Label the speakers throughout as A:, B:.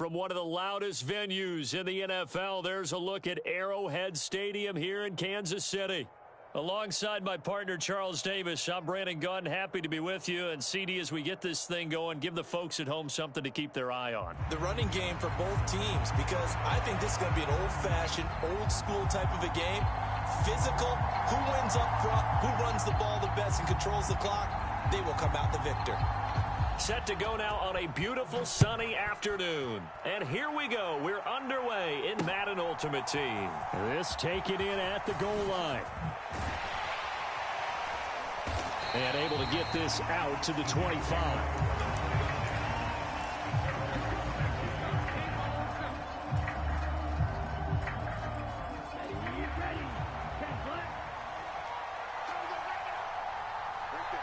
A: From one of the loudest venues in the NFL, there's a look at Arrowhead Stadium here in Kansas City. Alongside my partner, Charles Davis, I'm Brandon Gunn, happy to be with you. And CD, as we get this thing going, give the folks at home something to keep their eye on.
B: The running game for both teams, because I think this is going to be an old-fashioned, old-school type of a game. Physical, who wins up front, who runs the ball the best and controls the clock, they will come out the victor.
A: Set to go now on a beautiful sunny afternoon. And here we go. We're underway in Madden Ultimate Team. This taken in at the goal line. And able to get this out to the 25.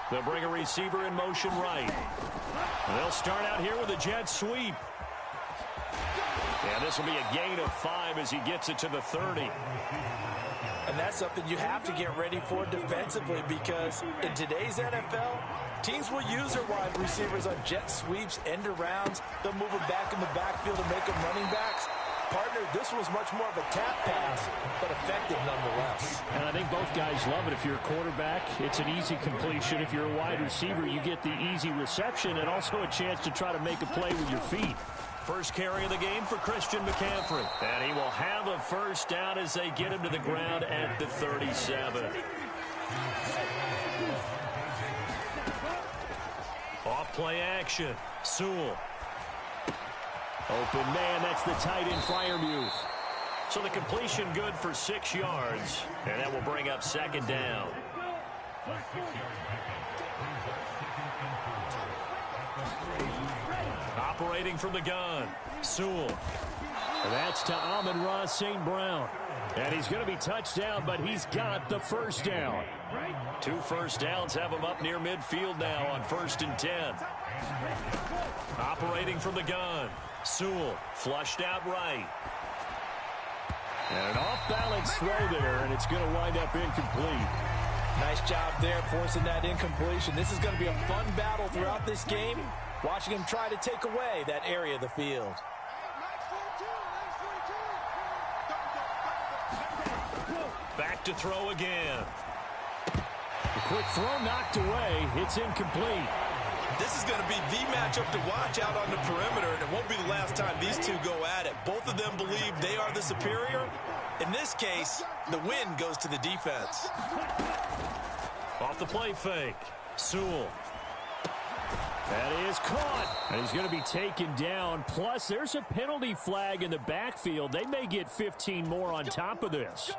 A: They'll bring a receiver in motion right. They'll start out here with a jet sweep. And this will be a gain of 5 as he gets it to the 30.
B: And that's something you have to get ready for defensively, because in today's NFL, teams will use their wide receivers on jet sweeps, end arounds. They'll move them back in the backfield and make them running backs. Partner, this was much more of a tap pass, but effective nonetheless.
A: And I think both guys love it. If you're a quarterback, it's an easy completion. If you're a wide receiver, you get the easy reception and also a chance to try to make a play with your feet. First carry of the game for Christian McCaffrey. And he will have a first down as they get him to the ground at the 37. Off play action. Sewell. Open man, that's the tight end Freiermuth. So the completion good for 6 yards. And that will bring up second down. Operating from the gun, Sewell. And that's to Amon-Ra St. Brown. And he's going to be touched down, but he's got the first down. 2 first downs have him up near midfield now on 1st and 10. Operating from the gun, Sewell flushed out right. And an off-balance throw there, and it's going to wind up incomplete.
B: Nice job there forcing that incompletion. This is going to be a fun battle throughout this game, watching him try to take away that area of the field.
A: Back to throw again. A quick throw knocked away. It's incomplete.
B: This is going to be the matchup to watch out on the perimeter, and it won't be the last time these two go at it. Both of them believe they are the superior. In this case, the win goes to the defense.
A: Off the play fake, Sewell. That is caught, and he's going to be taken down. Plus, there's a penalty flag in the backfield. They may get 15 more on top of this.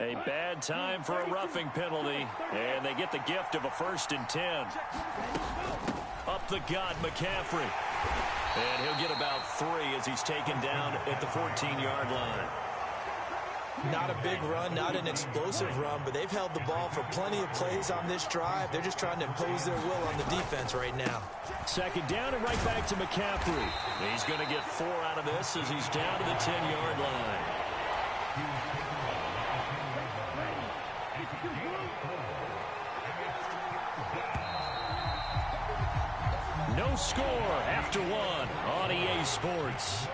A: A bad time for a roughing penalty, and they get the gift of a 1st and 10. Up the gut, McCaffrey. And he'll get about 3 as he's taken down at the 14-yard line.
B: Not a big run, not an explosive run, but they've held the ball for plenty of plays on this drive. They're just trying to impose their will on the defense right now.
A: Second down and right back to McCaffrey. He's going to get 4 out of this as he's down to the 10-yard line. No score after 1 on EA Sports.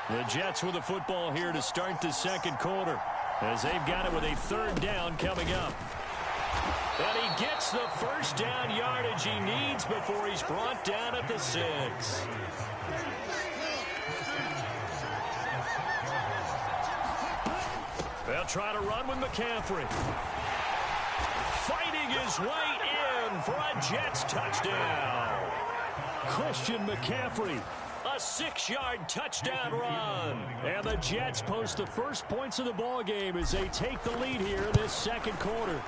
A: The Jets with the football here to start the second quarter, as they've got it with a 3rd down coming up. And he gets the first down yardage he needs before he's brought down at the 6. They'll try to run with McCaffrey. Fighting his way in for a Jets touchdown. Christian McCaffrey. A 6-yard touchdown run. And the Jets post the first points of the ball game as they take the lead here in this second quarter.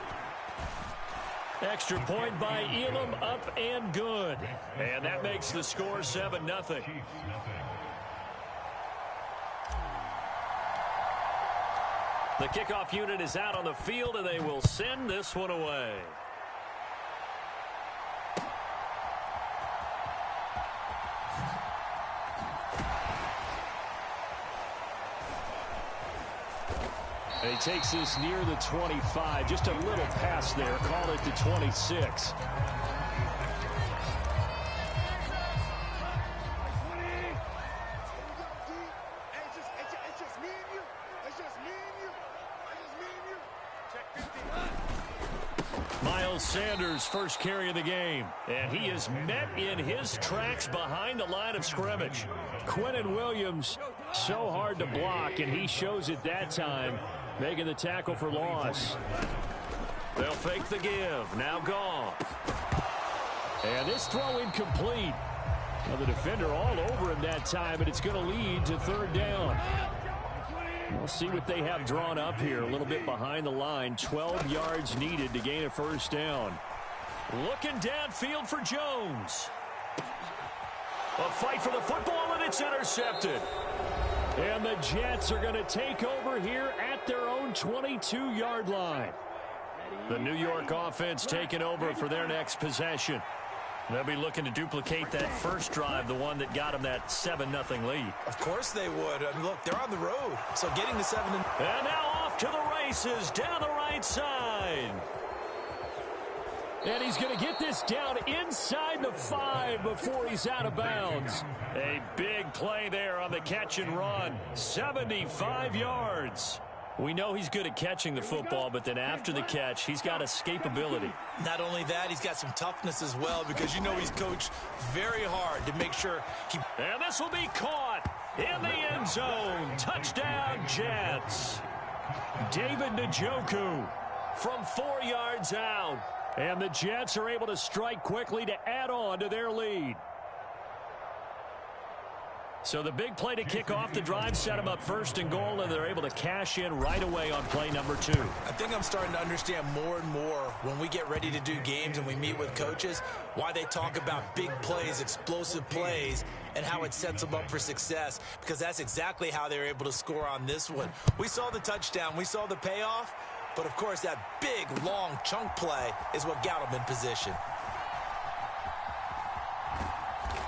A: Extra point by Elam, up and good. And that makes the score 7-0. The kickoff unit is out on the field, and they will send this one away. And he takes this near the 25. Just a little pass there. Call it the 26. Miles Sanders' first carry of the game. And he is met in his tracks behind the line of scrimmage. Quinnen Williams, so hard to block, and he shows it that time, making the tackle for loss. They'll fake the give. Now Goff. And this throw incomplete. Well, the defender all over him that time, and it's going to lead to third down. We'll see what they have drawn up here. A little bit behind the line. 12 yards needed to gain a first down. Looking downfield for Jones. A fight for the football, and it's intercepted. And the Jets are going to take over here at their own 22-yard line. The New York offense taking over for their next possession. They'll be looking to duplicate that first drive, the one that got them that 7-0 lead.
B: Of course they would. I mean, look, they're on the road. So getting the 7.
A: And now off to the races down the right side. And he's going to get this down inside the 5 before he's out of bounds. A big play there on the catch and run. 75 yards. We know he's good at catching the football, but then after the catch, he's got escapability.
B: Not only that, he's got some toughness as well, because you know he's coached very hard to make sure he...
A: And this will be caught in the end zone. Touchdown, Jets. David Njoku from 4 yards out. And the Jets are able to strike quickly to add on to their lead. So the big play to kick off the drive set them up first and goal, and they're able to cash in right away on play number 2.
B: I think I'm starting to understand more and more when we get ready to do games and we meet with coaches why they talk about big plays, explosive plays, and how it sets them up for success, because that's exactly how they're able to score on this one. We saw the touchdown. We saw the payoff. But, of course, that big, long chunk play is what got them in position.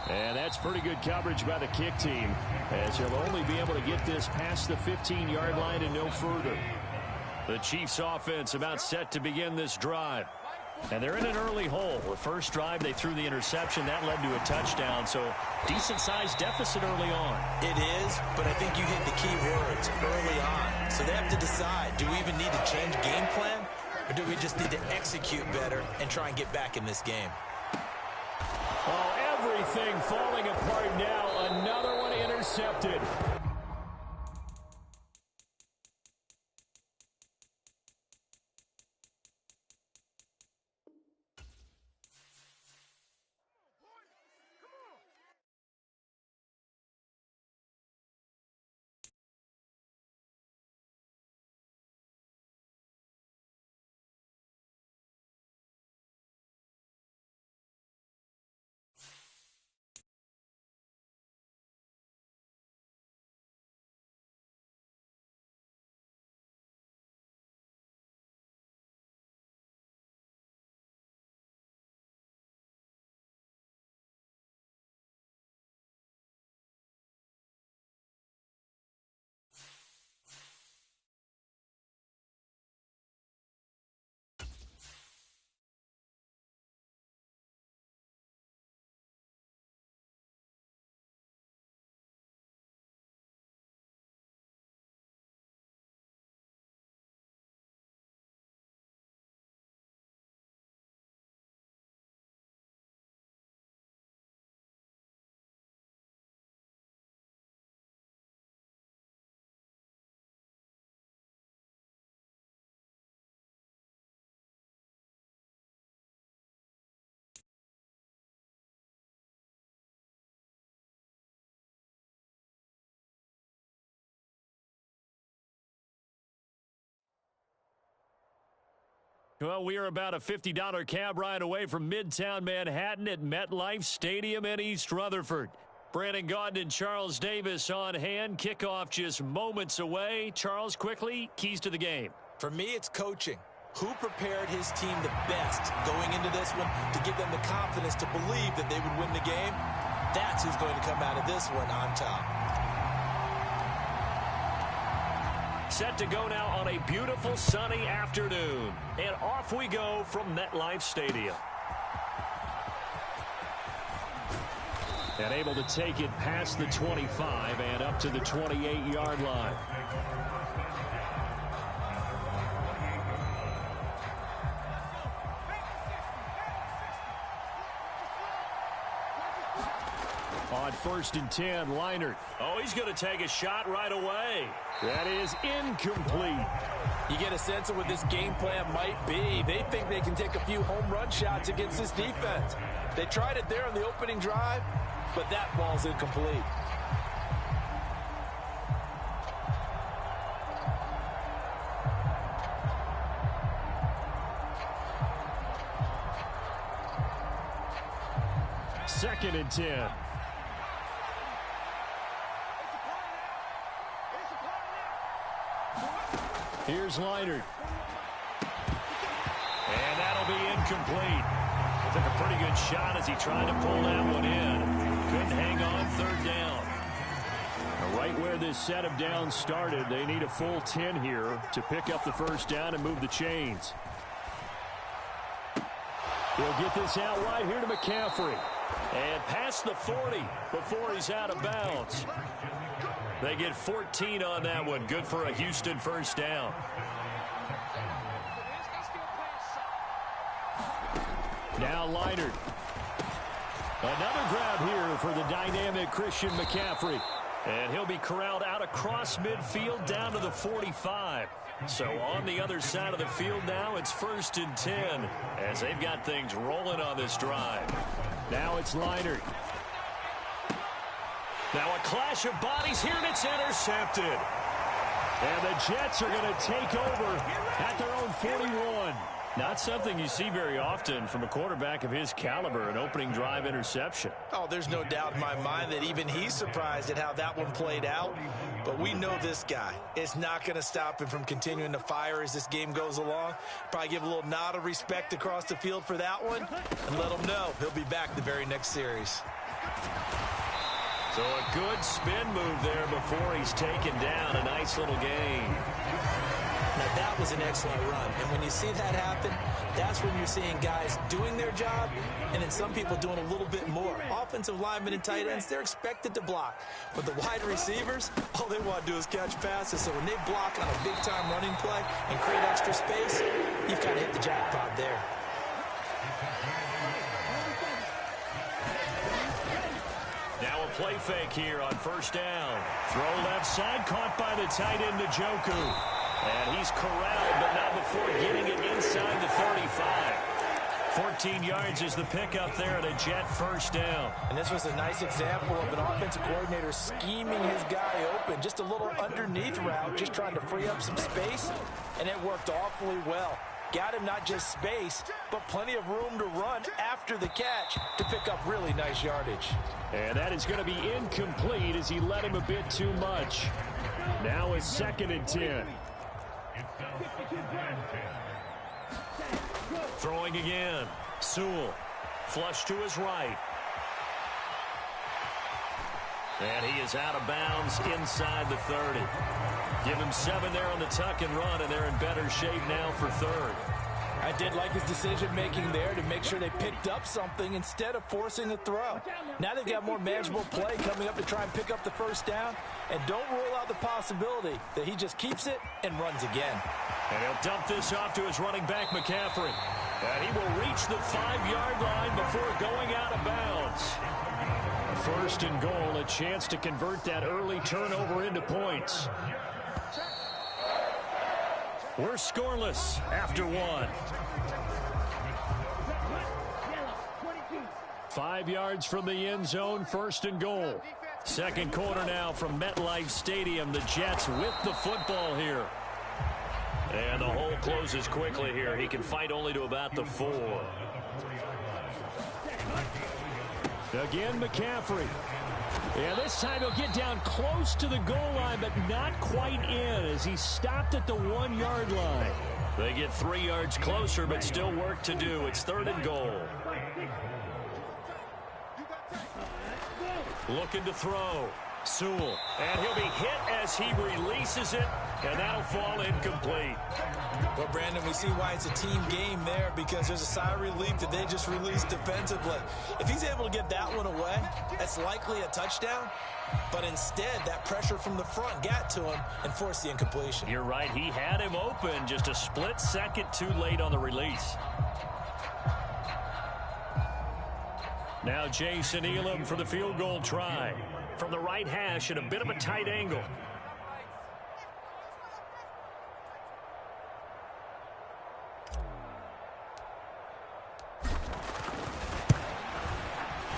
A: And that's pretty good coverage by the kick team, as he'll only be able to get this past the 15-yard line and no further. The Chiefs offense about set to begin this drive. And they're in an early hole. The first drive, they threw the interception. That led to a touchdown, so decent-sized deficit early on.
B: It is, but I think you hit the key words early on. So they have to decide, do we even need to change game plan, or do we just need to execute better and try and get back in this game?
A: Oh, everything falling apart now. Another one intercepted. Well, we are about a $50 cab ride away from Midtown Manhattan at MetLife Stadium in East Rutherford. Brandon Gaudin and Charles Davis on hand. Kickoff just moments away. Charles, quickly, keys to the game.
B: For me, it's coaching. Who prepared his team the best going into this one to give them the confidence to believe that they would win the game? That's who's going to come out of this one on top.
A: Set to go now on a beautiful sunny afternoon. And off we go from MetLife Stadium. And able to take it past the 25 and up to the 28-yard line. On 1st and 10, Leinart. Oh, he's going to take a shot right away. That is incomplete.
B: You get a sense of what this game plan might be. They think they can take a few home run shots against this defense. They tried it there on the opening drive, but that ball's incomplete.
A: Second and 10. Here's Leinart. And that'll be incomplete. Took a pretty good shot as he tried to pull that one in. Couldn't hang on, 3rd down. Now, right where this set of downs started, they need a full 10 here to pick up the 1st down and move the chains. He'll get this out right here to McCaffrey. And past the 40 before he's out of bounds. They get 14 on that one. Good for a Houston 1st down. Now Leinart. Another grab here for the dynamic Christian McCaffrey. And he'll be corralled out across midfield down to the 45. So on the other side of the field now, it's 1st and 10 as they've got things rolling on this drive. Now it's Leinart. Now a clash of bodies here, and it's intercepted. And the Jets are going to take over at their own 41. Not something you see very often from a quarterback of his caliber, an opening drive interception.
B: Oh, there's no doubt in my mind that even he's surprised at how that one played out. But we know this guy is not going to stop him from continuing to fire as this game goes along. Probably give a little nod of respect across the field for that one and let him know he'll be back the very next series.
A: So a good spin move there before he's taken down. A nice little gain.
B: Now, that was an excellent run. And when you see that happen, that's when you're seeing guys doing their job and then some people doing a little bit more. Offensive linemen and tight ends, they're expected to block. But the wide receivers, all they want to do is catch passes. So when they block on a big-time running play and create extra space, you've kind of hit the jackpot there.
A: Now a play fake here on 1st down. Throw left side, caught by the tight end Njoku. And he's corralled, but not before getting it inside the 35. 14 yards is the pickup there at a Jet 1st down.
B: And this was a nice example of an offensive coordinator scheming his guy open. Just a little underneath route, just trying to free up some space, and it worked awfully well. Got him not just space, but plenty of room to run after the catch to pick up really nice yardage.
A: And that is going to be incomplete as he led him a bit too much. Now it's 2nd and 10. Throwing again. Sewell. Flush to his right. And he is out of bounds inside the 30. Give him 7 there on the tuck and run, and they're in better shape now for 3rd. I did like his decision-making there to make sure they picked up something instead of forcing the throw. Now they've got more manageable play coming up to try and pick up the 1st down, and don't rule out the possibility that he just keeps it and runs again. And he'll dump this off to his running back, McCaffrey. And he will reach the 5-yard line before going out of bounds. 1st and goal, a chance to convert that early turnover into points. We're scoreless after 1. 5 yards from the end zone, 1st and goal. Second quarter now from MetLife Stadium. The Jets with the football here. And the hole closes quickly here. He can fight only to about the 4. Again, McCaffrey. And this time he'll get down close to the goal line, but not quite in as he stopped at the 1-yard line. They get 3 yards closer, but still work to do. It's 3rd and goal. Looking to throw. Sewell. And he'll be hit as he releases it, and that'll fall incomplete.
B: Well, Brandon, we see why it's a team game there, because there's a sigh of relief that they just released defensively. If he's able to get that one away, that's likely a touchdown. But instead, that pressure from the front got to him and forced the incompletion.
A: You're right. He had him open, just a split second too late on the release. Now Jason Elam for the field goal try. From the right hash at a bit of a tight angle.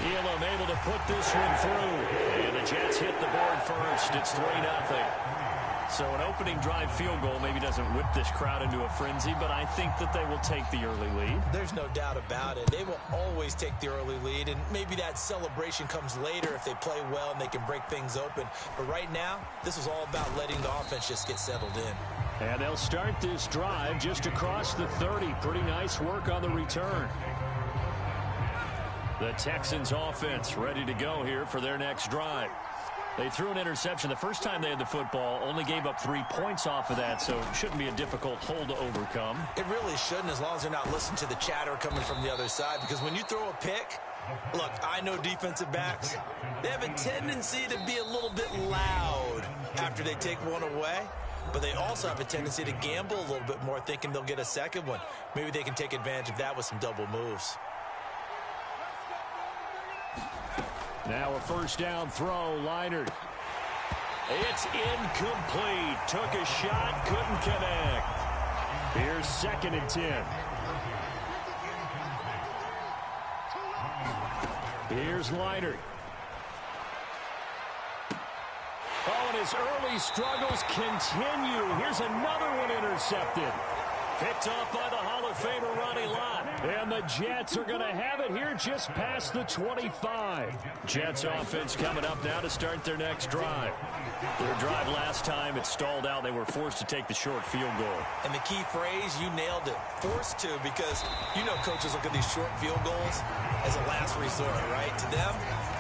A: Elam able to put this one through. And the Jets hit the board first. It's 3-0. So an opening drive field goal maybe doesn't whip this crowd into a frenzy, but I think that they will take the early lead.
B: There's no doubt about it. They will always take the early lead, and maybe that celebration comes later if they play well and they can break things open. But right now, this is all about letting the offense just get settled in.
A: And they'll start this drive just across the 30. Pretty nice work on the return. The Texans offense ready to go here for their next drive. They threw an interception the first time they had the football, only gave up 3 points off of that, so it shouldn't be a difficult hole to overcome.
B: It really shouldn't, as long as they're not listening to the chatter coming from the other side, because when you throw a pick, look, I know defensive backs, they have a tendency to be a little bit loud after they take one away, but they also have a tendency to gamble a little bit more, thinking they'll get a second one. Maybe they can take advantage of that with some double moves.
A: Now a first down throw, Leinart. It's incomplete. Took a shot, couldn't connect. Here's 2nd and 10. Here's Leinart. Oh, and his early struggles continue. Here's another one intercepted. Picked off by the Hall of Famer Ronnie Lott. And the Jets are going to have it here just past the 25. Jets offense coming up now to start their next drive. Their drive last time, it stalled out. They were forced to take the short field goal.
B: And the key phrase, you nailed it. Forced to, because you know coaches look at these short field goals as a last resort, right? To them,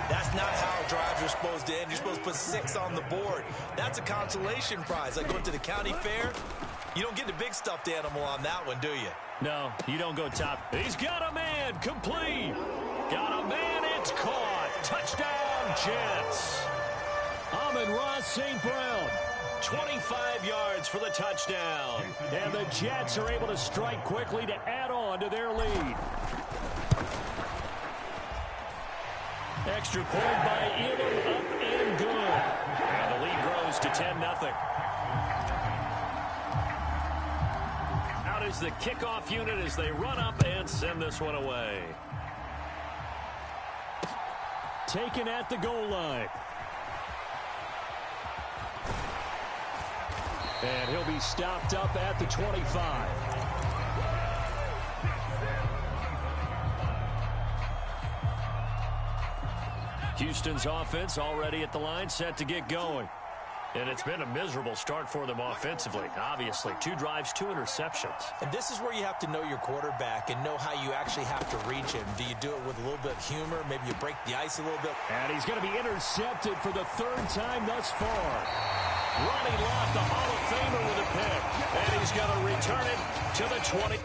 B: that's not how drives are supposed to end. You're supposed to put 6 on the board. That's a consolation prize. Like going to the county fair, you don't get the big stuffed animal on that one, do you?
A: No, you don't go top. He's got a man, complete. Got a man, it's caught. Touchdown, Jets. Amon-Ra St. Brown, 25 yards for the touchdown. And the Jets are able to strike quickly to add on to their lead. Extra point by Elam, up and good. And the lead grows to 10-0. Out is the kickoff unit as they run up and send this one away. Taken at the goal line. And he'll be stopped up at the 25. Houston's offense already at the line, set to get going. And it's been a miserable start for them offensively, obviously. 2 drives, 2 interceptions.
B: And this is where you have to know your quarterback and know how you actually have to reach him. Do you do it with a little bit of humor? Maybe you break the ice a little bit.
A: And he's going to be intercepted for the 3rd time thus far. Ronnie Lott, the Hall of Famer, with a pick. And he's going to return it to the 20.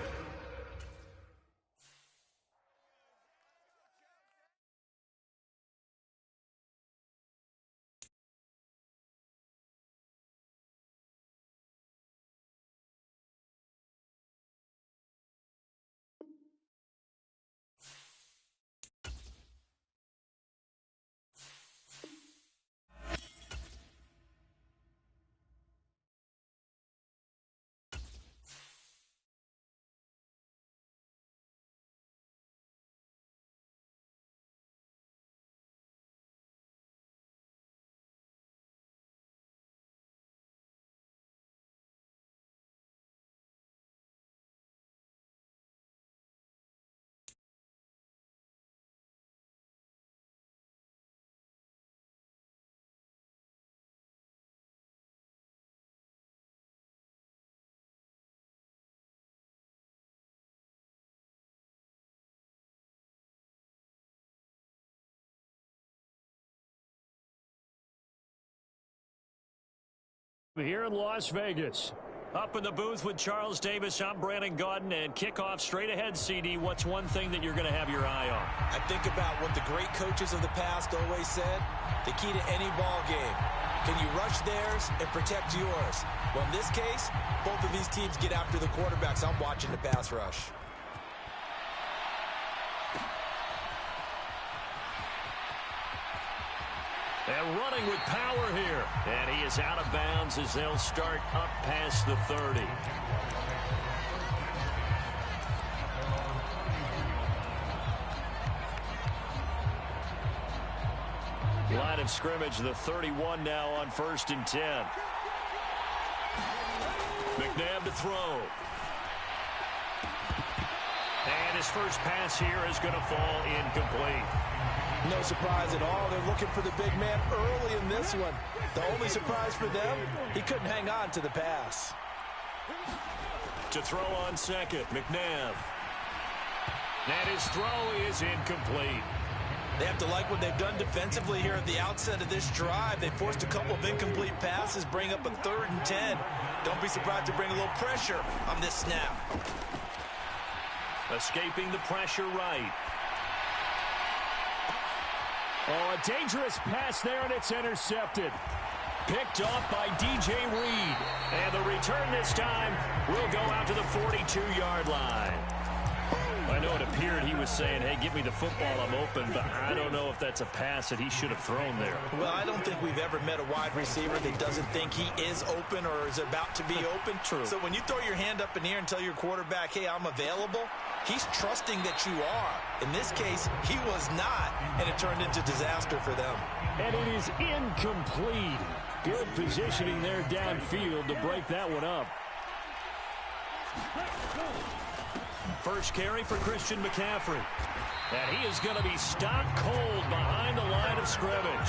A: Here in Las Vegas. Up in the booth with Charles Davis, I'm Brandon Gaudin, and kickoff straight ahead, CD. What's one thing that you're going to have your eye on?
B: I think about what the great coaches of the past always said. The key to any ball game. Can you rush theirs and protect yours? Well, in this case, both of these teams get after the quarterbacks. I'm watching the pass rush.
A: And running with power here. And he is out of bounds as they'll start up past the 30. Line of scrimmage, the 31 now on 1st and 10. McNabb to throw. And his first pass here is going to fall incomplete.
B: No surprise at all. They're looking for the big man early in this one. The only surprise for them, he couldn't hang on to the pass.
A: To throw on second, McNabb. And his throw is incomplete.
B: They have to like what they've done defensively here at the outset of this drive. They forced a couple of incomplete passes, bring up a 3rd and 10. Don't be surprised to bring a little pressure on this snap.
A: Escaping the pressure right. Oh, a dangerous pass there, and it's intercepted. Picked off by DJ Reed. And the return this time will go out to the 42-yard line. I know it appeared he was saying, hey, give me the football, I'm open, but I don't know if that's a pass that he should have thrown there.
B: Well, I don't think we've ever met a wide receiver that doesn't think he is open or is about to be open.
A: True.
B: So when you throw your hand up in the air and tell your quarterback, hey, I'm available, he's trusting that you are. In this case, he was not, and it turned into disaster for them.
A: And it is incomplete. Good positioning there downfield to break that one up. First carry for Christian McCaffrey. And he is going to be stopped cold behind the line of scrimmage.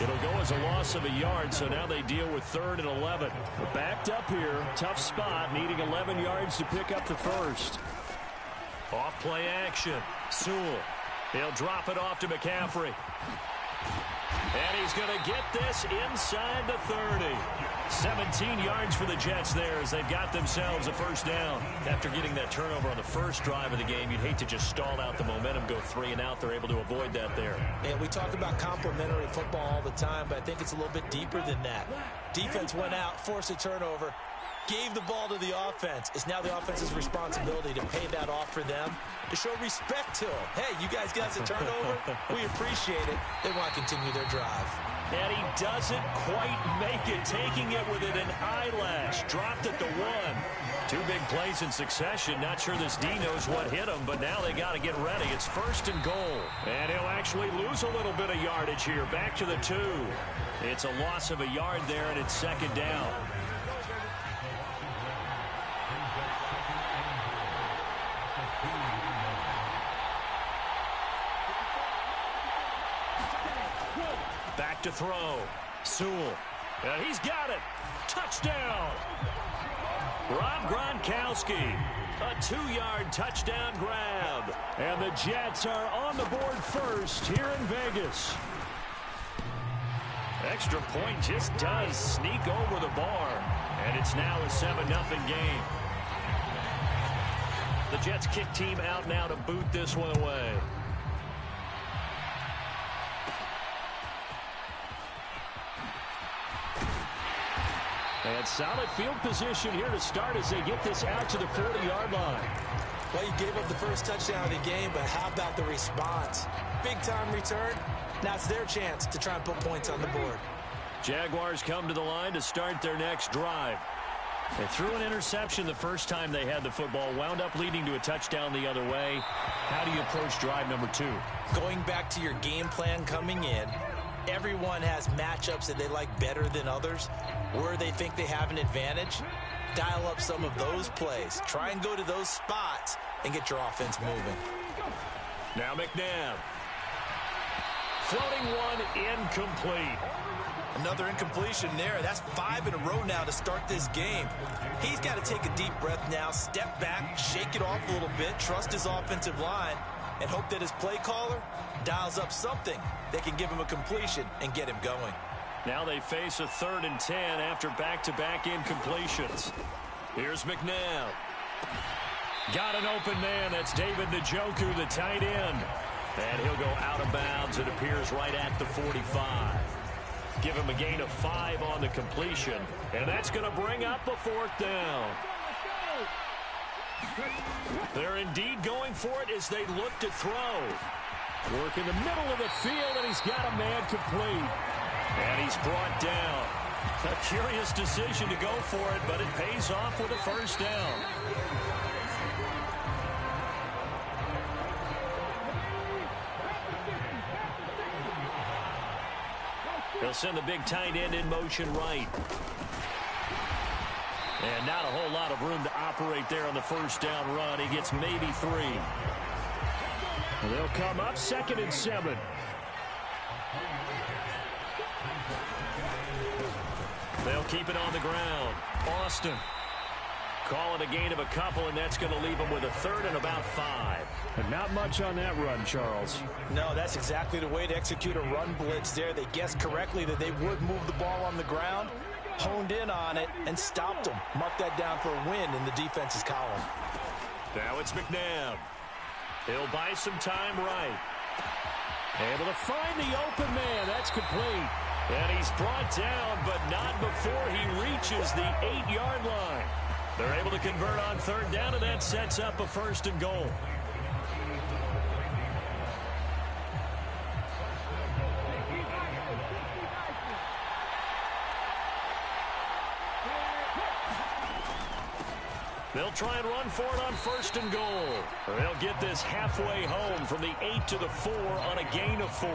A: It'll go as a loss of a yard, so now they deal with 3rd and 11. But backed up here, tough spot, needing 11 yards to pick up the first. Off play action. Sewell. He'll drop it off to McCaffrey. And he's going to get this inside the 30. 17 yards for the Jets there as they've got themselves a first down. After getting that turnover on the first drive of the game, you'd hate to just stall out the momentum, go 3 and out. They're able to avoid that there.
B: And we talk about complementary football all the time, but I think it's a little bit deeper than that. Defense went out, forced a turnover, gave the ball to the offense. It's now the offense's responsibility to pay that off for them, to show respect to them. Hey, you guys got us a turnover? We appreciate it. They want to continue their drive.
A: And he doesn't quite make it, taking it within an eyelash. Dropped at the 1. 2 big plays in succession. Not sure this D knows what hit him, but now they got to get ready. It's 1st and goal. And he'll actually lose a little bit of yardage here. Back to the 2. It's a loss of a yard there, and it's 2nd down. Back to throw. Sewell. And he's got it. Touchdown. Rob Gronkowski. A 2-yard touchdown grab. And the Jets are on the board first here in Vegas. Extra point just does sneak over the bar. And it's now a 7-0 game. The Jets kick team out now to boot this one away. And solid field position here to start as they get this out to the 40-yard line.
B: Well, you gave up the first touchdown of the game, but how about the response? Big-time return. Now it's their chance to try and put points on the board.
A: Jaguars come to the line to start their next drive. They threw an interception the first time they had the football, wound up leading to a touchdown the other way. How do you approach drive number 2?
B: Going back to your game plan coming in, everyone has matchups that they like better than others, where they think they have an advantage. Dial up some of those plays. Try and go to those spots and get your offense moving.
A: Now McNabb. Floating one, incomplete.
B: Another incompletion there. That's 5 in a row now to start this game. He's got to take a deep breath now, step back, shake it off a little bit, trust his offensive line, and hope that his play caller dials up something that can give him a completion and get him going.
A: Now they face a 3rd and 10 after back-to-back incompletions. Here's McNabb. Got an open man. That's David Njoku, the tight end. And he'll go out of bounds, it appears, right at the 45. Give him a gain of 5 on the completion. And that's going to bring up a 4th down. They're indeed going for it as they look to throw. Work in the middle of the field, and he's got a man complete. And he's brought down. A curious decision to go for it, but it pays off with a first down. They'll send the big tight end in motion right. And not a whole lot of room to operate there on the first down run. He gets maybe 3. They'll come up 2nd and 7. They'll keep it on the ground. Austin. Call it a gain of a couple, and that's going to leave them with a 3rd and about 5.
C: And not much on that run, Charles.
B: No, that's exactly the way to execute a run blitz there. They guessed correctly that they would move the ball on the ground, honed in on it, and stopped them. Mark that down for a win in the defense's column.
A: Now it's McNabb. He'll buy some time right. Able to find the open man. That's complete. And he's brought down, but not before he reaches the 8-yard line. They're able to convert on 3rd down, and that sets up a 1st and goal. They'll try and run for it on 1st and goal. They'll get this halfway home from the 8 to the 4 on a gain of 4.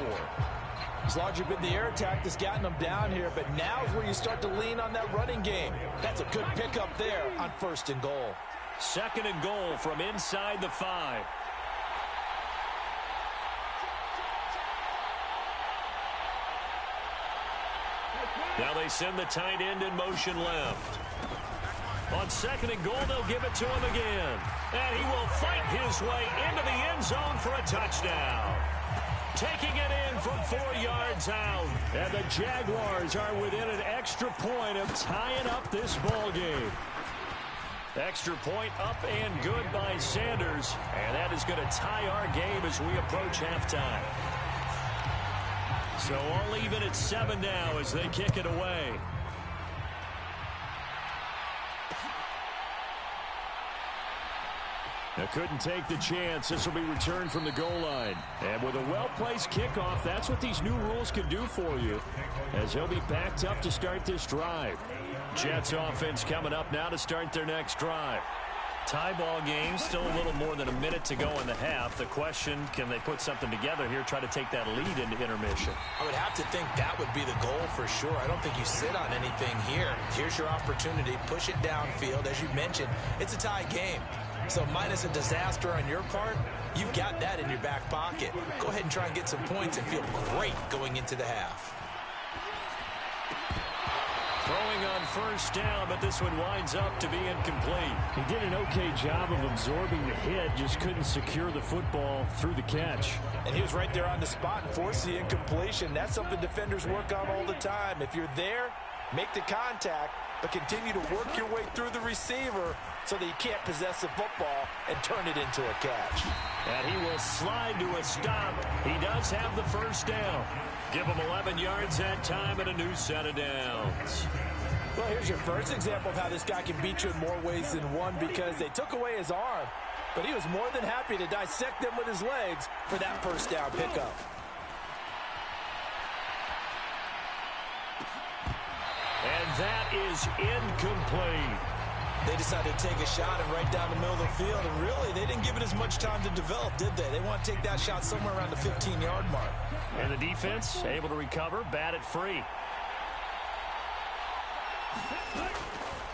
B: It's largely been the air attack that's gotten them down here, but now is where you start to lean on that running game. That's a good pickup there on 1st and goal.
A: 2nd and goal from inside the 5. Now they send the tight end in motion left. On 2nd and goal, they'll give it to him again. And he will fight his way into the end zone for a touchdown. Taking it in from 4 yards out. And the Jaguars are within an extra point of tying up this ball game. Extra point up and good by Sanders. And that is going to tie our game as we approach halftime. So all even at 7 now as they kick it away. Now couldn't take the chance. This will be returned from the goal line. And with a well-placed kickoff, that's what these new rules can do for you, as he'll be backed up to start this drive. Jets offense coming up now to start their next drive. Tie ball game, still a little more than a minute to go in the half. The question, can they put something together here, try to take that lead into intermission?
B: I would have to think that would be the goal for sure. I don't think you sit on anything here. Here's your opportunity. Push it downfield. As you mentioned, it's a tie game. So minus a disaster on your part, you've got that in your back pocket. Go ahead and try and get some points and feel great going into the half.
A: Throwing on 1st down, but this one winds up to be incomplete.
C: He did an okay job of absorbing the hit, just couldn't secure the football through the catch.
B: And he was right there on the spot and forced the incompletion. That's something defenders work on all the time. If you're there, make the contact, but continue to work your way through the receiver so that you can't possess the football and turn it into a catch.
A: And he will slide to a stop. He does have the 1st down. Give him 11 yards that time and a new set of downs.
B: Well, here's your first example of how this guy can beat you in more ways than one, because they took away his arm, but he was more than happy to dissect them with his legs for that 1st down pickup.
A: And that is incomplete.
B: They decided to take a shot and right down the middle of the field, and really, they didn't give it as much time to develop, did they? They want to take that shot somewhere around the 15-yard mark.
A: And the defense able to recover, bat it free.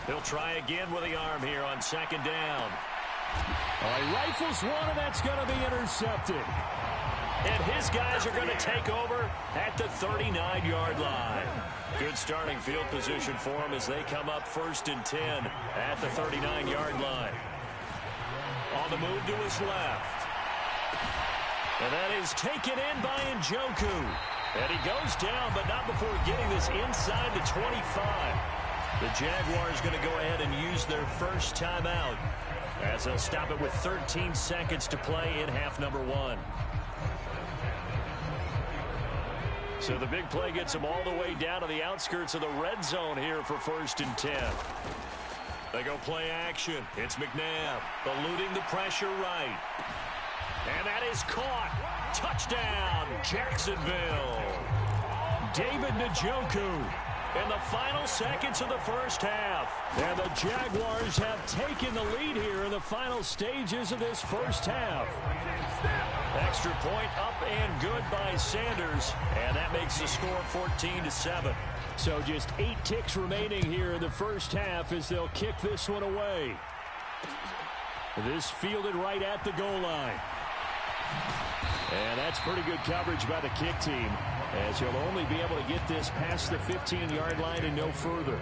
A: He'll try again with the arm here on 2nd down.
C: He rifles one, and that's going to be intercepted.
A: And his guys are going to take over at the 39-yard line. Good starting field position for them as they come up 1st and 10 at the 39-yard line. On the move to his left. And that is taken in by Njoku. And he goes down, but not before getting this inside the 25. The Jaguars going to go ahead and use their first timeout as they'll stop it with 13 seconds to play in half number 1. So the big play gets them all the way down to the outskirts of the red zone here for 1st and 10. They go play action. It's McNabb eluding the pressure right. And that is caught. Touchdown, Jacksonville. David Njoku in the final seconds of the first half. And the Jaguars have taken the lead here in the final stages of this first half. Extra point up and good by Sanders, and that makes the score 14-7. So just 8 ticks remaining here in the first half as they'll kick this one away. This fielded right at the goal line. And that's pretty good coverage by the kick team, as he'll only be able to get this past the 15-yard line and no further.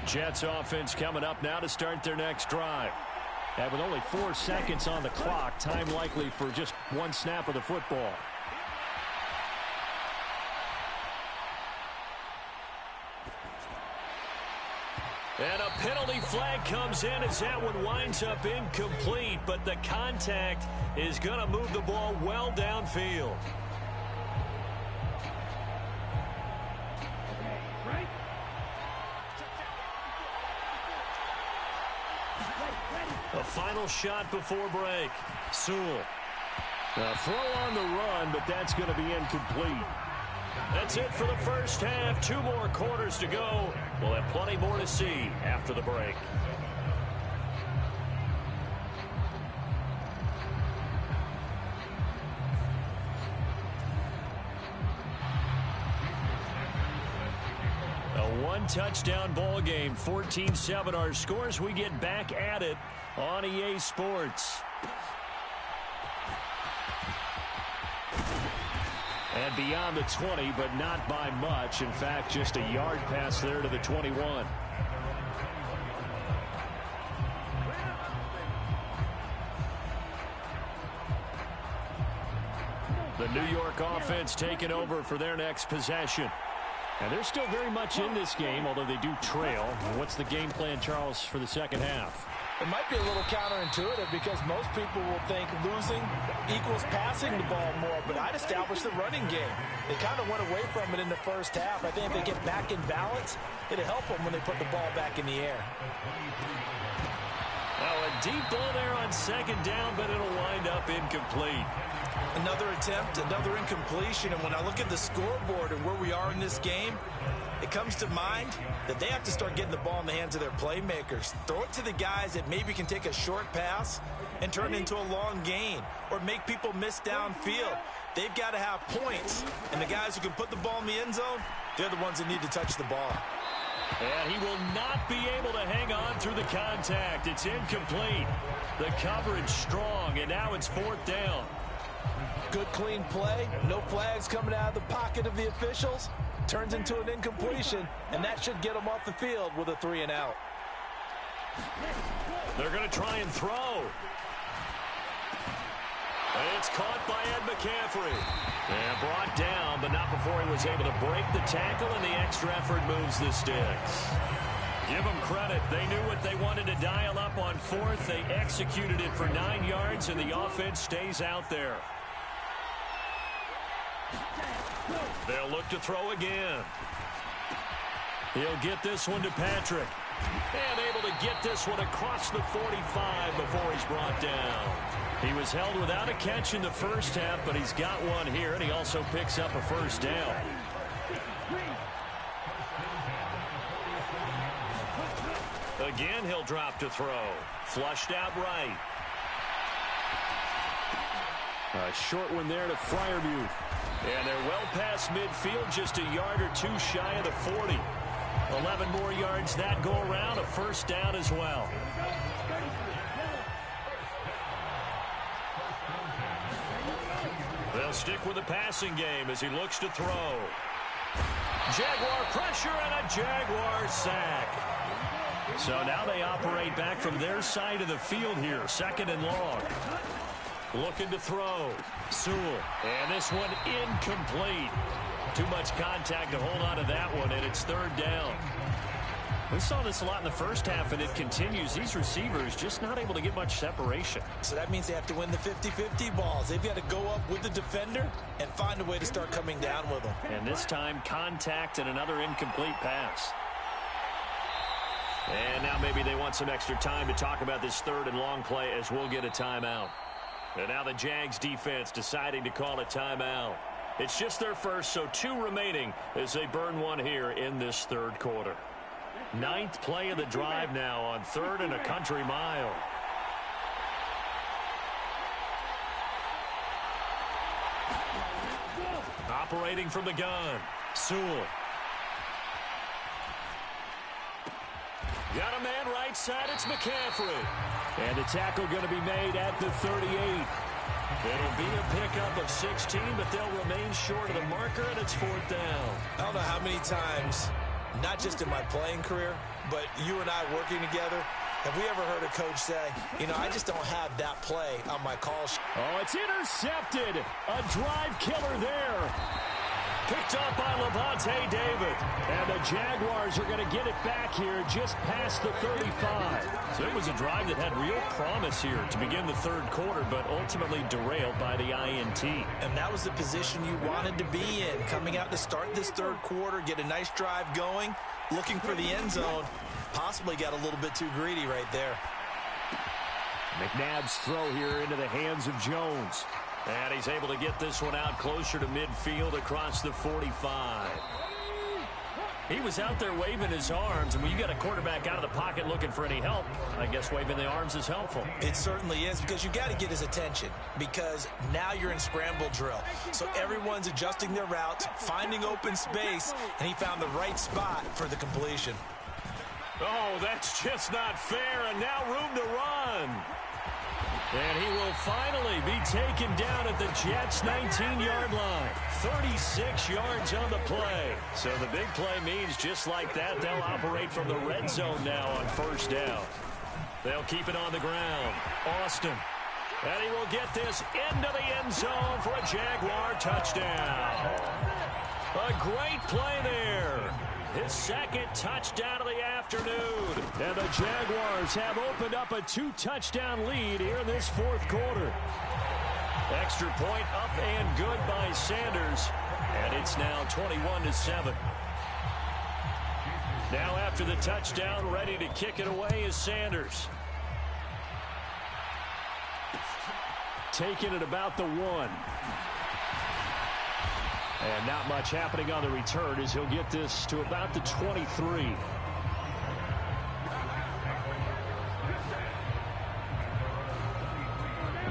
A: Jets offense coming up now to start their next drive. And with only 4 seconds on the clock, time likely for just one snap of the football. And a penalty flag comes in as that one winds up incomplete, but the contact is going to move the ball well downfield. A final shot before break. Sewell. A throw on the run, but that's going to be incomplete. That's it for the first half. 2 more quarters to go. We'll have plenty more to see after the break. A 1-touchdown ball game. 14-7 our scores. We get back at it on EA Sports. And beyond the 20, but not by much. In fact, just a yard pass there to the 21. The New York offense taking over for their next possession. And they're still very much in this game, although they do trail. What's the game plan, Charles, for the second half?
B: It might be a little counterintuitive because most people will think losing equals passing the ball more, but I'd establish the running game. They kind of went away from it in the first half. I think if they get back in balance, it'll help them when they put the ball back in the air.
A: Oh, a deep ball there on second down, but it'll wind up incomplete.
B: Another attempt, another incompletion, and when I look at the scoreboard and where we are in this game, it comes to mind that they have to start getting the ball in the hands of their playmakers. Throw it to the guys that maybe can take a short pass and turn it into a long gain or make people miss downfield. They've got to have points, and the guys who can put the ball in the end zone, they're the ones that need to touch the ball.
A: And he will not be able to hang on through the contact. It's incomplete. The coverage strong, and now it's 4th down.
B: Good, clean play. No flags coming out of the pocket of the officials. Turns into an incompletion, and that should get them off the field with a 3 and out.
A: They're going to try and throw. And it's caught by Ed McCaffrey. And brought down, but not before he was able to break the tackle, and the extra effort moves the sticks. Give them credit. They knew what they wanted to dial up on 4th. They executed it for 9 yards, and the offense stays out there. They'll look to throw again. He'll get this one to Patrick. And able to get this one across the 45 before he's brought down. He was held without a catch in the first half, but he's got one here, and he also picks up a first down. Again, he'll drop to throw. Flushed out right. A short one there to Freiermuth. And they're well past midfield, just a yard or 2 shy of the 40. 11 more yards that go around, a first down as well. They'll stick with the passing game as he looks to throw. Jaguar pressure and a Jaguar sack. So now they operate back from their side of the field here, 2nd and long. Looking to throw. Sewell. And this one incomplete. Too much contact to hold on to that one, and it's 3rd down. We saw this a lot in the first half, and it continues. These receivers just not able to get much separation.
B: So that means they have to win the 50-50 balls. They've got to go up with the defender and find a way to start coming down with them.
A: And this time, contact and another incomplete pass. And now maybe they want some extra time to talk about this 3rd and long play as we'll get a timeout. And now the Jags defense deciding to call a timeout. It's just their first, so 2 remaining as they burn one here in this third quarter. 9th play of the drive now on 3rd and a country mile. Operating from the gun, Sewell. Got a man right side, it's McCaffrey. And the tackle going to be made at the 38. It'll be a pickup of 16, but they'll remain short of the marker, and it's 4th down.
B: I don't know how many times, not just in my playing career, but you and I working together, have we ever heard a coach say, you know, I just don't have that play on my call sheet.
A: Oh, it's intercepted. A drive killer there. Picked up by Levante David. And the Jaguars are going to get it back here just past the 35. So it was a drive that had real promise here to begin the third quarter, but ultimately derailed by the INT.
B: And that was the position you wanted to be in, coming out to start this third quarter, get a nice drive going, looking for the end zone. Possibly got a little bit too greedy right there.
A: McNabb's throw here into the hands of Jones. And he's able to get this one out closer to midfield across the 45. He was out there waving his arms, and when you got a quarterback out of the pocket looking for any help, I guess waving the arms is helpful.
B: It certainly is, because you got to get his attention, because now you're in scramble drill. So everyone's adjusting their routes, finding open space, and he found the right spot for the completion.
A: Oh, that's just not fair, and now room to run. And he will finally be taken down at the Jets' 19-yard line. 36 yards on the play. So the big play means just like that, they'll operate from the red zone now on 1st down. They'll keep it on the ground. Austin. And he will get this into the end zone for a Jaguar touchdown. A great play there. His 2nd touchdown of the afternoon. And the Jaguars have opened up a 2-touchdown lead here in this 4th quarter. Extra point up and good by Sanders. And it's now 21-7. Now after the touchdown, ready to kick it away is Sanders. Taking it about the 1. And not much happening on the return as he'll get this to about the 23.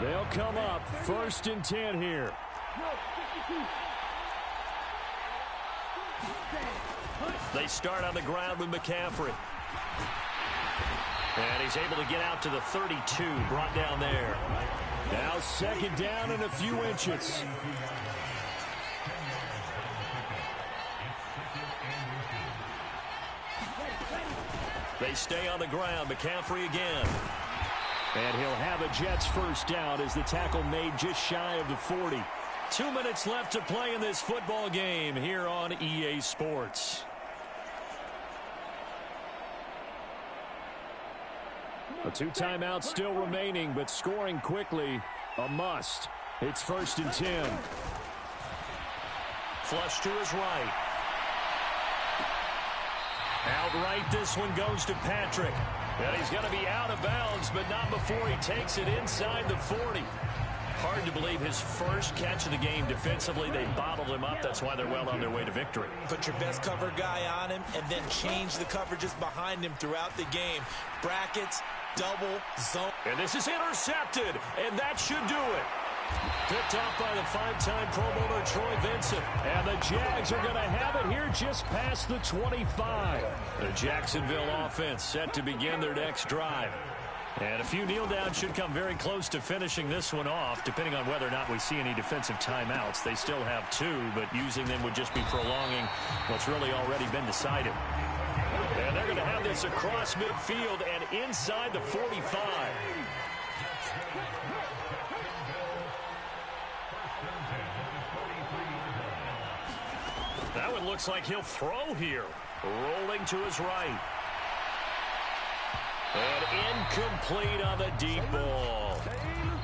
A: They'll come up 1st and 10 here. They start on the ground with McCaffrey. And he's able to get out to the 32, brought down there. Now 2nd down and a few inches. They stay on the ground. McCaffrey again. And he'll have a Jets 1st down as the tackle made just shy of the 40. 2 minutes left to play in this football game here on EA Sports. A 2 timeouts still remaining, but scoring quickly, a must. It's 1st and 10. Flush to his right. Outright, this one goes to Patrick. And he's going to be out of bounds, but not before he takes it inside the 40. Hard to believe his first catch of the game defensively. They bottled him up. That's why they're well on their way to victory.
B: Put your best cover guy on him and then change the coverages behind him throughout the game. Brackets, double, zone.
A: And this is intercepted, and that should do it. Picked up by the 5-time Pro Bowler Troy Vincent. And the Jags are going to have it here just past the 25. The Jacksonville offense set to begin their next drive. And a few kneel downs should come very close to finishing this one off, depending on whether or not we see any defensive timeouts. They still have 2, but using them would just be prolonging what's really already been decided. And they're going to have this across midfield and inside the 45. That one looks like he'll throw here. Rolling to his right. And incomplete on the deep ball.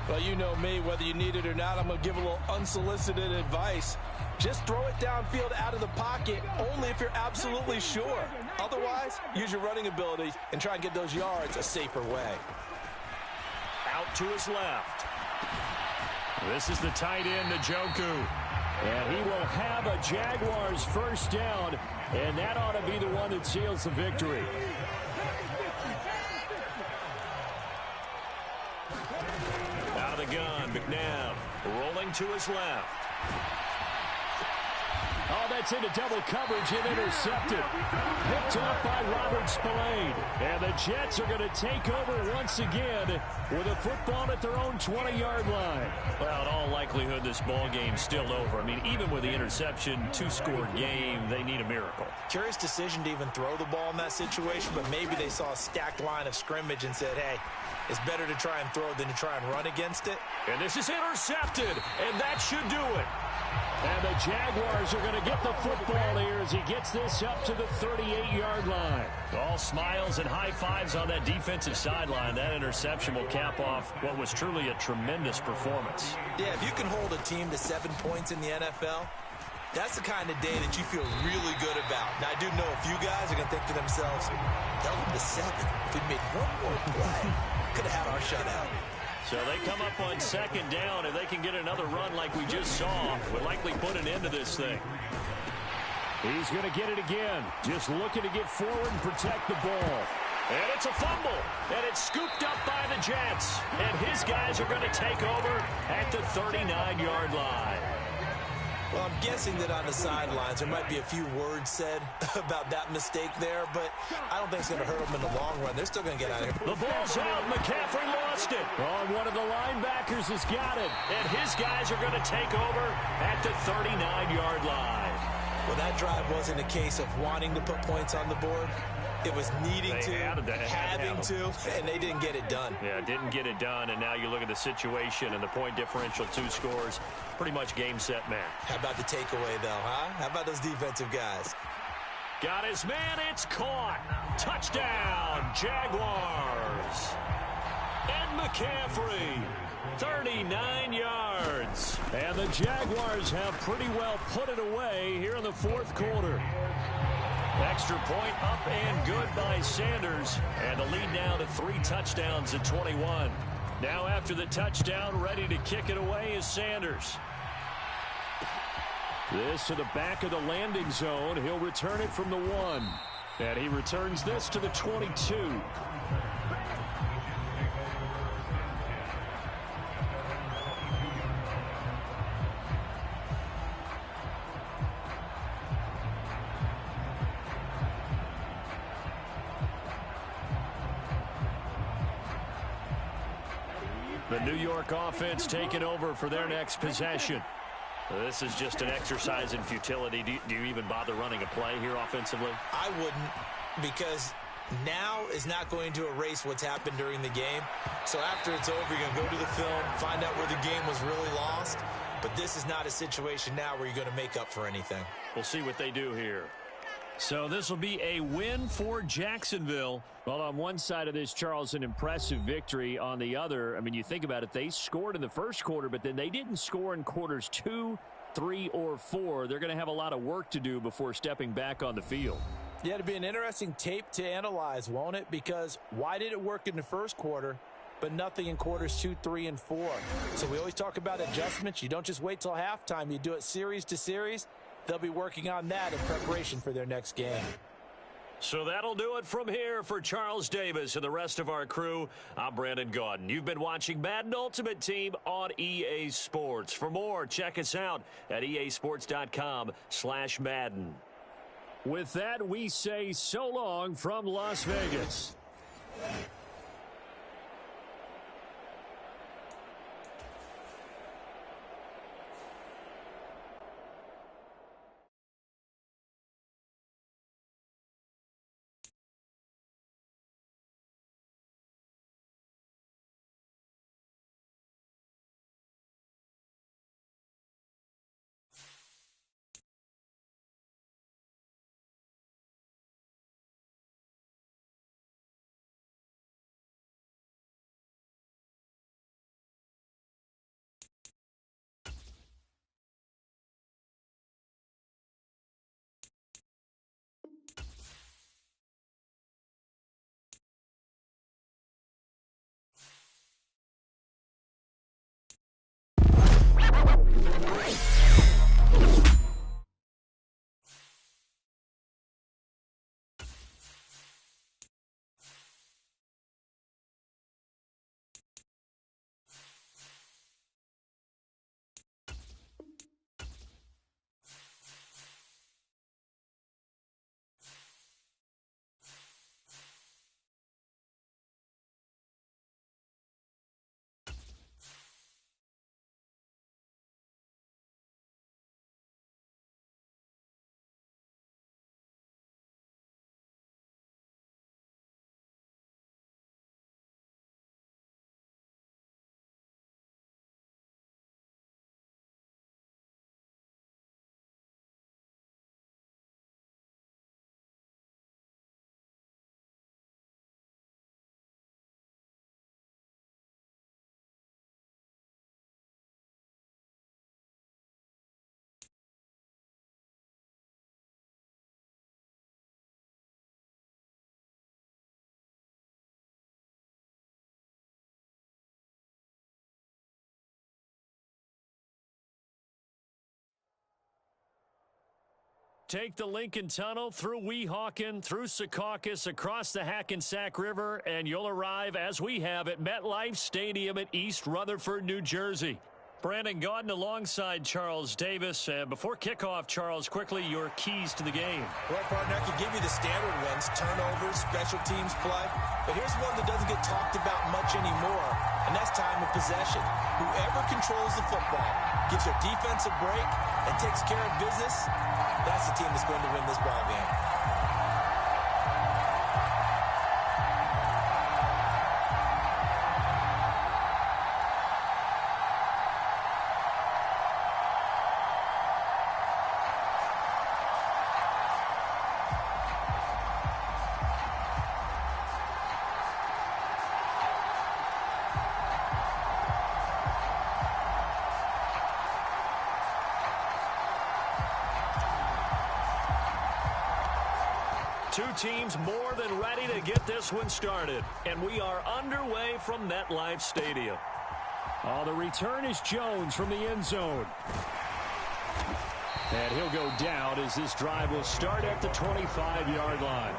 B: Well, you know me, whether you need it or not, I'm going to give a little unsolicited advice. Just throw it downfield out of the pocket, only if you're absolutely sure. Otherwise, use your running ability and try and get those yards a safer way.
A: Out to his left. This is the tight end, Njoku. And he will have a Jaguars first down, and that ought to be the one that seals the victory. Out of the gun, McNabb rolling to his left. Oh, that's into double coverage and intercepted. Picked off by Robert Spillane. And the Jets are going to take over once again with a football at their own 20-yard line. Well, in all likelihood, this ball game's still over. I mean, even with the interception, two-score game, they need a miracle.
B: Curious decision to even throw the ball in that situation, but maybe they saw a stacked line of scrimmage and said, hey, it's better to try and throw than to try and run against it.
A: And this is intercepted, and that should do it. And the Jaguars are going to get the football here as he gets this up to the 38-yard line. All smiles and high fives on that defensive sideline. That interception will cap off what was truly a tremendous performance.
B: Yeah, if you can hold a team to 7 points in the NFL, that's the kind of day that you feel really good about. Now, I do know a few guys are going to think to themselves, held them to 7. If we made one more play, could have had our shutout.
A: So they come up on second down. If they can get another run like we just saw, would likely put an end to this thing. He's going to get it again. Just looking to get forward and protect the ball. And it's a fumble. And it's scooped up by the Jets. And his guys are going to take over at the 39-yard line.
B: Well, I'm guessing that on the sidelines there might be a few words said about that mistake there, but I don't think it's going to hurt them in the long run. They're still going to get out of here.
A: The ball's out. McCaffrey lost it. Oh, one of the linebackers has got it. And his guys are going to take over at the 39-yard line.
B: Well, that drive wasn't a case of wanting to put points on the board. It was needing to, having to, and they didn't get it done.
A: Yeah, didn't get it done, and now you look at the situation and the point differential, 2 scores, pretty much game, set, match.
B: How about the takeaway, though, huh? How about those defensive guys?
A: Got his man, it's caught. Touchdown, Jaguars. And McCaffrey, 39 yards. And the Jaguars have pretty well put it away here in the fourth quarter. Extra point up and good by Sanders. And the lead now to 3 touchdowns at 21. Now after the touchdown, ready to kick it away is Sanders. This to the back of the landing zone. He'll return it from the 1. And he returns this to the 22. The New York offense taking over for their next possession. This is just an exercise in futility. Do you even bother running a play here offensively?
B: I wouldn't, because now is not going to erase what's happened during the game. So after it's over, you're going to go to the film, find out where the game was really lost. But this is not a situation now where you're going to make up for anything.
A: We'll see what they do here. So this will be a win for Jacksonville. Well, on one side of this, Charles, an impressive victory. On the other, I mean, you think about it, they scored in the first quarter, but then they didn't score in quarters 2, 3, or 4. They're going to have a lot of work to do before stepping back on the field.
B: Yeah, it'll be an interesting tape to analyze, won't it? Because why did it work in the first quarter, but nothing in quarters 2, 3, and 4? So we always talk about adjustments. You don't just wait till halftime. You do it series to series. They'll be working on that in preparation for their next game.
A: So that'll do it from here for Charles Davis and the rest of our crew. I'm Brandon Gaudin. You've been watching Madden Ultimate Team on EA Sports. For more, check us out at easports.com/Madden. With that, we say so long from Las Vegas. Take the Lincoln Tunnel through Weehawken, through Secaucus, across the Hackensack River, and you'll arrive, as we have, at MetLife Stadium at East Rutherford, New Jersey. Brandon Gaudin alongside Charles Davis. Before kickoff, Charles, quickly your keys to the game.
B: Well, partner, I could give you the standard ones, turnovers, special teams play. But here's one that doesn't get talked about much anymore, and that's time of possession. Whoever controls the football, gives their defense a break, and takes care of business, that's the team that's going to win this ball game.
A: Two teams more than ready to get this one started. And we are underway from MetLife Stadium. The return is Jones from the end zone. And he'll go down as this drive will start at the 25-yard line.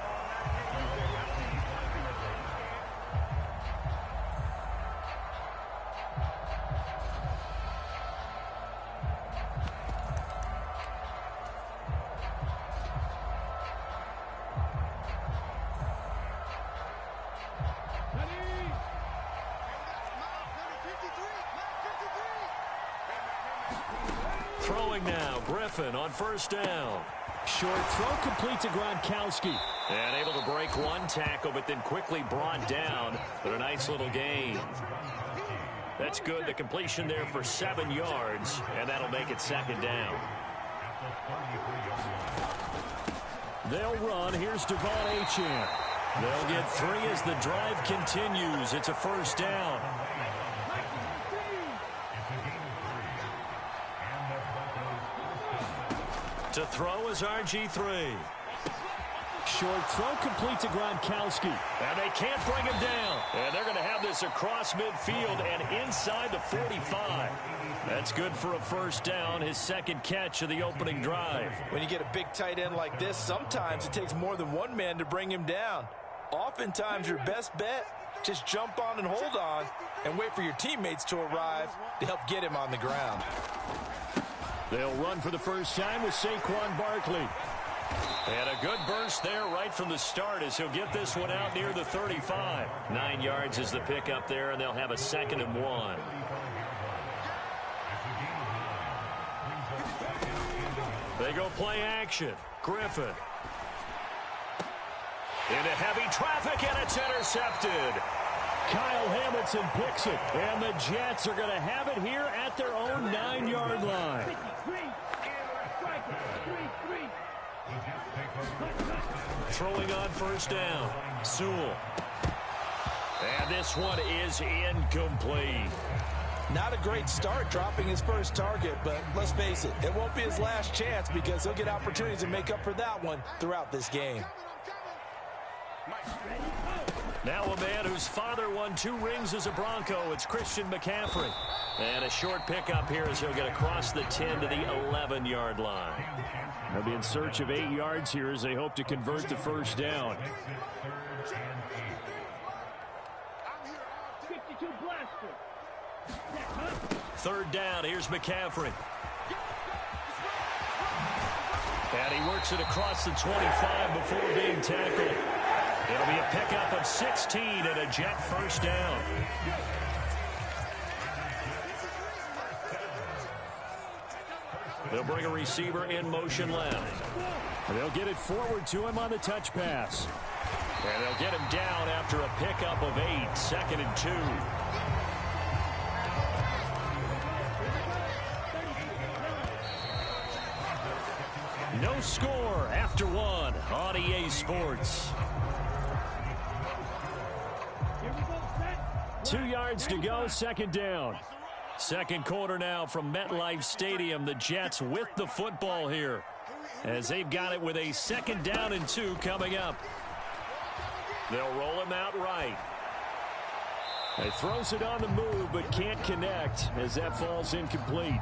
A: Throwing now, Griffin on first down. Short throw complete to Gronkowski. And able to break one tackle, but then quickly brought down. But a nice little gain. That's good. The completion there for 7 yards, and that'll make it second down. They'll run. Here's Devon Achane. They'll get 3 as the drive continues. It's a first down. To throw is RG3. Short throw complete to Gronkowski. And they can't bring him down. And they're going to have this across midfield and inside the 45. That's good for a first down, his second catch of the opening drive.
B: When you get a big tight end like this, sometimes it takes more than one man to bring him down. Oftentimes your best bet, just jump on and hold on and wait for your teammates to arrive to help get him on the ground.
A: They'll run for the first time with Saquon Barkley. And a good burst there right from the start as he'll get this one out near the 35. 9 yards is the pickup there, and they'll have a 2nd and 1. They go play action. Griffin. Into heavy traffic, and it's intercepted. Kyle Hamilton picks it, and the Jets are going to have it here at their own 9-yard line. Throwing on first down, Sewell. And this one is incomplete.
B: Not a great start dropping his first target, but let's face it, it won't be his last chance because he'll get opportunities to make up for that one throughout this game.
A: Now a man whose father won 2 rings as a Bronco. It's Christian McCaffrey. And a short pickup here as he'll get across the 10 to the 11-yard line. They'll be in search of 8 yards here as they hope to convert the first down. 3rd down, here's McCaffrey. And he works it across the 25 before being tackled. It'll be a pickup of 16 and a Jet first down. They'll bring a receiver in motion left. And they'll get it forward to him on the touch pass. And they'll get him down after a pickup of 8, 2nd and 2. No score after 1 on EA Sports. 2 yards to go, 2nd down. Second quarter now from MetLife Stadium. The Jets with the football here as they've got it with a 2nd down and 2 coming up. They'll roll him out right. He throws it on the move but can't connect as that falls incomplete.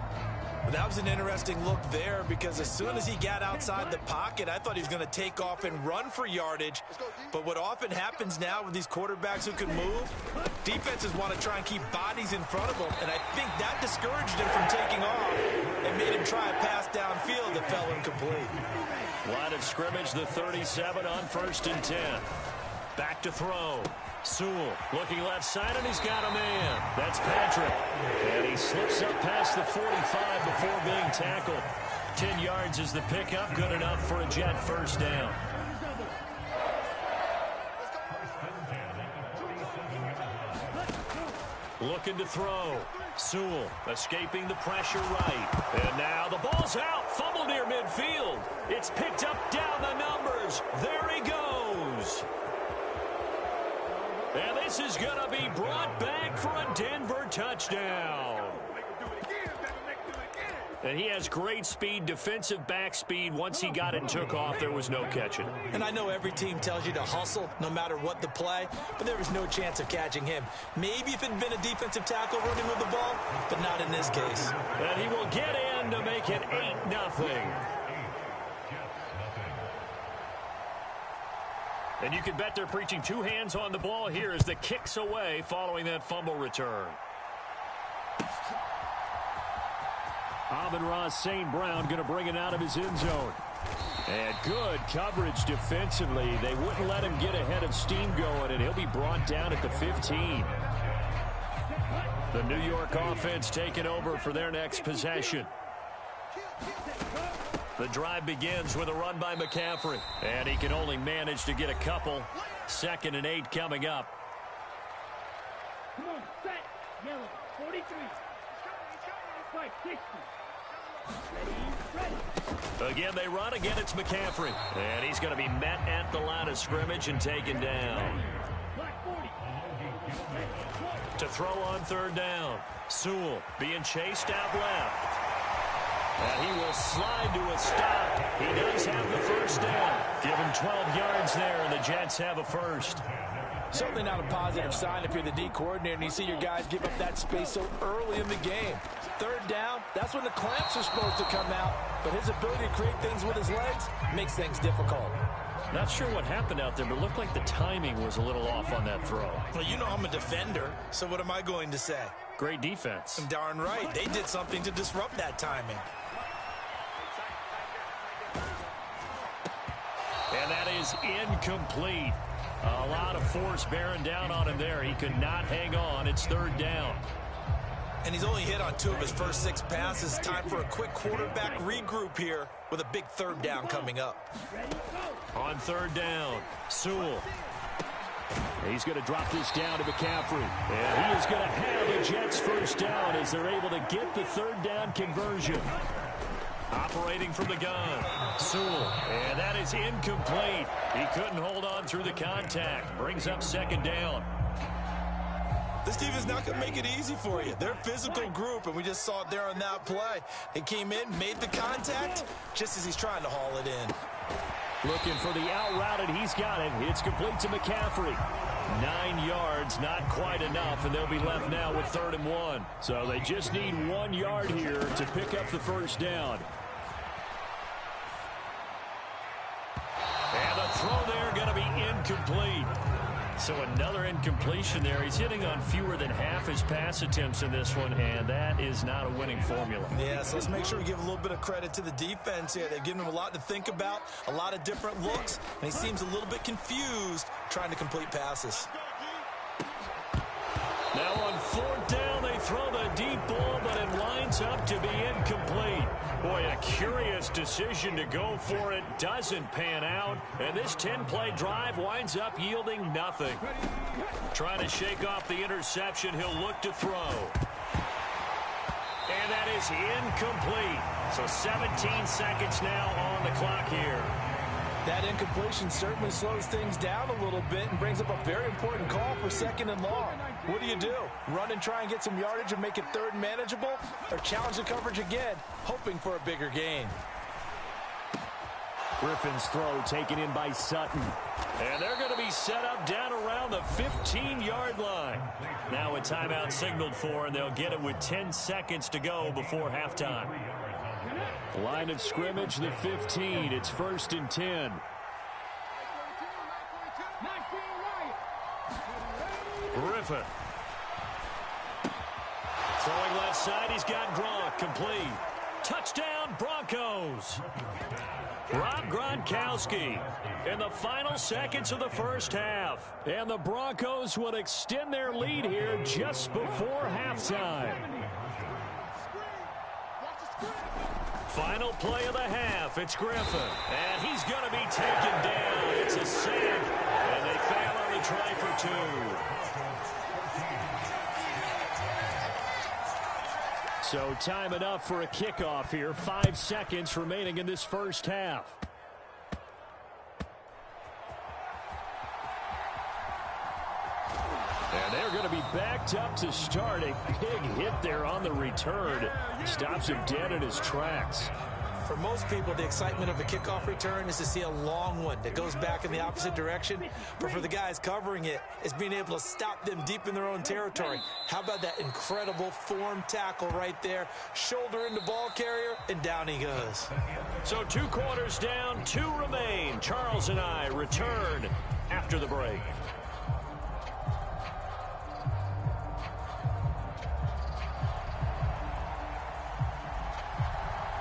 B: That was an interesting look there because as soon as he got outside the pocket, I thought he was going to take off and run for yardage. But what often happens now with these quarterbacks who can move, defenses want to try and keep bodies in front of them, and I think that discouraged him from taking off and made him try a pass downfield that fell incomplete.
A: Line of scrimmage, the 37 on 1st and 10. Back to throw. Sewell looking left side, and he's got a man. That's Patrick. And he slips up past the 45 before being tackled. 10 yards is the pickup. Good enough for a Jet first down. Looking to throw. Sewell escaping the pressure right. And now the ball's out. Fumble near midfield. It's picked up down the numbers. There he goes. And this is going to be brought back for a Denver touchdown. And he has great speed, defensive back speed. Once he got it and took off, there was no catching.
B: And I know every team tells you to hustle no matter what the play, but there was no chance of catching him. Maybe if it had been a defensive tackle running with the ball, but not in this case.
A: And he will get in to make it 8-0. And you can bet they're preaching two hands on the ball here as the kick's away following that fumble return. Amon-Ra St. Brown going to bring it out of his end zone. And good coverage defensively. They wouldn't let him get ahead of steam going, and he'll be brought down at the 15. The New York offense taking over for their next possession. The drive begins with a run by McCaffrey. And he can only manage to get a couple. 2nd and 8 coming up.
D: Come on, set, yellow, 43. Fight, 60. Ready.
A: Again, they run. Again, it's McCaffrey. And he's going to be met at the line of scrimmage and taken down. To throw on 3rd down. Sewell being chased out left. And he will slide to a stop. He does have the first down. Give him 12 yards there, and the Jets have a first.
B: Certainly not a positive sign if you're the D coordinator and you see your guys give up that space so early in the game. 3rd down, that's when the clamps are supposed to come out. But his ability to create things with his legs makes things difficult.
A: Not sure what happened out there, but it looked like the timing was a little off on that throw.
B: Well, you know I'm a defender, so what am I going to say?
A: Great defense.
B: Darn right. They did something to disrupt that timing.
A: And that is incomplete. A lot of force bearing down on him there. He could not hang on. It's 3rd down.
B: And he's only hit on 2 of his first 6 passes. Time for a quick quarterback regroup here with a big 3rd down coming up.
A: On 3rd down, Sewell. He's going to drop this down to McCaffrey. And he is going to have the Jets first down as they're able to get the 3rd down conversion. Operating from the gun, Sewell, and that is incomplete. He couldn't hold on through the contact. Brings up 2nd down.
B: This team is not going to make it easy for you. They're a physical group, and we just saw it there on that play. They came in, made the contact, just as he's trying to haul it in.
A: Looking for the out route, and he's got it. It's complete to McCaffrey. 9 yards, not quite enough, and they'll be left now with 3rd and 1. So they just need 1 yard here to pick up the first down. And the throw there going to be incomplete. So another incompletion there. He's hitting on fewer than half his pass attempts in this one, and that is not a winning formula.
B: Yeah, so let's make sure we give a little bit of credit to the defense here. They've given him a lot to think about, a lot of different looks, and he seems a little bit confused trying to complete passes.
A: Now on 4th down, they throw the deep ball, but it lines up to be incomplete. Boy, a curious decision to go for it. Doesn't pan out. And this 10-play drive winds up yielding nothing. Trying to shake off the interception. He'll look to throw. And that is incomplete. So 17 seconds now on the clock here.
B: That incompletion certainly slows things down a little bit and brings up a very important call for 2nd and long. What do? Run and try and get some yardage and make it 3rd and manageable? Or challenge the coverage again, hoping for a bigger gain?
A: Griffin's throw taken in by Sutton. And they're going to be set up down around the 15-yard line. Now a timeout signaled for, and they'll get it with 10 seconds to go before halftime. Line of scrimmage, the 15. It's 1st and 10. Griffin. Throwing left side, he's got Gronk, complete. Touchdown, Broncos. Rob Gronkowski in the final seconds of the first half. And the Broncos will extend their lead here just before halftime. Final play of the half. It's Griffin. And he's going to be taken down. It's a sack. And they fail on the try for 2. So time enough for a kickoff here. 5 seconds remaining in this first half. And they're going to be backed up to start. A big hit there on the return. Stops him dead in his tracks.
B: For most people, the excitement of a kickoff return is to see a long one that goes back in the opposite direction. But for the guys covering it, it's being able to stop them deep in their own territory. How about that incredible form tackle right there? Shoulder into ball carrier, and down he goes.
A: So 2 quarters down, 2 remain. Charles and I return after the break.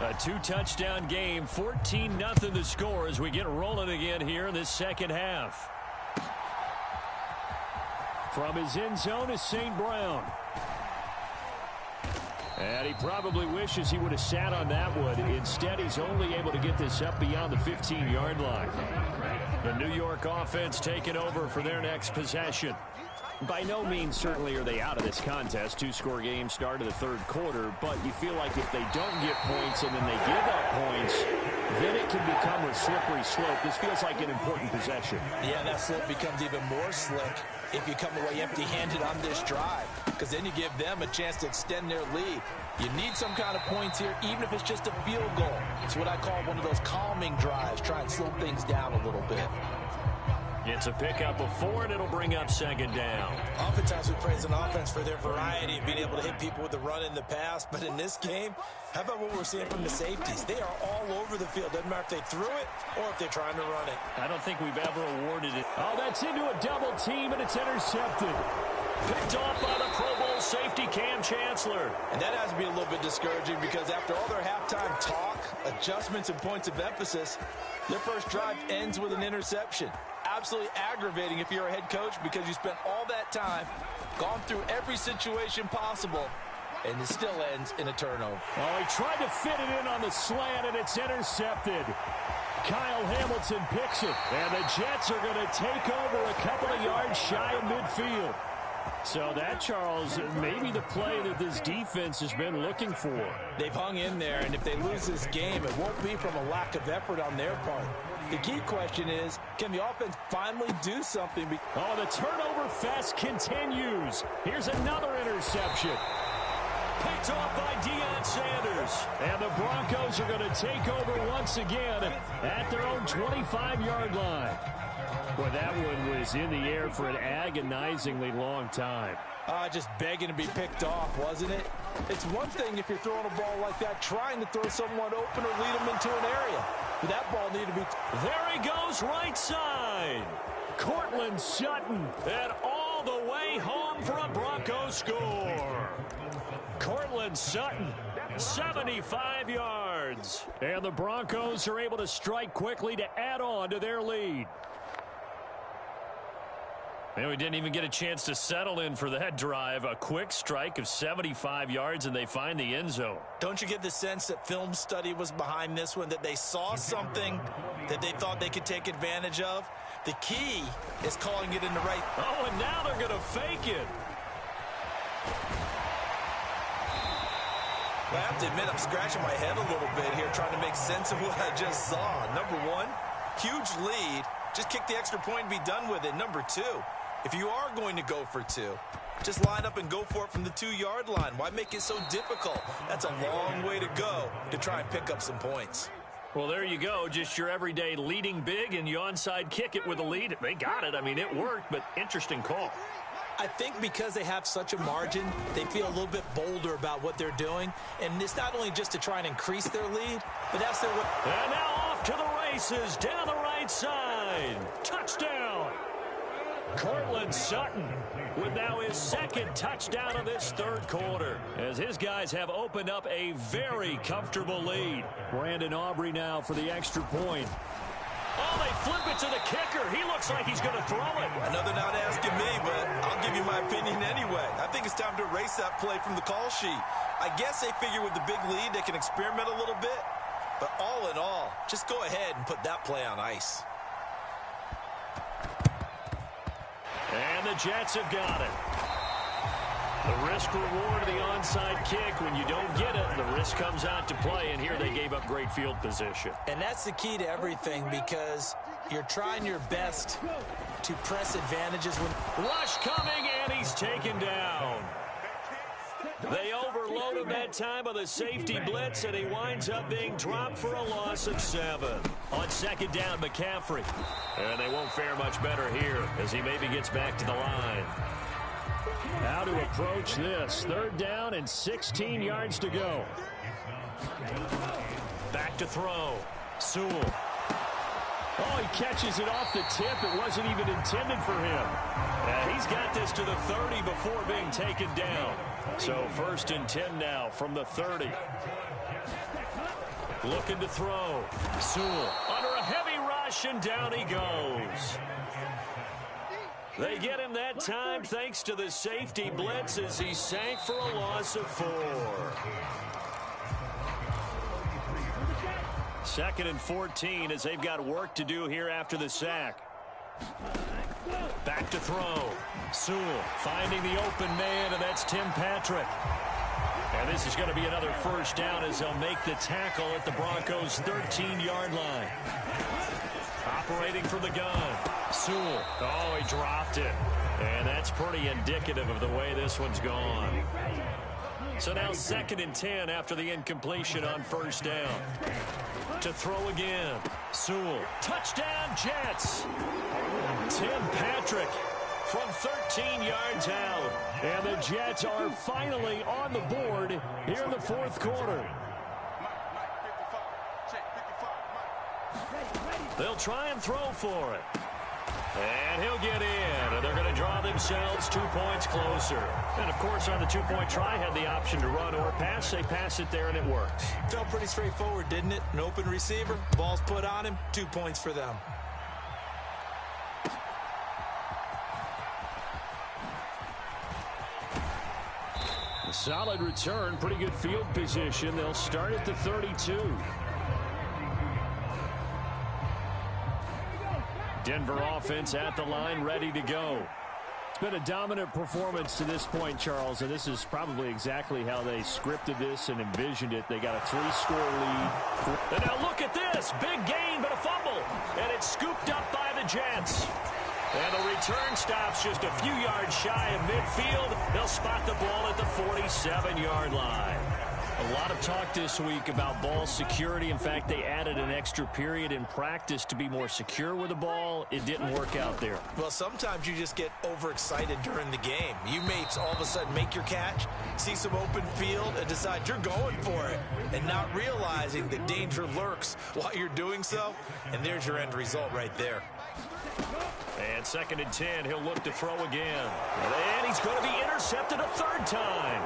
A: A 2-touchdown game, 14-0 the score as we get rolling again here in this second half. From his end zone is St. Brown. And he probably wishes he would have sat on that one. Instead, he's only able to get this up beyond the 15-yard line. The New York offense taking over for their next possession. By no means certainly are they out of this contest. 2-score game start of the third quarter, but you feel like if they don't get points and then they give up points, then it can become a slippery slope. This feels like an important possession.
B: Yeah, that slope becomes even more slick if you come away empty-handed on this drive, because then you give them a chance to extend their lead. You need some kind of points here, even if it's just a field goal. It's what I call one of those calming drives. Try and slow things down a little bit.
A: It's a pickup of 4, and it'll bring up 2nd down.
B: Oftentimes we praise an offense for their variety of being able to hit people with the run and the pass, but in this game, how about what we're seeing from the safeties? They are all over the field. Doesn't matter if they threw it or if they're trying to run it.
A: I don't think we've ever awarded it. Oh, that's into a double team, and it's intercepted. Picked off by the Pro Bowl safety Cam Chancellor.
B: And that has to be a little bit discouraging because after all their halftime talk, adjustments, and points of emphasis, their first drive ends with an interception. Absolutely aggravating if you're a head coach because you spent all that time, gone through every situation possible, and it still ends in a turnover.
A: Oh, he tried to fit it in on the slant, and it's intercepted. Kyle Hamilton picks it, and the Jets are going to take over a couple of yards shy of midfield. So that, Charles, maybe the play that this defense has been looking for.
B: They've hung in there, and if they lose this game, it won't be from a lack of effort on their part. The key question is, can the offense finally do something?
A: Oh, the turnover fest continues. Here's another interception. Picked off by Deion Sanders. And the Broncos are going to take over once again at their own 25-yard line. Boy, that one was in the air for an agonizingly long time.
B: Just begging to be picked off, wasn't it? It's one thing if you're throwing a ball like that, trying to throw someone open or lead them into an area. But that ball needed to be...
A: There he goes, right side. Cortland Sutton, and all the way home for a Broncos score. Cortland Sutton, 75 yards. And the Broncos are able to strike quickly to add on to their lead. And we didn't even get a chance to settle in for that drive. A quick strike of 75 yards, and they find the end zone.
B: Don't you get the sense that film study was behind this one, that they saw something that they thought they could take advantage of? The key is calling it in the right...
A: Oh, and now they're going to fake it.
B: Well, I have to admit, I'm scratching my head a little bit here trying to make sense of what I just saw. Number one, huge lead. Just kick the extra point and be done with it. Number two, if you are going to go for 2, just line up and go for it from the 2-yard line. Why make it so difficult? That's a long way to go to try and pick up some points.
A: Well, there you go. Just your everyday leading big, and you onside kick it with a lead. They got it. I mean, it worked, but interesting call.
B: I think because they have such a margin, they feel a little bit bolder about what they're doing. And it's not only just to try and increase their lead, but that's their way.
A: And now off to the races down the right side. Touchdown. Cortland Sutton with now his second touchdown of this third quarter, as his guys have opened up a very comfortable lead. Brandon Aubrey now for the extra point. Oh, they flip it to the kicker. He looks like he's going to throw it.
E: I know they're not asking me, but I'll give you my opinion anyway. I think it's time to erase that play from the call sheet. I guess they figure with the big lead they can experiment a little bit. But all in all, just go ahead and put that play on ice.
A: And the Jets have got it. The risk reward of the onside kick. When you don't get it, the risk comes out to play, and here they gave up great field position.
B: And that's the key to everything, because you're trying your best to press advantages.
A: Rush coming, and he's taken down. They overload him that time with a safety blitz, and he winds up being dropped for a loss of 7. On second down, McCaffrey. And they won't fare much better here as he maybe gets back to the line. How to approach this. Third down and 16 yards to go. Back to throw. Sewell. Oh, he catches it off the tip. It wasn't even intended for him. And he's got this to the 30 before being taken down. So first and 10 now from the 30. Looking to throw. Sewell under a heavy rush, and down he goes. They get him that time thanks to the safety blitz as he sank for a loss of 4. Second and 14 as they've got work to do here after the sack. Back to throw. Sewell finding the open man, and that's Tim Patrick. And this is going to be another first down as they'll make the tackle at the Broncos' 13-yard line. Operating from the gun. Sewell. Oh, he dropped it. And that's pretty indicative of the way this one's gone. So now second and 10 after the incompletion on first down. To throw again. Sewell. Touchdown, Jets. Tim Patrick from 13 yards out. And the Jets are finally on the board here in the fourth quarter. They'll try and throw for it. And he'll get in. And they're going to draw themselves 2 points closer. And, of course, on the two-point try, had the option to run or pass. They pass it there, and it works.
B: Felt pretty straightforward, didn't it? An open receiver, ball's put on him, 2 points for them.
A: A solid return, pretty good field position. They'll start at the 32. Denver offense at the line, ready to go. It's been a dominant performance to this point, Charles, and this is probably exactly how they scripted this and envisioned it. They got a 3-score lead. And now look at this. Big gain, but a fumble. And it's scooped up by the Jets. And the return stops just a few yards shy of midfield. They'll spot the ball at the 47-yard line. A lot of talk this week about ball security. In fact, they added an extra period in practice to be more secure with the ball. It didn't work out there.
B: Well, sometimes you just get overexcited during the game. You may all of a sudden make your catch, see some open field, and decide you're going for it, and not realizing the danger lurks while you're doing so. And there's your end result right there.
A: And second and 10, he'll look to throw again. And he's going to be intercepted a third time.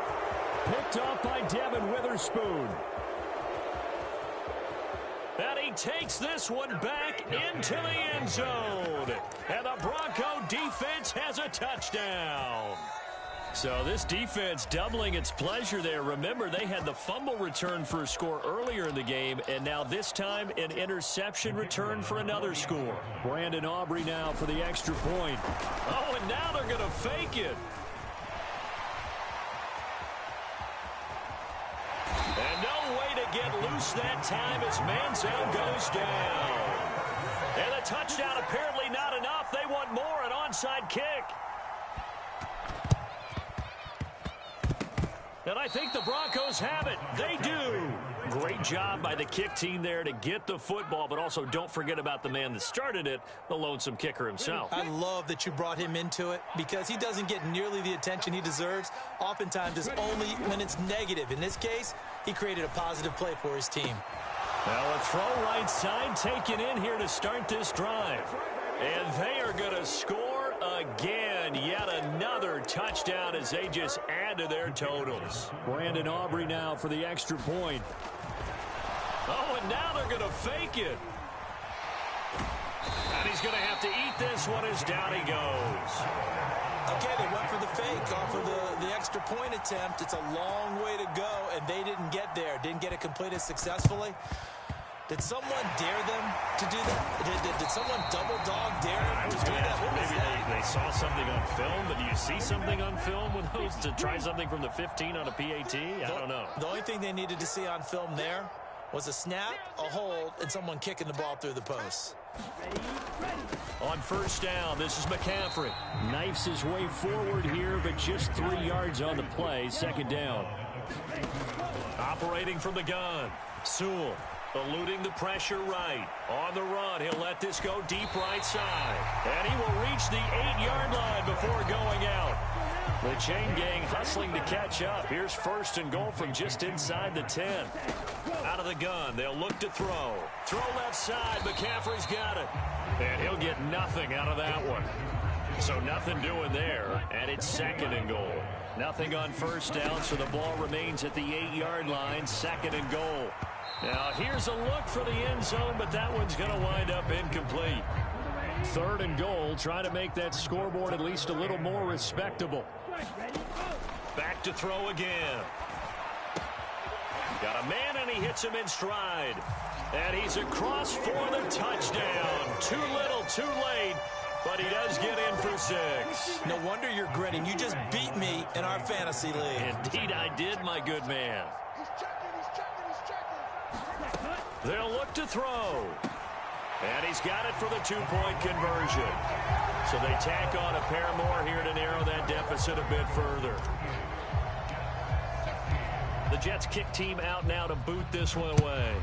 A: Picked up by Devin Witherspoon. And he takes this one back into the end zone. And the Bronco defense has a touchdown. So this defense doubling its pleasure there. Remember, they had the fumble return for a score earlier in the game, and now this time an interception return for another score. Brandon Aubrey now for the extra point. Oh, and now they're going to fake it. And no way to get loose that time as Manziel goes down. And a touchdown apparently not enough. They want more, an onside kick. And I think the Broncos have it. They do. Great job by the kick team there to get the football, but also don't forget about the man that started it, the lonesome kicker himself.
B: I love that you brought him into it because he doesn't get nearly the attention he deserves. Oftentimes, it's only when it's negative. In this case, he created a positive play for his team.
A: Now a throw right side taken in here to start this drive. And they are going to score again. Yet another touchdown as they just add to their totals.
C: Brandon Aubrey now for the extra point.
A: Oh, and now they're going to fake it. And he's going to have to eat this one as down he goes.
B: Okay, they went for the fake off of the extra point attempt. It's a long way to go, and they didn't get there. Didn't get it completed successfully. Did someone dare them to do that? Did someone double dog dare them to do that? What was
A: maybe
B: that?
A: they saw something on film, but do you see something on film with those to try something from the 15 on a PAT? I don't know.
B: The only thing they needed to see on film there was a snap, a hold, and someone kicking the ball through the posts.
A: On first down, this is McCaffrey.
C: Knifes his way forward here, but just 3 yards on the play. Second down.
A: Operating from the gun. Sewell eluding the pressure right. On the run, he'll let this go deep right side. And he will reach the 8-yard line before going out. The chain gang hustling to catch up. Here's first and goal from just inside the 10. Out of the gun, they'll look to throw. Throw left side, McCaffrey's got it. And he'll get nothing out of that one. So nothing doing there, and it's second and goal. Nothing on first down, so the ball remains at the 8-yard line, second and goal. Now here's a look for the end zone, but that one's going to wind up incomplete.
C: Third and goal, try to make that scoreboard at least a little more respectable.
A: Back to throw again. Got a man, and he hits him in stride. And he's across for the touchdown. Too little, too late, but he does get in for 6.
B: No wonder you're grinning. You just beat me in our fantasy league.
A: Indeed I did, my good man. They'll look to throw. And he's got it for the 2-point conversion. So they tack on a pair more here to narrow that deficit a bit further. The Jets kick team out now to boot this one away.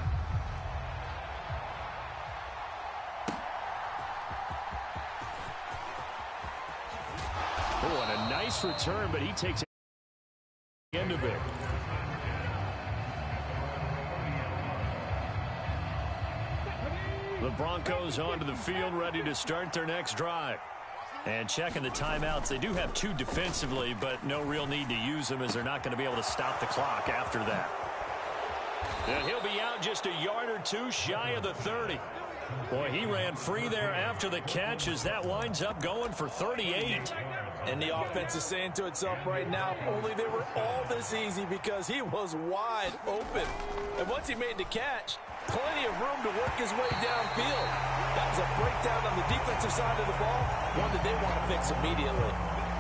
C: Oh, and a nice return, but he takes the end of it.
A: The Broncos onto the field, ready to start their next drive. And checking the timeouts, they do have 2 defensively, but no real need to use them as they're not going to be able to stop the clock after that. And he'll be out just a yard or 2 shy of the 30. Boy, he ran free there after the catch as that winds up going for 38.
B: And the offense is saying to itself right now, only they were all this easy because he was wide open. And once he made the catch, plenty of room to work his way downfield. That was a breakdown on the defensive side of the ball, one that they want to fix immediately.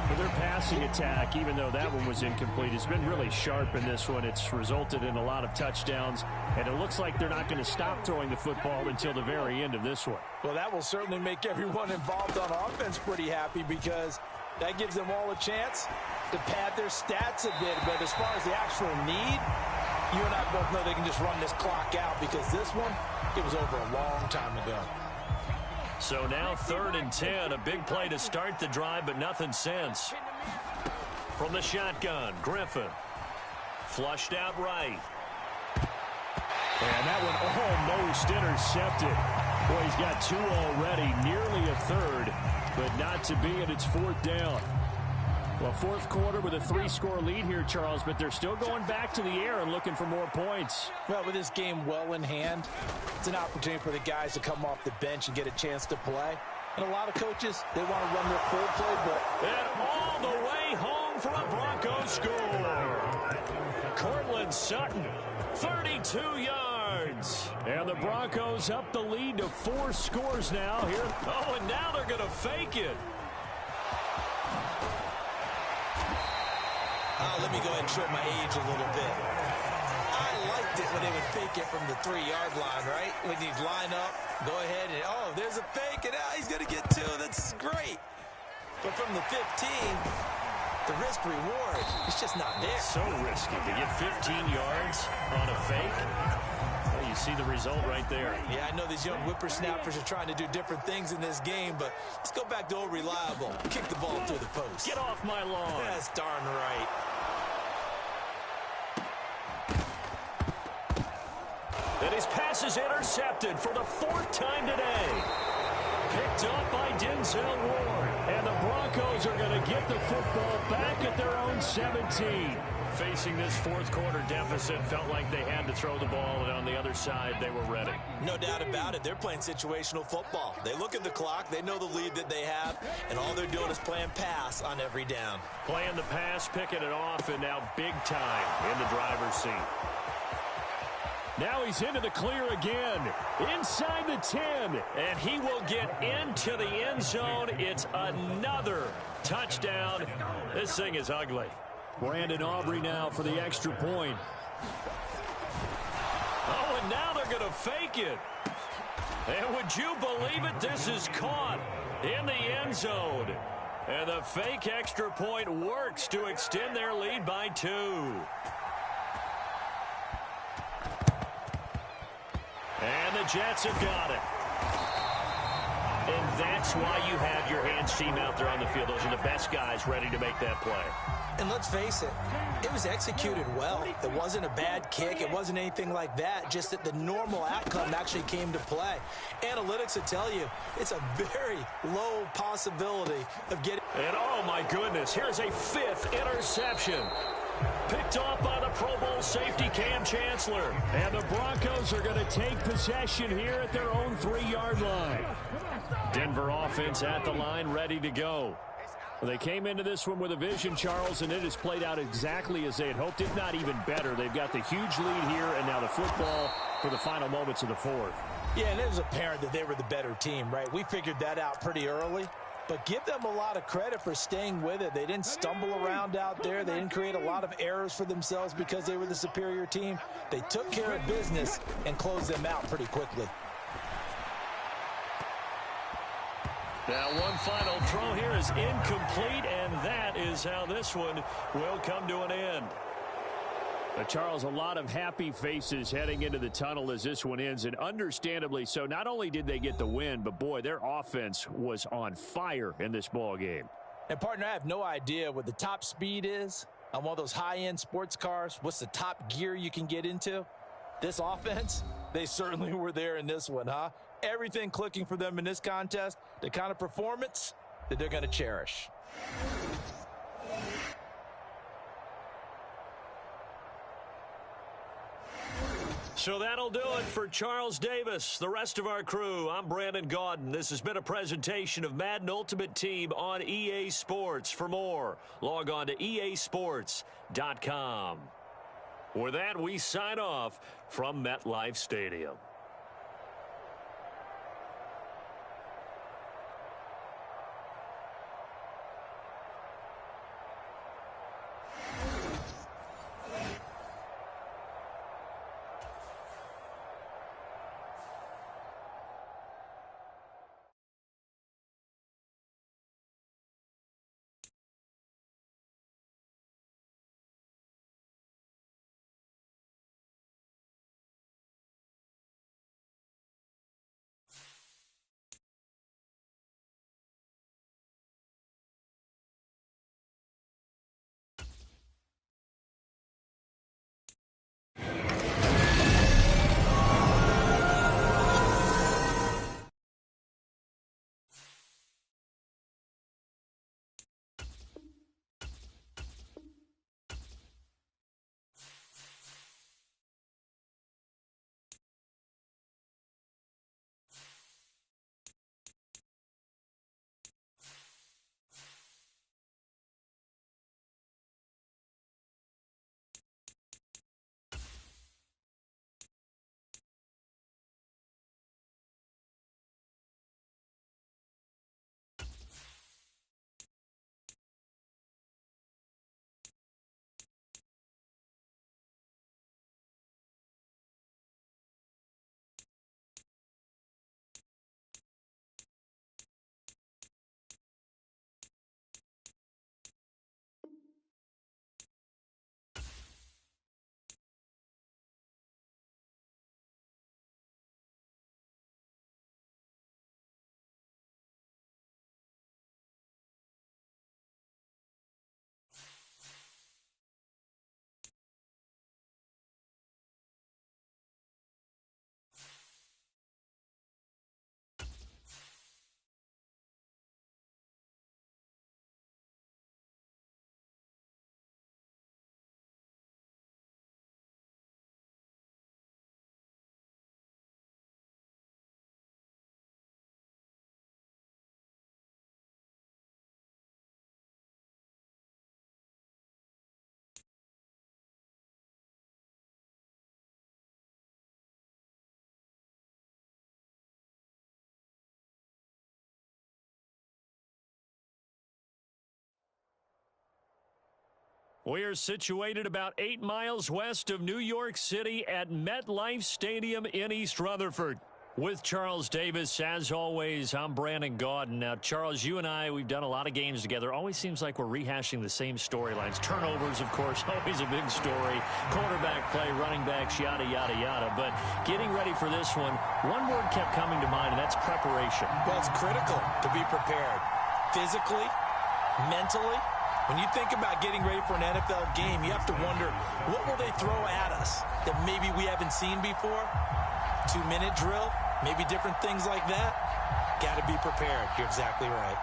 C: But their passing attack, even though that one was incomplete, has been really sharp in this one. It's resulted in a lot of touchdowns, and it looks like they're not going to stop throwing the football until the very end of this one.
B: Well, that will certainly make everyone involved on offense pretty happy because that gives them all a chance to pad their stats a bit. But as far as the actual need, you and I both know they can just run this clock out because this one, it was over a long time ago.
A: So now 3rd and 10, a big play to start the drive, but nothing since. From the shotgun, Griffin. Flushed out right.
C: And that one almost intercepted. Boy, he's got 2 already, nearly a third, but not to be, and it's 4th down. Well, 4th quarter with a 3-score lead here, Charles, but they're still going back to the air and looking for more points.
B: Well, with this game well in hand, it's an opportunity for the guys to come off the bench and get a chance to play. And a lot of coaches, they want to run their full playbook.
A: And all the way home for a Broncos score. Cortland Sutton, 32 yards. And the Broncos up the lead to 4 scores now here. Oh, and now they're going to fake it.
B: Let me go ahead and show my age a little bit. I liked it when they would fake it from the 3-yard line, right? When you'd line up, go ahead and, oh, there's a fake, and he's going to get 2. That's great. But from the 15, the risk-reward is just not there.
C: So risky to get 15 yards on a fake. Well, you see the result right there.
B: Yeah, I know these young whippersnappers are trying to do different things in this game, but let's go back to old reliable. Kick the ball through the post.
C: Get off my lawn.
B: That's darn right.
C: And his pass is intercepted for the 4th time today. Picked up by Denzel Ward. And the Broncos are going to get the football back at their own 17. Facing this 4th quarter deficit, felt like they had to throw the ball, and on the other side, they were ready.
B: No doubt about it. They're playing situational football. They look at the clock. They know the lead that they have, and all they're doing is playing pass on every down.
C: Playing the pass, picking it off, and now big time in the driver's seat. Now he's into the clear again, inside the 10, and he will get into the end zone. It's another touchdown. This thing is ugly. Brandon Aubrey now for the extra point. Oh, and now they're going to fake it. And would you believe it? This is caught in the end zone. And the fake extra point works to extend their lead by 2. And the Jets have got it. And that's why you have your hands team out there on the field. Those are the best guys ready to make that play.
B: And let's face it, it was executed well. It wasn't a bad kick. It wasn't anything like that. Just that the normal outcome actually came to play. Analytics will tell you it's a very low possibility of getting.
C: And oh my goodness, here's a 5th interception. Picked off by the Pro Bowl safety Cam Chancellor. And the Broncos are going to take possession here at their own 3-yard line. Denver offense at the line, ready to go. Well, they came into this one with a vision, Charles, and it has played out exactly as they had hoped, if not even better. They've got the huge lead here, and now the football for the final moments of the 4th.
B: Yeah, and it was apparent that they were the better team, right? We figured that out pretty early. But give them a lot of credit for staying with it. They didn't stumble around out there. They didn't create a lot of errors for themselves because they were the superior team. They took care of business and closed them out pretty quickly.
C: Now one final throw here is incomplete, and that is how this one will come to an end. Charles, a lot of happy faces heading into the tunnel as this one ends, and understandably so. Not only did they get the win, but boy, their offense was on fire in this ball game.
B: And partner, I have no idea what the top speed is on one of those high-end sports cars. What's the top gear you can get into? This offense, they certainly were there in this one, huh? Everything clicking for them in this contest, the kind of performance that they're going to cherish.
C: So that'll do it for Charles Davis, the rest of our crew. I'm Brandon Gaudin. This has been a presentation of Madden Ultimate Team on EA Sports. For more, log on to easports.com. With that, we sign off from MetLife Stadium.
A: We are situated about 8 miles west of New York City at MetLife Stadium in East Rutherford. With Charles Davis, as always, I'm Brandon Gaudin. Now, Charles, you and I, we've done a lot of games together. Always seems like we're rehashing the same storylines. Turnovers, of course, always a big story. Quarterback play, running backs, yada, yada, yada. But getting ready for this one word kept coming to mind, and that's preparation.
B: Well, it's critical to be prepared. Physically, mentally. When you think about getting ready for an NFL game, you have to wonder, what will they throw at us that maybe we haven't seen before? 2-minute drill? Maybe different things like that. Got to be prepared. You're exactly right.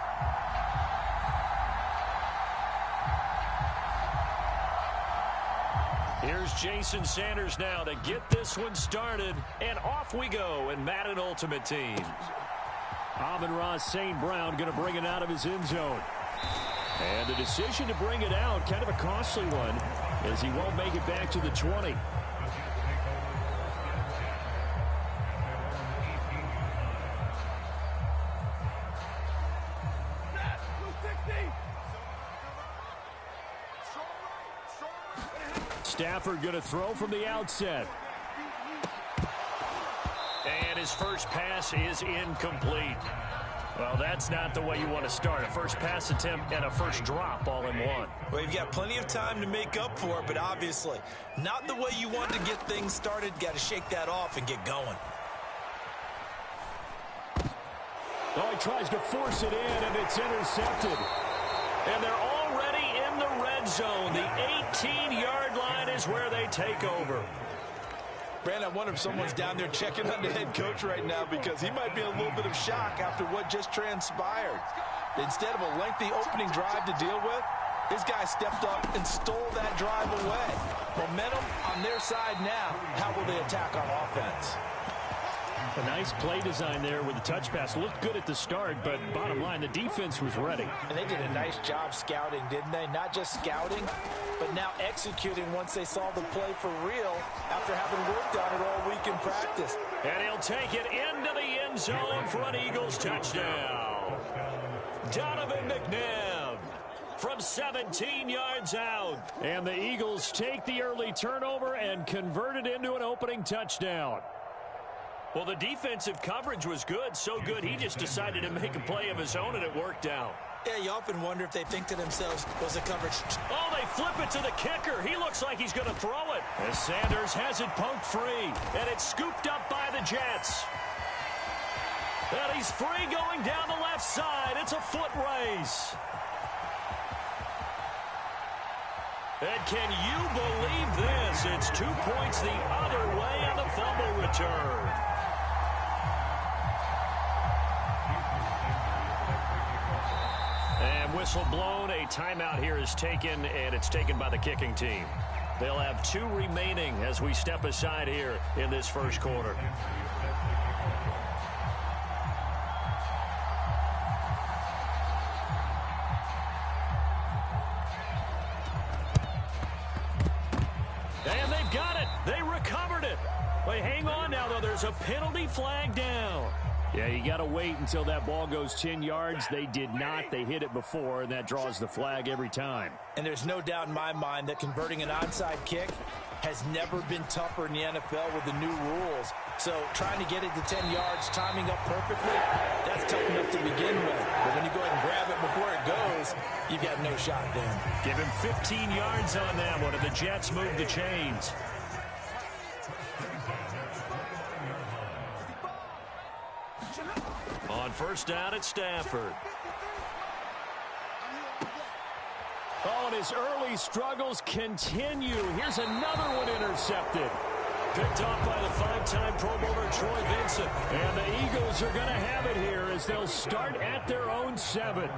A: Here's Jason Sanders now to get this one started. And off we go in Madden Ultimate Team. Amon-Ra St. Brown going to bring it out of his end zone. And the decision to bring it out, kind of a costly one, as he won't make it back to the 20. Stafford going to throw from the outset. And his first pass is incomplete. Well, that's not the way you want to start. A first pass attempt and a first drop all in one.
B: Well, you've got plenty of time to make up for it, but obviously not the way you want to get things started. Got to shake that off and get going.
A: Oh, he tries to force it in, and it's intercepted. And they're already in the red zone. The 18-yard line is where they take over.
B: Brandon, I wonder if someone's down there checking on the head coach right now, because he might be in a little bit of shock after what just transpired. Instead of a lengthy opening drive to deal with, this guy stepped up and stole that drive away. Momentum on their side now. How will they attack on offense?
A: A nice play design there with the touch pass. Looked good at the start, but bottom line, the defense was ready.
B: And they did a nice job scouting, didn't they? Not just scouting, but now executing once they saw the play for real after having worked on it all week in practice.
A: And he'll take it into the end zone for an Eagles touchdown. Donovan McNabb from 17 yards out. And the Eagles take the early turnover and convert it into an opening touchdown. Well, the defensive coverage was good, so good he just decided to make a play of his own, and it worked out.
B: Yeah, you often wonder if they think to themselves, was the coverage...
A: Oh, they flip it to the kicker. He looks like he's going to throw it. As Sanders has it poked free, and it's scooped up by the Jets. And he's free going down the left side. It's a foot race. And can you believe this? It's 2 points the other way on the fumble return. And whistle blown. A timeout here is taken, and it's taken by the kicking team. They'll have 2 remaining as we step aside here in this first quarter. And they've got it. They recovered it. Wait, hang on now, though. There's a penalty flag down. Yeah, you got to wait until that ball goes 10 yards. They did not. They hit it before, and that draws the flag every time.
B: And there's no doubt in my mind that converting an onside kick has never been tougher in the NFL with the new rules. So trying to get it to 10 yards, timing up perfectly, that's tough enough to begin with. But when you go ahead and grab it before it goes, you got no shot then.
A: Give him 15 yards on that one, and the Jets move the chains. On first down, it's Stafford. Oh, and his early struggles continue. Here's another one intercepted. Picked off by the 5-time Pro Bowler Troy Vincent. And the Eagles are going to have it here as they'll start at their own 7.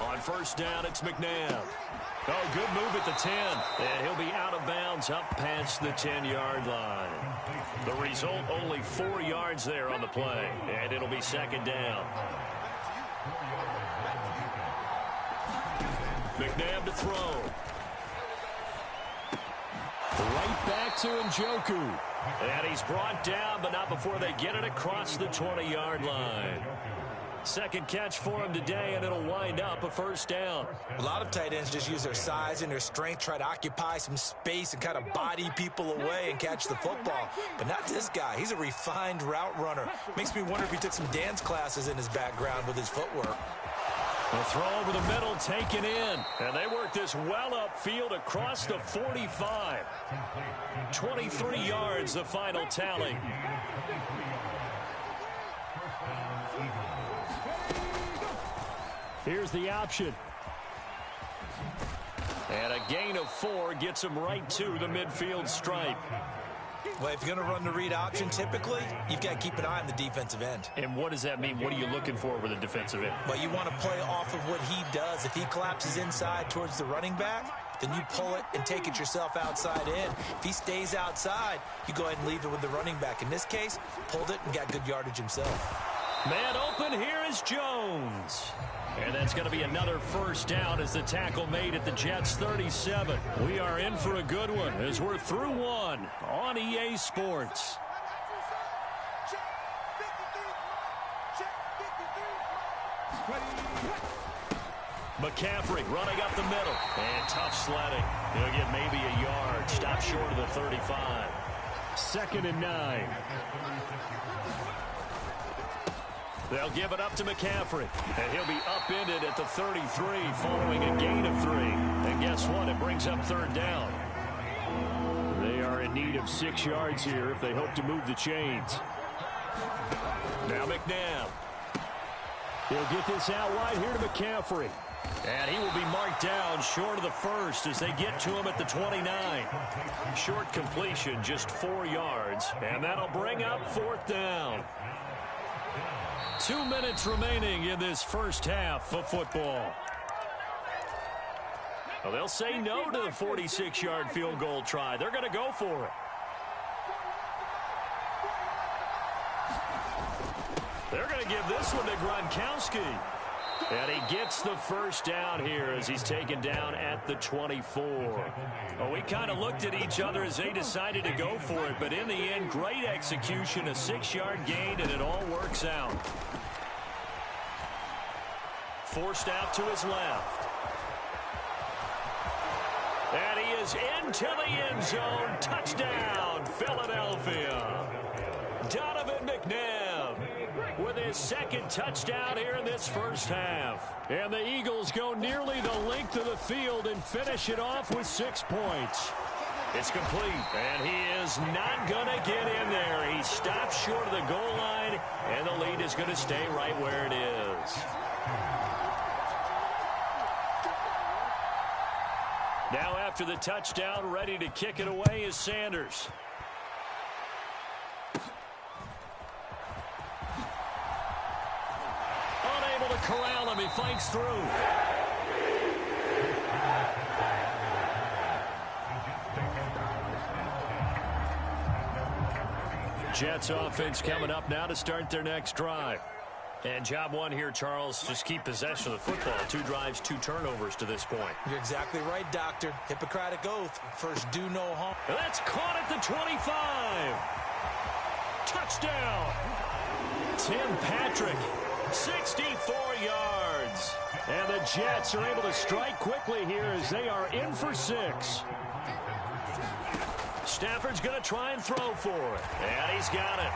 A: On first down, it's McNabb. Oh, good move at the 10. And he'll be out of bounds up past the 10-yard line. The result, only 4 yards there on the play. And it'll be second down. McNabb to throw. Right back to Njoku. And he's brought down, but not before they get it across the 20-yard line. Second catch for him today, and it'll wind up a first down.
B: A lot of tight ends just use their size and their strength, try to occupy some space and kind of body people away and catch the football. But not this guy. He's a refined route runner. Makes me wonder if he took some dance classes in his background with his footwork.
A: The throw over the middle taken in. And they work this well upfield across the 45. 23 yards, the final tally. Here's the option. And a gain of 4 gets him right to the midfield stripe.
B: Well, if you're going to run the read option, typically, you've got to keep an eye on the defensive end.
A: And what does that mean? What are you looking for with a defensive end?
B: Well, you want to play off of what he does. If he collapses inside towards the running back, then you pull it and take it yourself outside in. If he stays outside, you go ahead and leave it with the running back. In this case, pulled it and got good yardage himself.
A: Man open, here is Jones. And that's going to be another first down as the tackle made at the Jets' 37. We are in for a good one as we're through one on EA Sports. McCaffrey running up the middle. And tough sledding. He'll get maybe a yard. Stop short of the 35. 2nd and 9. They'll give it up to McCaffrey. And he'll be upended at the 33 following a gain of 3. And guess what? It brings up 3rd down. They are in need of 6 yards here if they hope to move the chains. Now McNabb. He'll get this out wide here to McCaffrey. And he will be marked down short of the 1st as they get to him at the 29. Short completion, just 4 yards. And that'll bring up 4th down. 2 minutes remaining in this first half of football. Well, they'll say no to the 46-yard field goal try. They're going to go for it. They're going to give this one to Gronkowski. And he gets the first down here as he's taken down at the 24. Well, we kind of looked at each other as they decided to go for it, but in the end, great execution, a 6-yard gain, and it all works out. Forced out to his left. And he is into the end zone. Touchdown, Philadelphia. Donovan McNabb with his 2nd touchdown here in this first half. And the Eagles go nearly the length of the field and finish it off with 6 points. It's complete, and he is not going to get in there. He stops short of the goal line, and the lead is going to stay right where it is. Now after the touchdown, ready to kick it away is Sanders. Unable to corral him. He fights through. Jets offense coming up now to start their next drive. And job one here, Charles, just keep possession of the football. 2 drives, 2 turnovers to this point.
B: You're exactly right, Doctor. Hippocratic oath. First, do no harm.
A: And that's caught at the 25. Touchdown. Tim Patrick, 64 yards. And the Jets are able to strike quickly here as they are in for 6. Stafford's going to try and throw for it. And he's got it.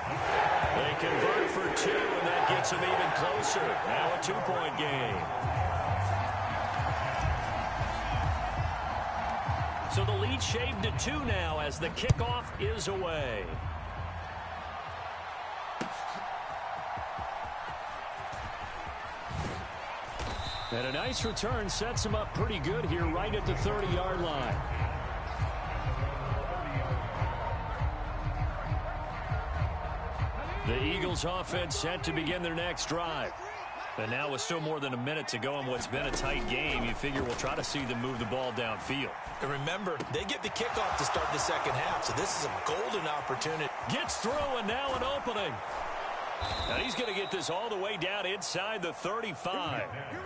A: They convert for 2, and that gets him even closer. Now a 2-point game. So the lead shaved to 2 now as the kickoff is away. And a nice return sets him up pretty good here right at the 30-yard line. The Eagles offense set to begin their next drive. And now with still more than a minute to go in what's been a tight game, you figure we'll try to see them move the ball downfield.
B: And remember, they get the kickoff to start the second half, so this is a golden opportunity.
A: Gets through, and now an opening.
C: And he's going to get this all the way down inside the 35.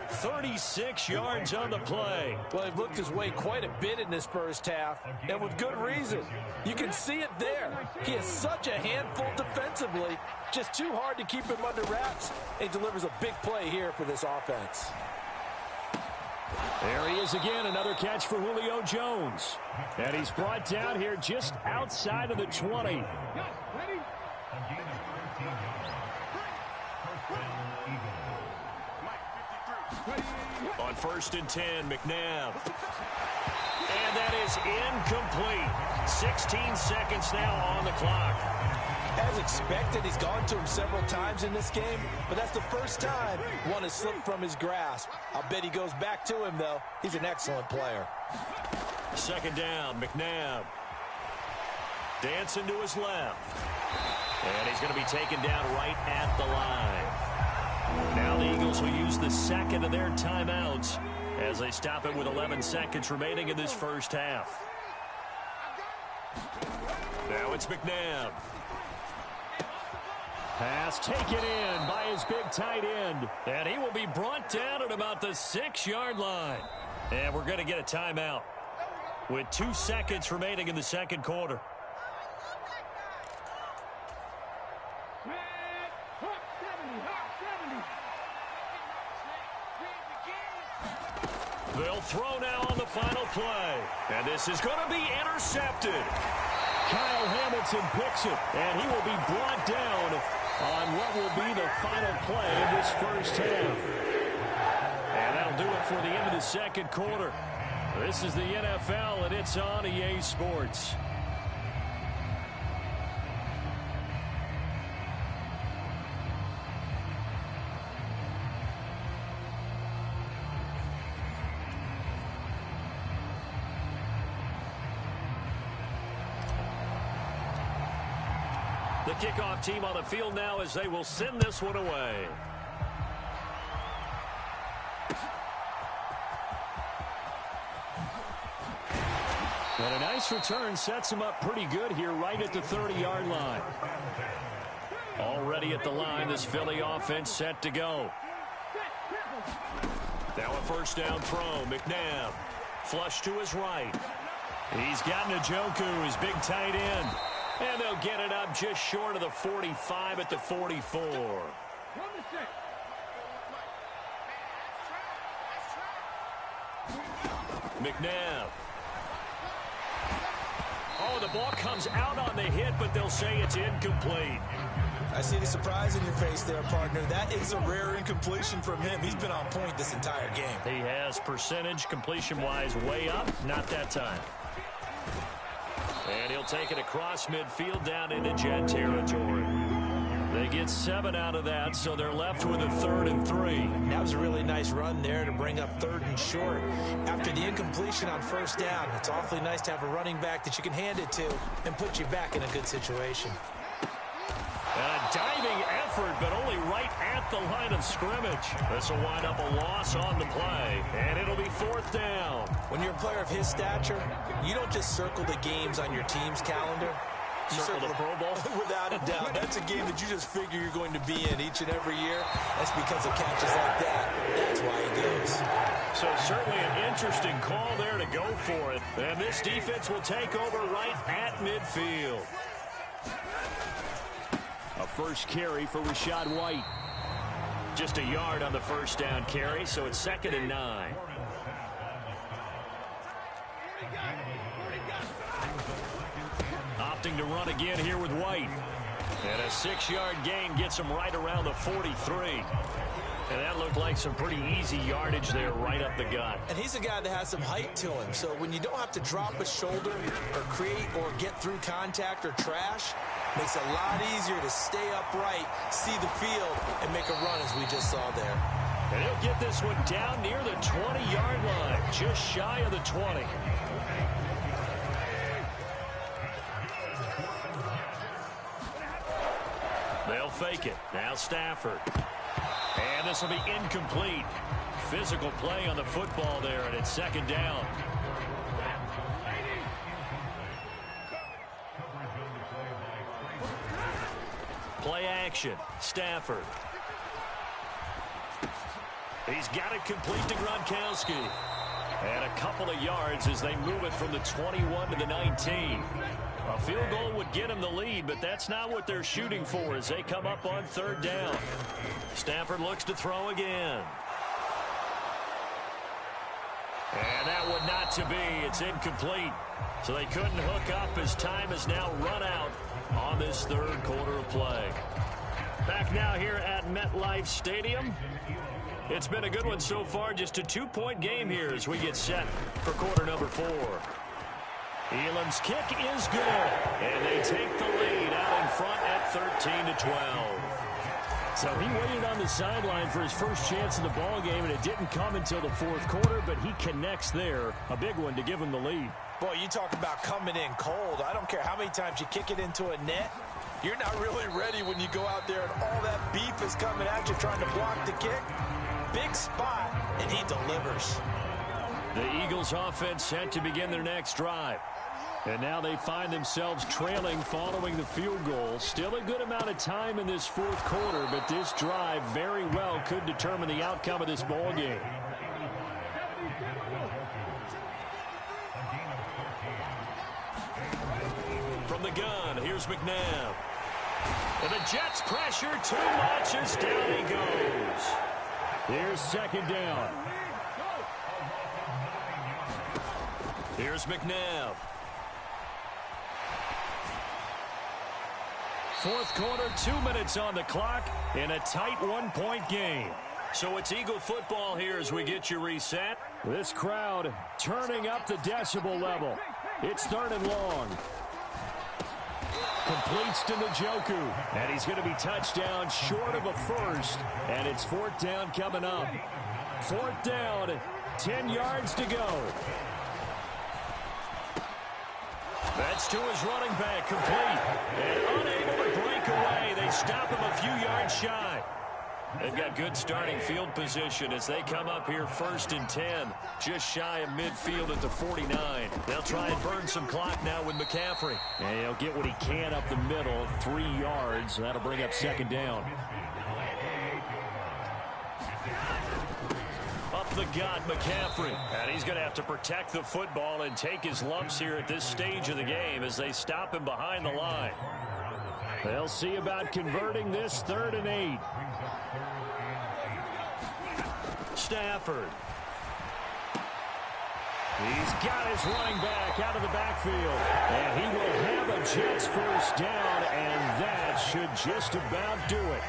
C: 36 yards on the play.
B: Well, he looked his way quite a bit in this first half, and with good reason. You can see it there. He is such a handful defensively. Just too hard to keep him under wraps. He delivers a big play here for this offense.
C: There he is again, another catch for Julio Jones. And he's brought down here just outside of the 20. On 1st and 10, McNabb. And that is incomplete. 16 seconds now on the clock.
B: As expected, he's gone to him several times in this game, but that's the first time one has slipped from his grasp. I'll bet he goes back to him, though. He's an excellent player.
C: 2nd down, McNabb. Dancing to his left. And he's going to be taken down right at the line. Now the Eagles will use the second of their timeouts as they stop it with 11 seconds remaining in this first half. Now it's McNabb. Pass taken in by his big tight end. And he will be brought down at about the 6-yard line. And we're going to get a timeout with 2 seconds remaining in the second quarter. They'll throw now on the final play. And this is going to be intercepted. Kyle Hamilton picks it, and he will be brought down on what will be the final play of this first half. And that'll do it for the end of the second quarter. This is the NFL, and it's on EA Sports. The kickoff team on the field now as they will send this one away. And a nice return sets him up pretty good here right at the 30-yard line. Already at the line, this Philly offense set to go. Now a first down throw. McNabb flush to his right. He's got Njoku, his big tight end. And they'll get it up just short of the 45 at the 44. McNabb. Oh, the ball comes out on the hit, but they'll say it's incomplete.
E: I see the surprise in your face there, partner. That is a rare incompletion from him. He's been on point this entire game.
C: He has percentage completion-wise way up. Not that time. And he'll take it across midfield down into Jet territory. They get 7 out of that, so they're left with a 3rd and 3.
B: That was a really nice run there to bring up 3rd and short. After the incompletion on first down, it's awfully nice to have a running back that you can hand it to and put you back in a good situation.
C: A diving effort, but only right at the line of scrimmage. This will wind up a loss on the play, and it'll be 4th down.
B: When you're a player of his stature, you don't just circle the games on your team's calendar. You
C: Circle the Pro Bowl?
E: Without a doubt. That's a game that you just figure you're going to be in each and every year. That's because of catches like that. That's why he goes.
C: So certainly an interesting call there to go for it. And this defense will take over right at midfield. A first carry for Rachaad White. Just a yard on the first down carry, so it's 2nd and 9. Opting to run again here with White. And a 6-yard gain gets him right around the 43. And that looked like some pretty easy yardage there right up the gut.
B: And he's a guy that has some height to him, so when you don't have to drop a shoulder or create or get through contact or trash, makes it a lot easier to stay upright, see the field, and make a run as we just saw there.
C: And he'll get this one down near the 20-yard line, just shy of the 20. They'll fake it. Now Stafford. And this will be incomplete. Physical play on the football there, and it's 2nd down. Play
A: action. Stafford. He's got it complete to Gronkowski. And a couple of yards as they move it from the 21 to the 19. A field goal would get them the lead, but that's not what they're shooting for as they come up on third down. Stafford looks to throw again. And that one not to be. It's incomplete. So they couldn't hook up as time has now run out on this third quarter of play. Back now here at MetLife Stadium. It's been a good one so far. Just a 2-point game here as we get set for quarter number 4. Elam's kick is good. And they take the lead out in front at 13-12. So he waited on the sideline for his first chance in the ball game, and it didn't come until the fourth quarter, but he connects there. A big one to give him the lead.
B: Boy, you talk about coming in cold. I don't care how many times you kick it into a net. You're not really ready when you go out there and all that beef is coming at you trying to block the kick. Big spot, and he delivers.
A: The Eagles offense set to begin their next drive. And now they find themselves trailing following the field goal. Still a good amount of time in this fourth quarter, but this drive very well could determine the outcome of this ball game. From the gun, here's McNabb. And the Jets pressure too much as down he goes. Here's second down. Here's McNabb. Fourth quarter, 2 minutes on the clock in a tight 1-point game. So it's Eagle football here as we get you reset. This crowd turning up the decibel level. It's third and long. Completes to Njoku. And he's going to be touchdown short of a first. And it's fourth down coming up. Fourth down, 10 yards to go. That's to his running back, complete. And unable to break away. They stop him a few yards shy. They've got good starting field position as they come up here first and 10. Just shy of midfield at the 49. They'll try and burn some clock now with McCaffrey. And he'll get what he can up the middle, 3 yards. That'll bring up second down. Up the gut, McCaffrey. And he's going to have to protect the football and take his lumps here at this stage of the game as they stop him behind the line. They'll see about converting this 3rd and 8. Stafford. He's got his running back out of the backfield. And he will have a Jets first down, and that should just about do it.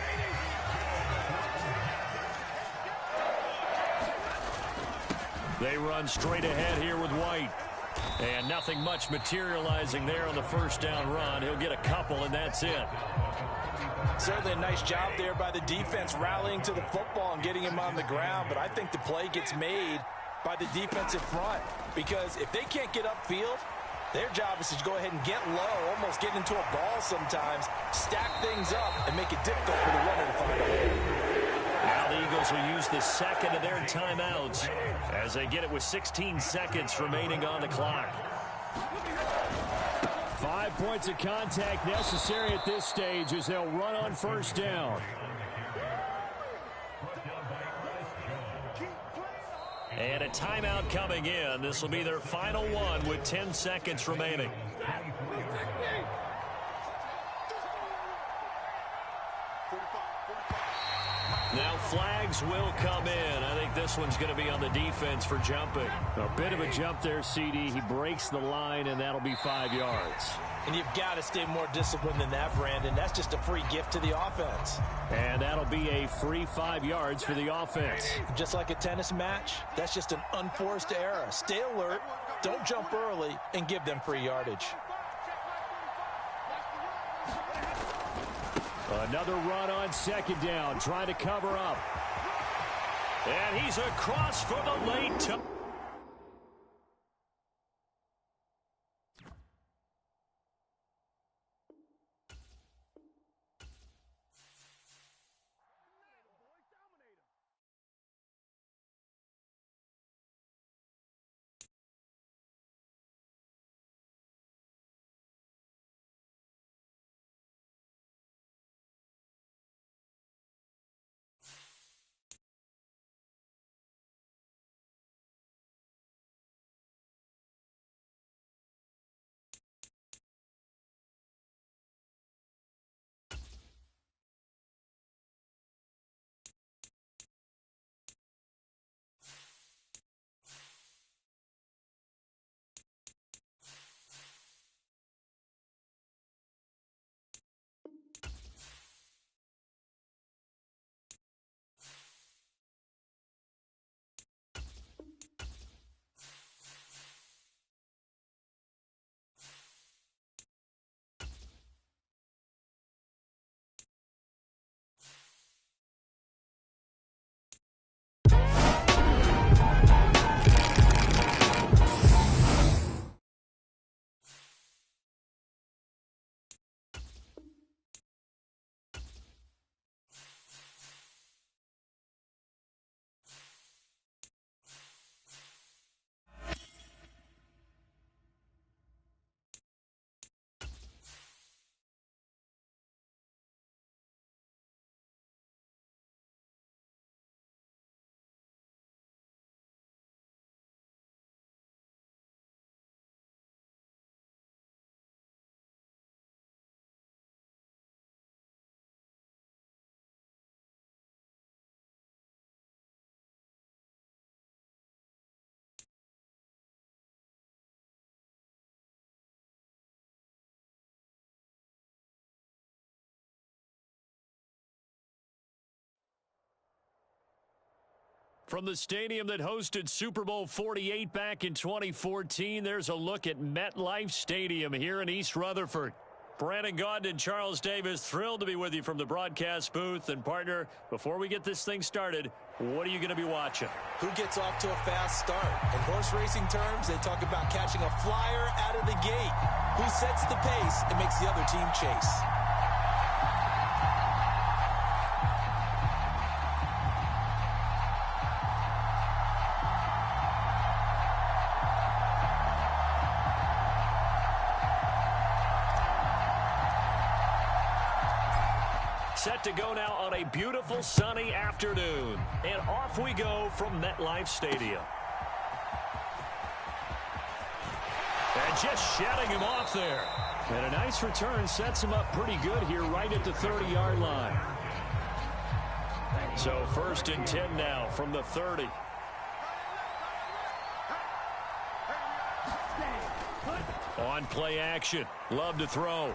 A: They run straight ahead here with White. And nothing much materializing there on the first down run. He'll get a couple, and that's it.
B: Certainly a nice job there by the defense rallying to the football and getting him on the ground. But I think the play gets made by the defensive front. Because if they can't get upfield, their job is to go ahead and get low, almost get into a ball sometimes, stack things up, and make it difficult for the runner to find a hole.
A: Now the Eagles will use the second of their timeouts as they get it with 16 seconds remaining on the clock. 5 points of contact necessary at this stage as they'll run on first down. And a timeout coming in. This will be their final one with 10 seconds remaining. Now flags will come in. I think this one's going to be on the defense for jumping. A bit of a jump there, CD. He breaks the line, and that'll be 5 yards.
B: And you've got to stay more disciplined than that, Brandon. That's just a free gift to the offense.
A: And that'll be a free 5 yards for the offense.
B: Just like a tennis match, that's just an unforced error. Stay alert, don't jump early, and give them free yardage.
A: Another run on second down, trying to cover up. And he's across for the late
C: From the stadium that hosted Super Bowl 48 back in 2014, there's a look at MetLife Stadium here in East Rutherford. Brandon Gaudin and Charles Davis, thrilled to be with you from the broadcast booth. And, partner, before we get this thing started, what are you going to be watching?
B: Who gets off to a fast start? In horse racing terms, they talk about catching a flyer out of the gate. Who sets the pace and makes the other team chase?
C: Set to go now on a beautiful sunny afternoon. And off we go from MetLife Stadium. And just shutting him off there. And a nice return sets him up pretty good here right at the 30-yard line. So 1st and 10 now from the 30. On play action. Love to throw.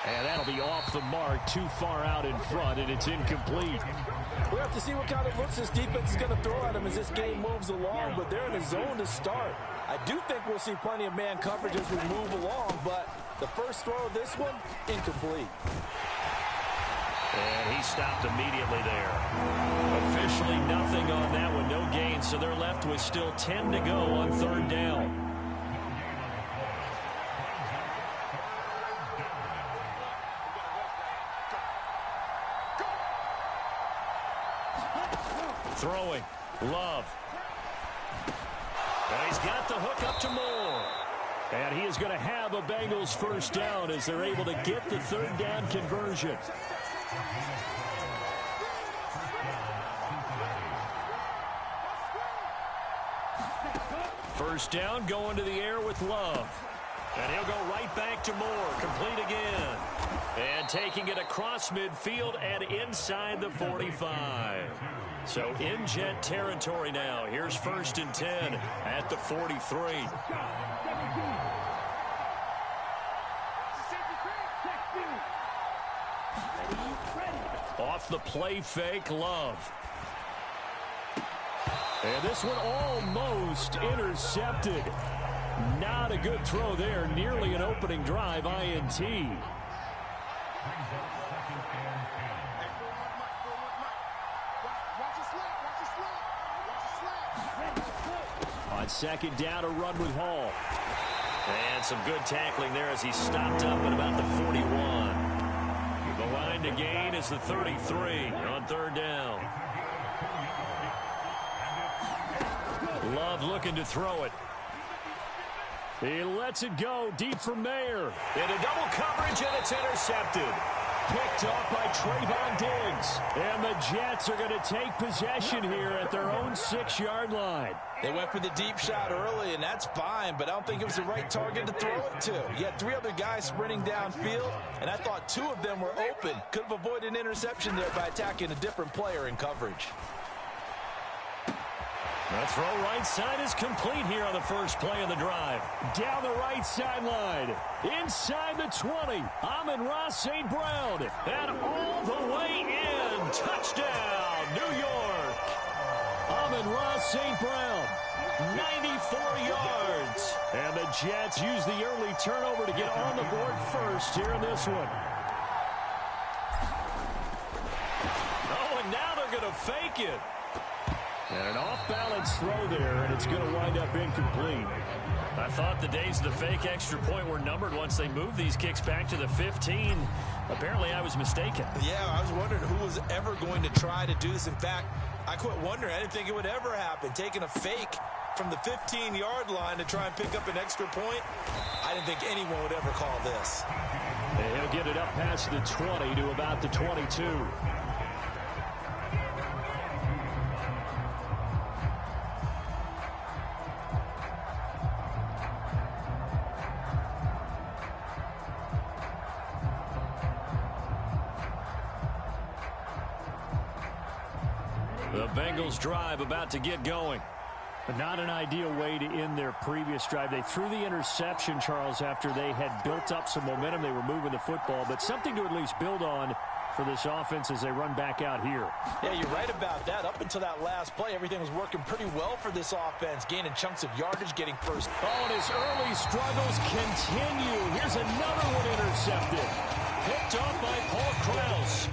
C: And that'll be off the mark, too far out in front, and it's incomplete.
B: We'll have to see what kind of looks this defense is going to throw at him as this game moves along, but they're in a zone to start. I do think we'll see plenty of man coverage as we move along, but the first throw of this one, incomplete.
C: And he stopped immediately there. Officially nothing on that one, no gain, so they're left with still 10 to go on 3rd down. Throwing. Love. And he's got the hook up to Moore. And he is going to have a Bengals 1st down as they're able to get the 3rd down conversion. First down going to the air with Love. And he'll go right back to Moore. Complete again. And taking it across midfield and inside the 45. So in Jet territory now. Here's 1st and 10 at the 43. Off the play fake, Love. And this one almost intercepted. Not a good throw there. Nearly an opening drive, INT. On 2nd down, a run with Hall. And some good tackling there as he stopped up at about the 41. The line to gain is the 33 on 3rd down. Love looking to throw it. He lets it go deep for Mayer. Into double coverage, and it's intercepted. Picked off by Trayvon Diggs. And the Jets are going to take possession here at their own 6-yard line.
B: They went for the deep shot early, and that's fine, but I don't think it was the right target to throw it to. You had 3 other guys sprinting downfield, and I thought 2 of them were open. Could have avoided an interception there by attacking a different player in coverage.
C: The throw right side is complete here on the first play of the drive. Down the right sideline. Inside the 20. Amon-Ra St. Brown. And all the way in. Touchdown, New York. Amon-Ra St. Brown. 94 yards. And the Jets use the early turnover to get on the board first here in this one. Oh, and now they're going to fake it. And an off-balance throw there, and it's going to wind up incomplete. I thought the days of the fake extra point were numbered once they moved these kicks back to the 15. Apparently, I was mistaken.
B: Yeah, I was wondering who was ever going to try to do this. In fact, I quit wondering. I didn't think it would ever happen. Taking a fake from the 15-yard line to try and pick up an extra point, I didn't think anyone would ever call this.
C: And he'll get it up past the 20 to about the 22. The Bengals drive about to get going. But not an ideal way to end their previous drive. They threw the interception, Charles, after they had built up some momentum. They were moving the football, but something to at least build on
A: for this offense as they run back out here.
B: Yeah, you're right about that. Up until that last play, everything was working pretty well for this offense, gaining chunks of yardage, getting first.
A: Oh, and his early struggles continue. Here's another one intercepted. Picked off by Paul Krause.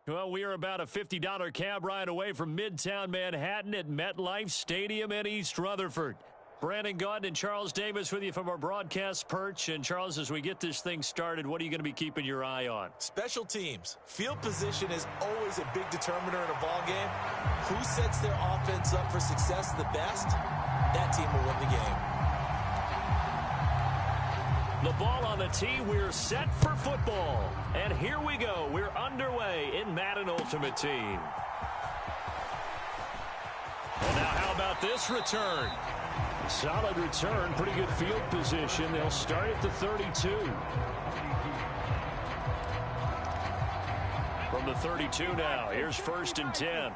A: Well, we are about a $50 cab ride away from Midtown Manhattan at MetLife Stadium in East Rutherford. Brandon Gaudin and Charles Davis with you from our broadcast perch. And, Charles, as we get this thing started, what are you going to be keeping your eye on?
B: Special teams. Field position is always a big determiner in a ball game. Who sets their offense up for success the best, that team will win the game.
A: The ball on the tee. We're set for football. And here we go. We're underway in Madden Ultimate Team. And now how about this return? Solid return. Pretty good field position. They'll start at the 32. From the 32 now. Here's 1st and 10.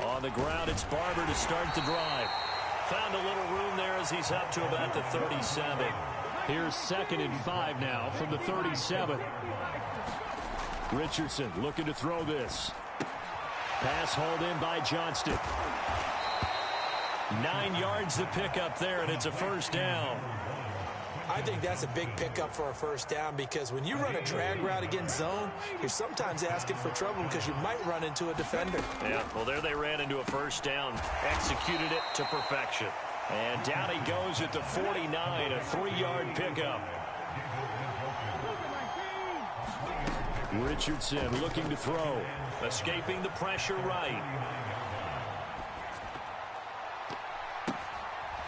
A: On the ground, it's Barber to start the drive. Found a little room there as he's up to about the 37. Here's 2nd and 5 now from the 37. Richardson looking to throw this. Pass hauled in by Johnston. 9 yards to pick up there, and it's a 1st down.
B: I think that's a big pickup for a 1st down because when you run a drag route against zone, you're sometimes asking for trouble because you might run into a defender.
A: Yeah, well, there they ran into a 1st down. Executed it to perfection. And down he goes at the 49, a 3-yard pickup. Richardson looking to throw. Escaping the pressure right.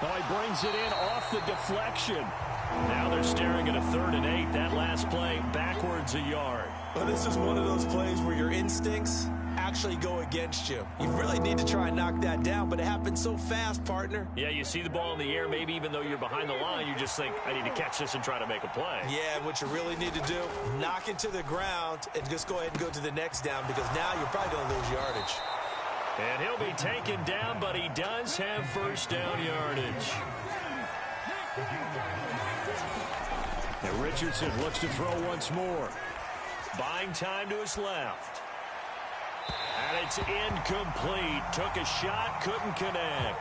A: Oh, he brings it in off the deflection.
C: Now they're staring at a 3rd and 8. That last play backwards a yard.
B: Well, this is one of those plays where your instincts actually go against you. You really need to try and knock that down, but it happens so fast, partner.
C: Yeah, you see the ball in the air, maybe even though you're behind the line, you just think, I need to catch this and try to make a play.
B: Yeah, and what you really need to do, knock it to the ground and just go ahead and go to the next down, because now you're probably going to lose yardage.
C: And he'll be taken down, but he does have first down yardage. And Richardson looks to throw once more. Buying time to his left. And it's incomplete. Took a shot, couldn't connect.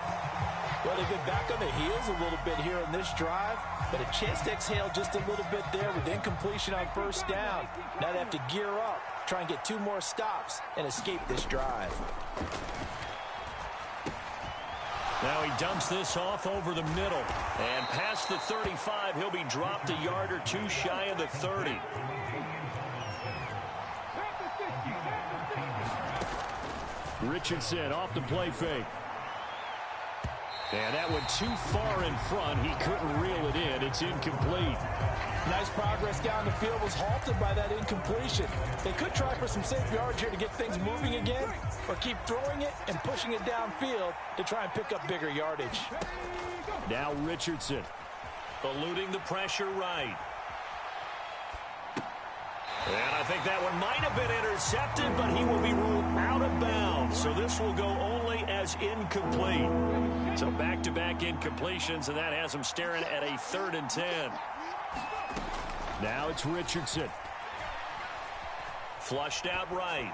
B: Well, they've been back on the heels a little bit here on this drive, but a chance to exhale just a little bit there with incompletion on first down. Now they have to gear up, try and get 2 more stops, and escape this drive.
C: Now he dumps this off over the middle. And past the 35, he'll be dropped a yard or 2 shy of the 30. Richardson off the play fake. And that went too far in front. He couldn't reel it in. It's incomplete.
B: Nice progress down the field was halted by that incompletion. They could try for some safe yards here to get things moving again, or keep throwing it and pushing it downfield to try and pick up bigger yardage.
C: Now Richardson eluding the pressure right. And I think that one might have been intercepted, but he will be ruled out of bounds. So this will go only as incomplete. So back-to-back incompletions, and that has him staring at a 3rd and 10. Now it's Richardson. Flushed out right.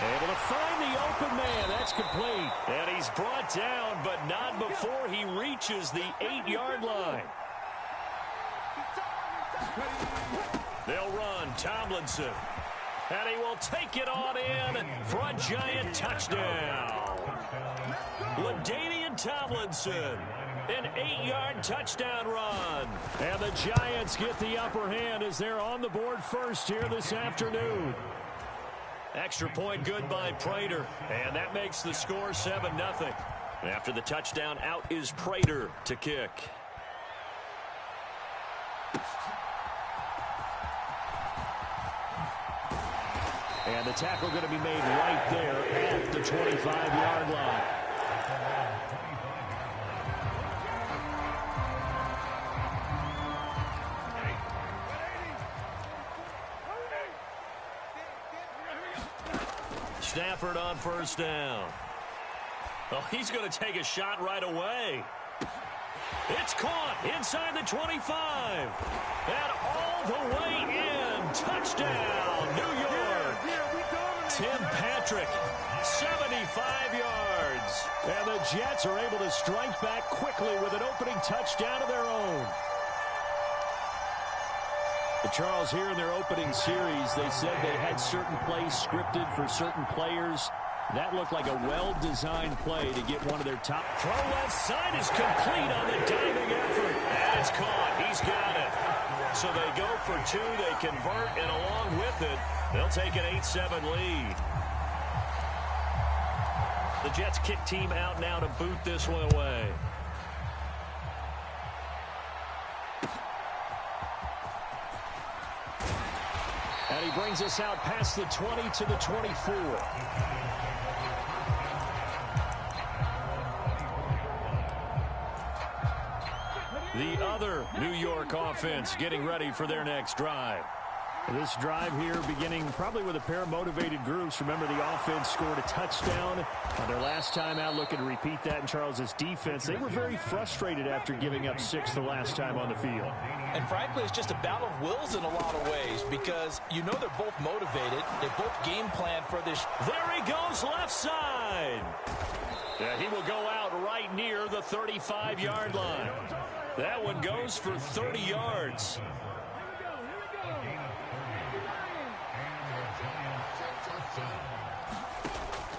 C: Able to find the open man. That's complete. And he's brought down, but not before he reaches the 8-yard line. They'll run Tomlinson. And he will take it on in for a giant touchdown. LaDainian Tomlinson. An 8-yard touchdown run. And the Giants get the upper hand as they're on the board first here this afternoon. Extra point good by Prater. And that makes the score 7-0. After the touchdown, out is Prater to kick. And the tackle going to be made right there at the 25-yard line. Stafford on first down. Oh, he's going to take a shot right away. It's caught inside the 25. And all the way in. Touchdown, New York. Tim Patrick, 75 yards. And the Jets are able to strike back quickly with an opening touchdown of their own. But Charles, here in their opening series, they said they had certain plays scripted for certain players. That looked like a well-designed play to get one of their top. Throw left side is complete on the diving effort. And it's caught. He's got it. So they go for 2. They convert, and along with it, they'll take an 8-7 lead. The Jets kick team out now to boot this one away. And he brings us out past the 20 to the 24. The other New York offense getting ready for their next drive. This drive here beginning probably with a pair of motivated groups. Remember, the offense scored a touchdown on their last time out. Looking to repeat that in Charles's defense. They were very frustrated after giving up 6 the last time on the field.
B: And frankly, it's just a battle of wills in a lot of ways, because you know they're both motivated. They both game plan for this.
C: There he goes, left side. Yeah, he will go out right near the 35-yard line. That one goes for 30 yards.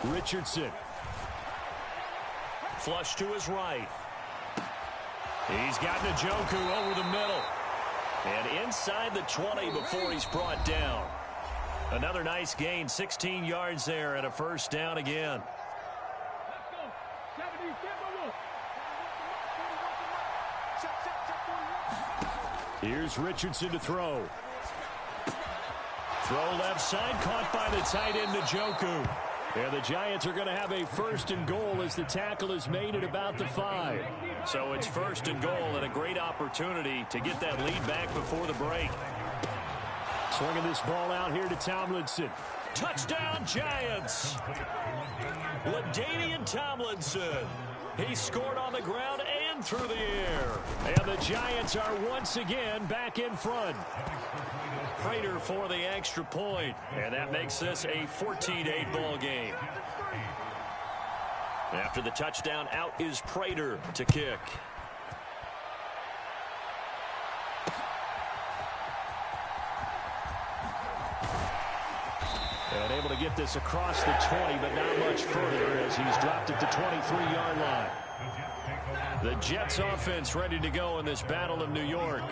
C: Richardson. Flush to his right. He's got Njoku over the middle. And inside the 20 before he's brought down. Another nice gain, 16 yards there and a first down again. Here's Richardson to throw. Throw left side, caught by the tight end, Njoku. And the Giants are going to have a 1st and goal as the tackle is made at about the 5.
A: So it's 1st and goal and a great opportunity to get that lead back before the break.
C: Swinging this ball out here to Tomlinson.
A: Touchdown, Giants! LaDainian Tomlinson. He scored on the ground and through the air.
C: And the Giants are once again back in front.
A: Prater for the extra point. And that makes this a 14-8 ball game. After the touchdown, out is Prater to kick.
C: And able to get this across the 20, but not much further as he's dropped at the 23-yard line.
A: The Jets offense ready to go in this Battle of New York.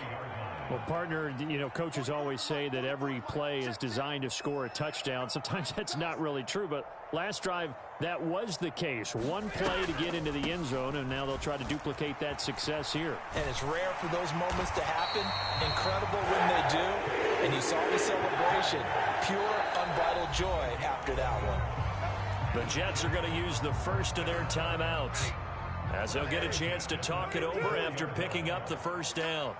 C: Well, partner, you know, coaches always say that every play is designed to score a touchdown. Sometimes that's not really true, but last drive, that was the case. One play to get into the end zone, and now they'll try to duplicate that success here.
B: And it's rare for those moments to happen. Incredible when they do. And you saw the celebration. Pure, unbridled joy after that one.
A: The Jets are going to use the first of their timeouts as they'll get a chance to talk it over after picking up the 1st down.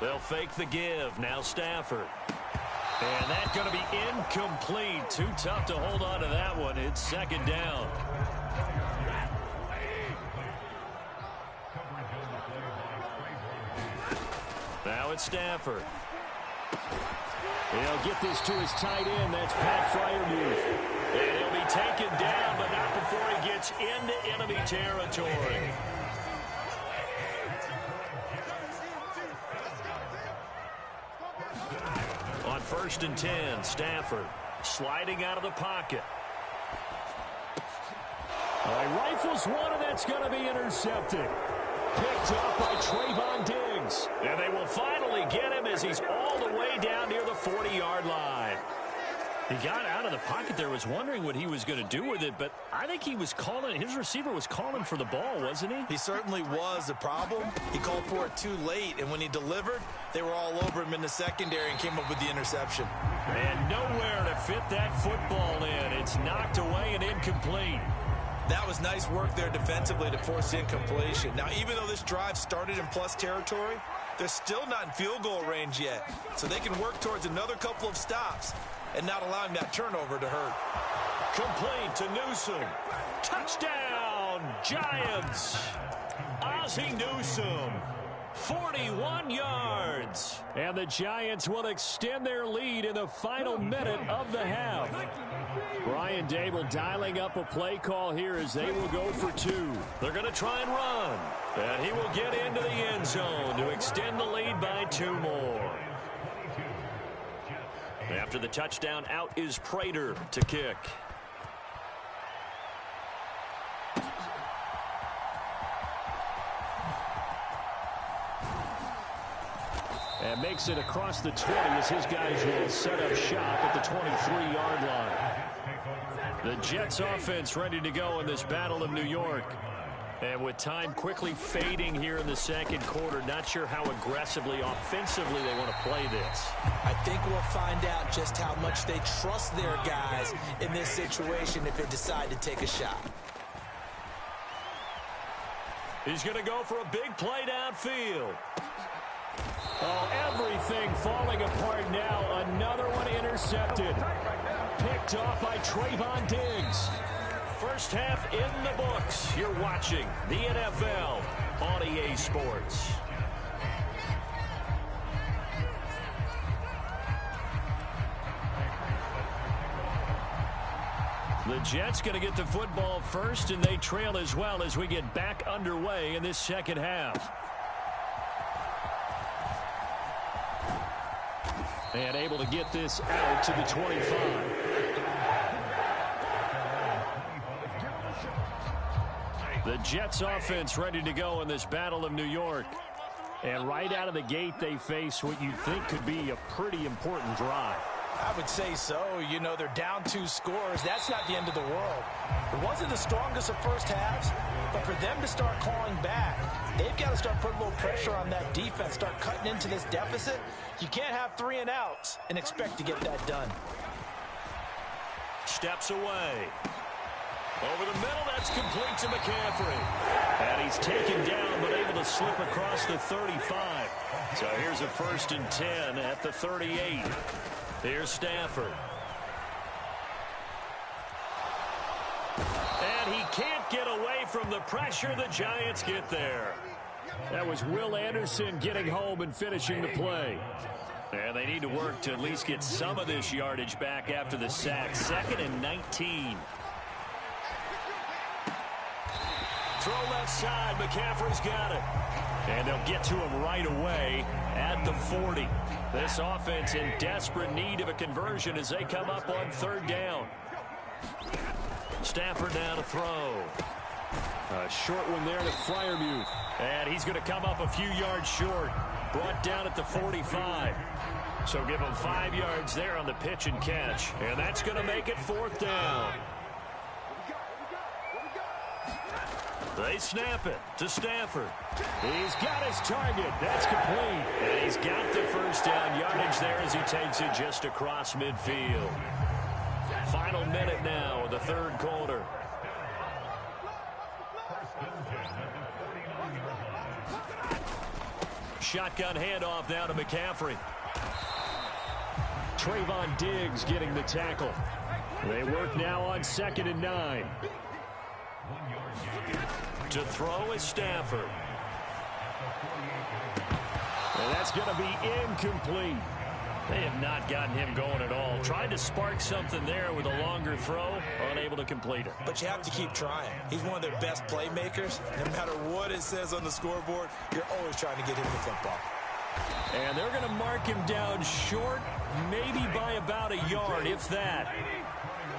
A: They'll fake the give. Now Stafford. And that's going to be incomplete. Too tough to hold on to that one. It's 2nd down. Now it's Stafford.
C: He'll get this to his tight end. That's Pat Freiermuth.
A: And he'll be taken down, but not before he gets into enemy territory. On 1st and 10, Stafford sliding out of the pocket.
C: He rifles one, and that's going to be intercepted. Picked up by Trayvon Diggs.
A: And they will finally get him as he's all the way down near the 40-yard line. He got out of the pocket there, was wondering what he was going to do with it, but I think he was calling, his receiver was calling for the ball, wasn't he?
E: He certainly was. The problem, he called for it too late, and when he delivered, they were all over him in the secondary and came up with the interception.
A: And nowhere to fit that football in. It's knocked away and incomplete.
E: That was nice work there defensively to force incompletion. Now, even though this drive started in plus territory, they're still not in field goal range yet. So they can work towards another couple of stops and not allowing that turnover to hurt.
A: Complete to Newsome. Touchdown, Giants. Ozzie Newsome. 41 yards.
C: And the Giants will extend their lead in the final minute of the half. Brian Dable dialing up a play call here as they will go for 2.
A: They're going to try and run. And he will get into the end zone to extend the lead by 2 more. After the touchdown, out is Prater to kick.
C: And makes it across the 20 as his guys will set up shop at the 23-yard line.
A: The Jets offense ready to go in this Battle of New York. And with time quickly fading here in the 2nd quarter, not sure how aggressively, offensively they want to play this.
B: I think we'll find out just how much they trust their guys in this situation if they decide to take a shot.
A: He's going to go for a big play downfield.
C: Oh, everything falling apart now. Another one intercepted. Picked off by Trayvon Diggs.
A: First half in the books. You're watching the NFL on EA Sports. The Jets going to get the football first, and they trail as well as we get back underway in this 2nd half.
C: And able to get this out to the 25.
A: The Jets offense ready to go in this Battle of New York.
C: And right out of the gate, they face what you think could be a pretty important drive.
B: I would say so. You know, they're down 2 scores. That's not the end of the world. It wasn't the strongest of first halves, but for them to start clawing back, they've got to start putting a little pressure on that defense, start cutting into this deficit. You can't have 3 and outs and expect to get that done.
A: Steps away. Over the middle, that's complete to McCaffrey. And he's taken down, but able to slip across the 35. So here's a 1st and 10 at the 38. Here's Stafford. And he can't get away from the pressure. The Giants get there. That was Will Anderson getting home and finishing the play. And they need to work to at least get some of this yardage back after the sack. 2nd and 19. Throw left side. McCaffrey's got it. And they'll get to him right away at the 40. This offense in desperate need of a conversion as they come up on 3rd down. Stafford now to throw. A short one there to Freiermuth. And he's going to come up a few yards short. Brought down at the 45. So give him 5 yards there on the pitch and catch. And that's going to make it 4th down. They snap it to Stafford. He's got his target. That's complete. And he's got the 1st down yardage there as he takes it just across midfield. Final minute now of the 3rd quarter. Shotgun handoff now to McCaffrey. Trayvon Diggs getting the tackle. They work now on 2nd and 9. To throw is Stafford. And that's going to be incomplete. They have not gotten him going at all. Tried to spark something there with a longer throw, unable to complete it.
E: But you have to keep trying. He's one of their best playmakers. No matter what it says on the scoreboard, you're always trying to get him the football.
A: And they're going to mark him down short, maybe by about a yard, if that.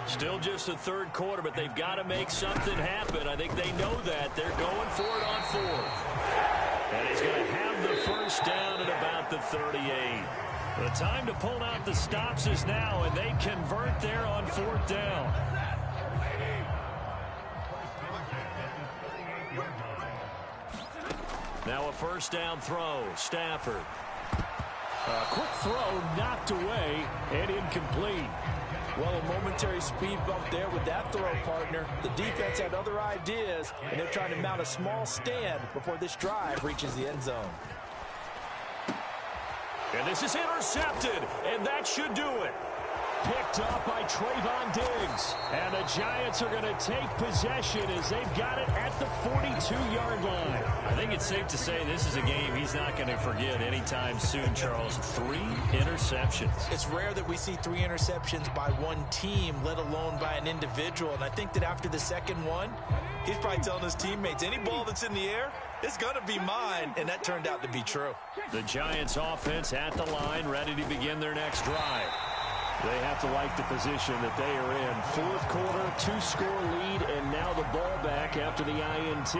A: Still just the 3rd quarter, but they've got to make something happen. I think they know that. They're going for it on 4th. And he's going to have the 1st down at about the 38. The time to pull out the stops is now, and they convert there on 4th down. Now a 1st down throw. Stafford. A quick throw knocked away and incomplete.
B: Well, a momentary speed bump there with that throw, partner. The defense had other ideas, and they're trying to mount a small stand before this drive reaches the end zone.
A: And this is intercepted, and that should do it. Picked up by Trayvon Diggs. And the Giants are going to take possession as they've got it at the 42-yard line.
C: I think it's safe to say this is a game he's not going to forget anytime soon, Charles. 3 interceptions.
B: It's rare that we see 3 interceptions by one team, let alone by an individual. And I think that after the 2nd one,
E: he's probably telling his teammates, any ball that's in the air, it's going to be mine. And that turned out to be true.
A: The Giants offense at the line, ready to begin their next drive. They have to like the position that they are in. 4th quarter, 2-score lead, and now the ball back after the INT.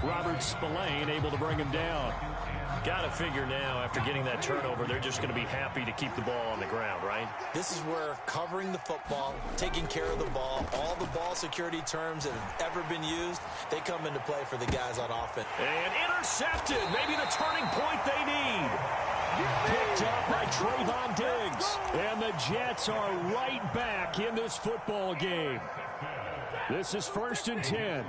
A: Robert Spillane able to bring him down.
C: Got to figure now, after getting that turnover, they're just going to be happy to keep the ball on the ground, right?
E: This is where covering the football, taking care of the ball, all the ball security terms that have ever been used, they come into play for the guys on offense.
A: And intercepted. Maybe the turning point they need. Picked up by Trayvon Diggs. And the Jets are right back in this football game. This is 1st and 10.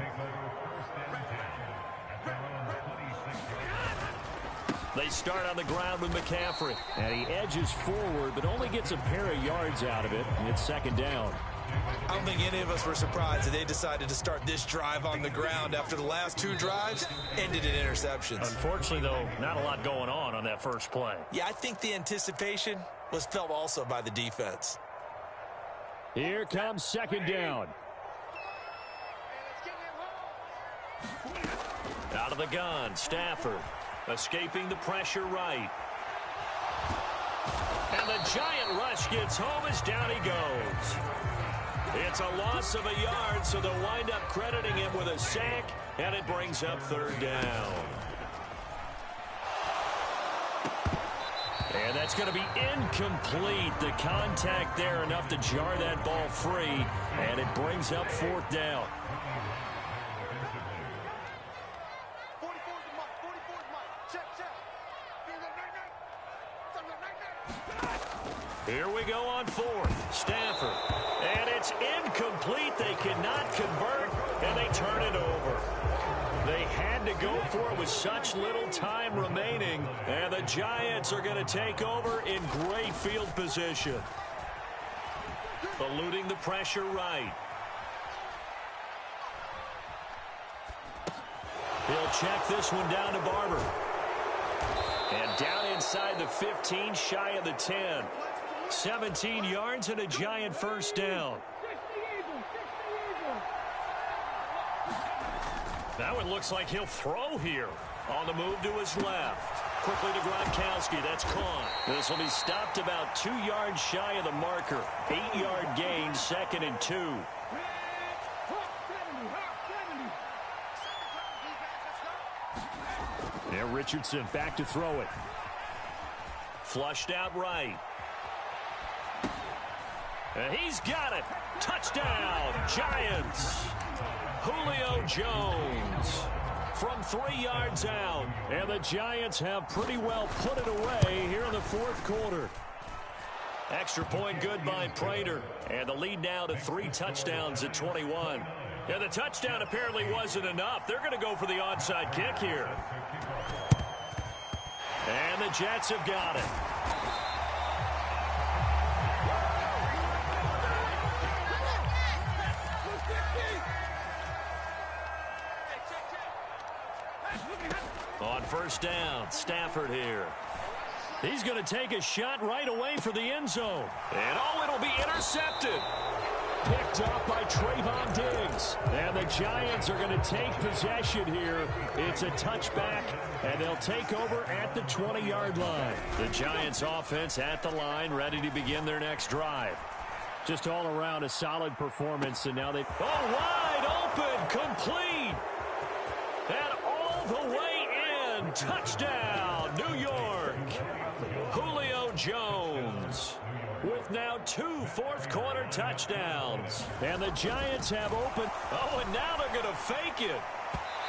A: They start on the ground with McCaffrey. And he edges forward, but only gets a pair of yards out of it. And it's 2nd down.
E: I don't think any of us were surprised that they decided to start this drive on the ground after the last 2 drives ended in interceptions.
C: Unfortunately, though, not a lot going on that first play.
E: Yeah, I think the anticipation was felt also by the defense.
A: Here comes 2nd down. Out of the gun, Stafford. Escaping the pressure right. And the giant rush gets home as down he goes. It's a loss of a yard, so they'll wind up crediting him with a sack, and it brings up 3rd down. And And that's going to be incomplete. The contact there enough to jar that ball free, and it brings up fourth down. Here we go on fourth. Stafford. And it's incomplete. They cannot convert, and they turn it over. They had to go for it with such little time remaining, and the Giants are going to take over in great field position. Eluding the pressure right. He'll check this one down to Barber. And down inside the 15, shy of the 10. 17 yards and a Giant first down. That one looks like he'll throw here. On the move to his left. Quickly to Gronkowski. That's caught. This will be stopped about 2 yards shy of the marker. 8-yard gain, 2nd and 2. Now Richardson back to throw it. Flushed out right. And he's got it. Touchdown, Giants. Julio Jones from 3 yards out. And the Giants have pretty well put it away here in the fourth quarter. Extra point good by Prater. And the lead now to 3 touchdowns at 21. And the touchdown apparently wasn't enough. They're going to go for the onside kick here. And the Jets have got it. On first down, Stafford here. He's going to take a shot right away for the end zone. And it'll be intercepted. Picked up by Trayvon Diggs. And the Giants are going to take possession here. It's a touchback, and they'll take over at the 20-yard line. The Giants offense at the line, ready to begin their next drive. Just all around a solid performance, and now they... Oh, wide open, complete. And all the way in. Touchdown, New York. Julio Jones with now 2 fourth-quarter touchdowns. And the Giants have opened. Oh, and now they're going to fake it.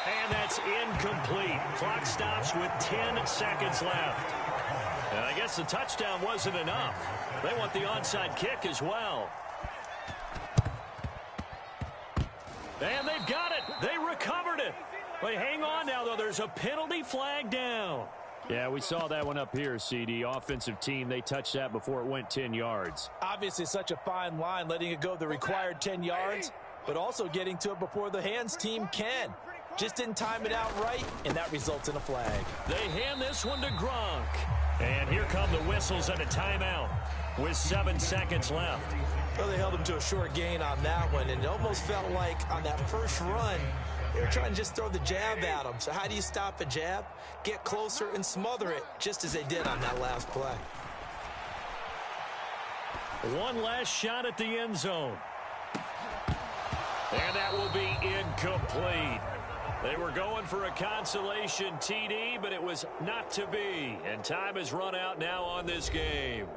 A: And that's incomplete. Clock stops with 10 seconds left. And I guess the touchdown wasn't enough. They want the onside kick as well. And they've got it. They recovered it. But hang on now, though. There's a penalty flag down. Yeah, we saw that one up here, CD. Offensive team, they touched that before it went 10 yards.
B: Obviously such a fine line, letting it go the required 10 yards, but also getting to it before the hands team can. Just didn't time it out right, and that results in a flag.
A: They hand this one to Gronk. And here come the whistles and a timeout with 7 seconds left.
B: Well, they held him to a short gain on that one, and it almost felt like on that first run, they were trying to just throw the jab at him. So how do you stop a jab? Get closer and smother it, just as they did on that last play.
A: One last shot at the end zone. And that will be incomplete. They were going for a consolation TD, but it was not to be. And time has run out now on this game.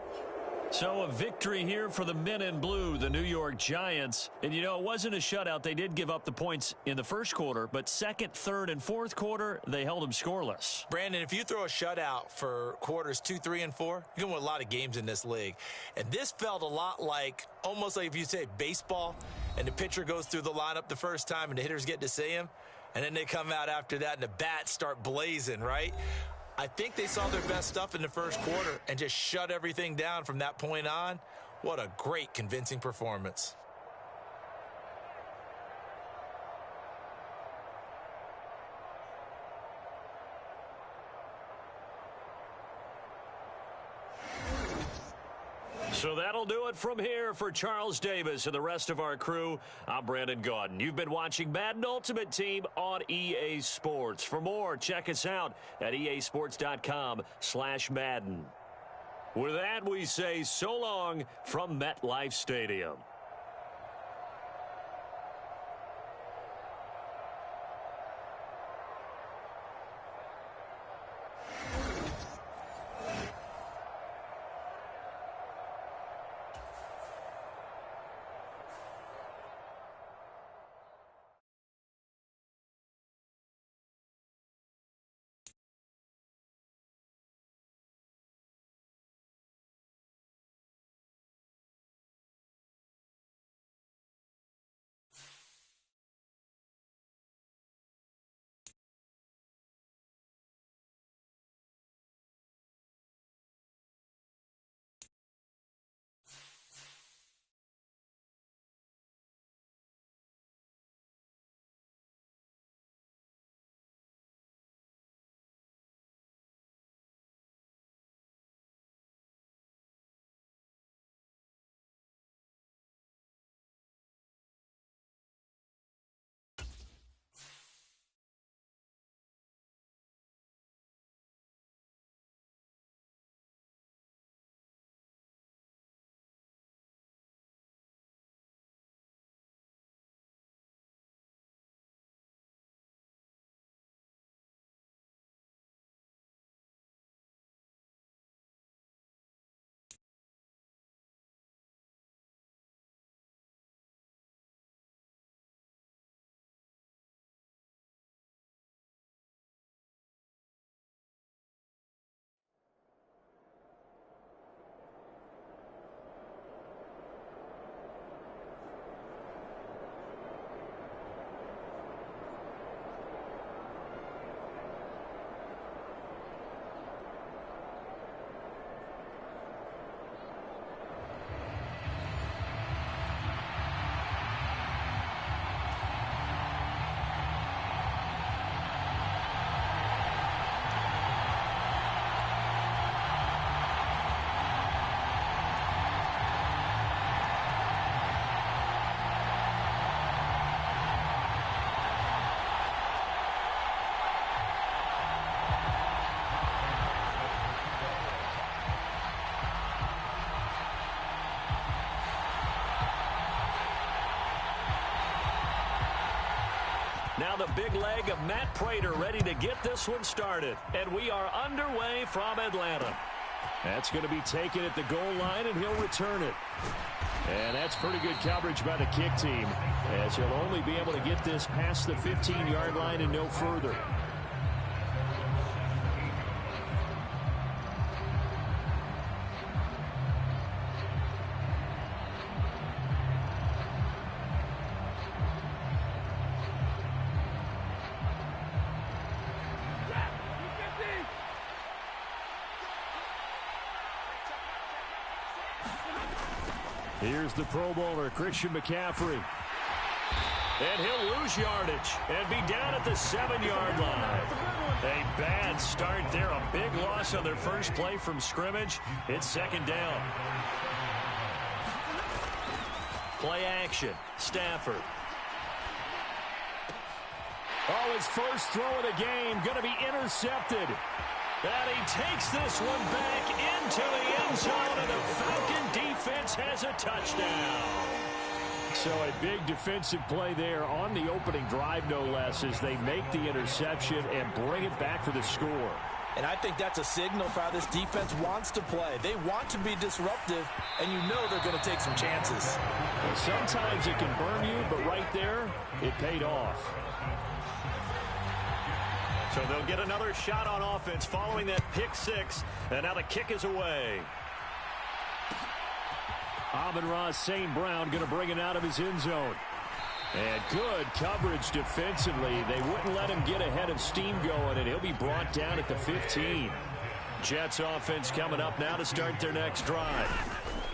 A: So a victory here for the men in blue, the New York Giants. And, you know, it wasn't a shutout. They did give up the points in the first quarter, but second, third, and fourth quarter, they held them scoreless.
B: Brandon, if you throw a shutout for quarters 2, 3, and 4, you're going to win a lot of games in this league. And this felt a lot like, almost like if you say baseball, and the pitcher goes through the lineup the first time and the hitters get to see him, and then they come out after that and the bats start blazing, right? I think they saw their best stuff in the first quarter and just shut everything down from that point on. What a great, convincing performance.
A: So that'll do it from here for Charles Davis and the rest of our crew. I'm Brandon Gaudin. You've been watching Madden Ultimate Team on EA Sports. For more, check us out at easports.com/Madden. With that, we say so long from MetLife Stadium. Now the big leg of Matt Prater ready to get this one started. And we are underway from Atlanta. That's going to be taken at the goal line, and he'll return it. And that's pretty good coverage by the kick team, as he'll only be able to get this past the 15-yard line and no further. Here's the Pro Bowler, Christian McCaffrey. And he'll lose yardage and be down at the 7-yard line. A bad start there. A big loss on their first play from scrimmage. It's second down. Play action. Stafford. Oh, his first throw of the game going to be intercepted. And he takes this one back into the end zone, and the Falcon defense has a touchdown. So a big defensive play there on the opening drive, no less, as they make the interception and bring it back for the score.
B: And I think that's a signal for how this defense wants to play. They want to be disruptive, and you know they're going to take some chances.
A: Well, sometimes it can burn you, but right there, it paid off. So they'll get another shot on offense following that pick six, and now the kick is away. Amon-Ra St. Brown going to bring it out of his end zone. And good coverage defensively. They wouldn't let him get ahead of steam going, and he'll be brought down at the 15. Jets offense coming up now to start their next drive.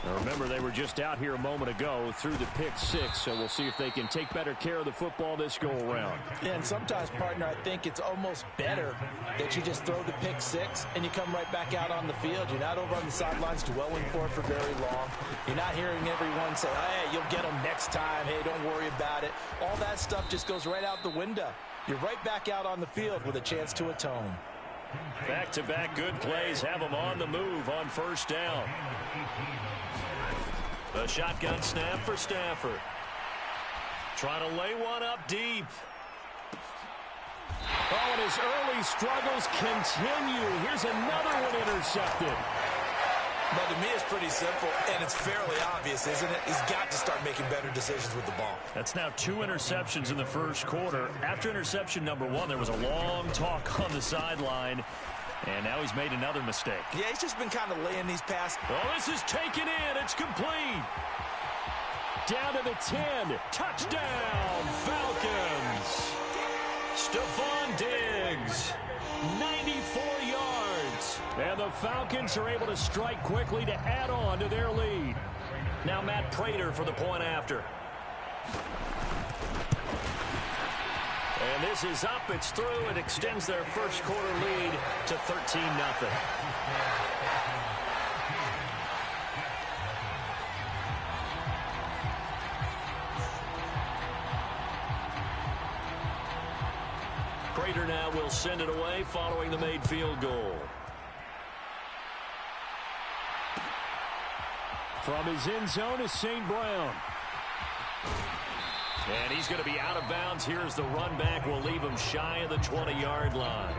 A: Now remember, they were just out here a moment ago through the pick six, so we'll see if they can take better care of the football this go-around.
B: Yeah, and sometimes, partner, I think it's almost better that you just throw the pick six and you come right back out on the field. You're not over on the sidelines dwelling for it for very long. You're not hearing everyone say, hey, you'll get them next time. Hey, don't worry about it. All that stuff just goes right out the window. You're right back out on the field with a chance to atone.
A: Back-to-back good plays have them on the move on first down. A shotgun snap for Stafford. Trying to lay one up deep. Oh, and his early struggles continue. Here's another one intercepted.
E: But to me, it's pretty simple, and it's fairly obvious, isn't it? He's got to start making better decisions with the ball.
A: That's now 2 interceptions in the first quarter. After interception number 1, there was a long talk on the sideline, and now he's made another mistake.
E: Yeah, he's just been kind of laying these passes.
A: Oh, this is taken in. It's complete. Down to the 10. Touchdown, Falcons. Stephon Diggs, 94 yards. And the Falcons are able to strike quickly to add on to their lead. Now Matt Prater for the point after. And this is up. It's through. It extends their first quarter lead to 13-0. Prater now will send it away following the made field goal. From his end zone is St. Brown. And he's going to be out of bounds. Here's the run back. Will leave him shy of the 20-yard line.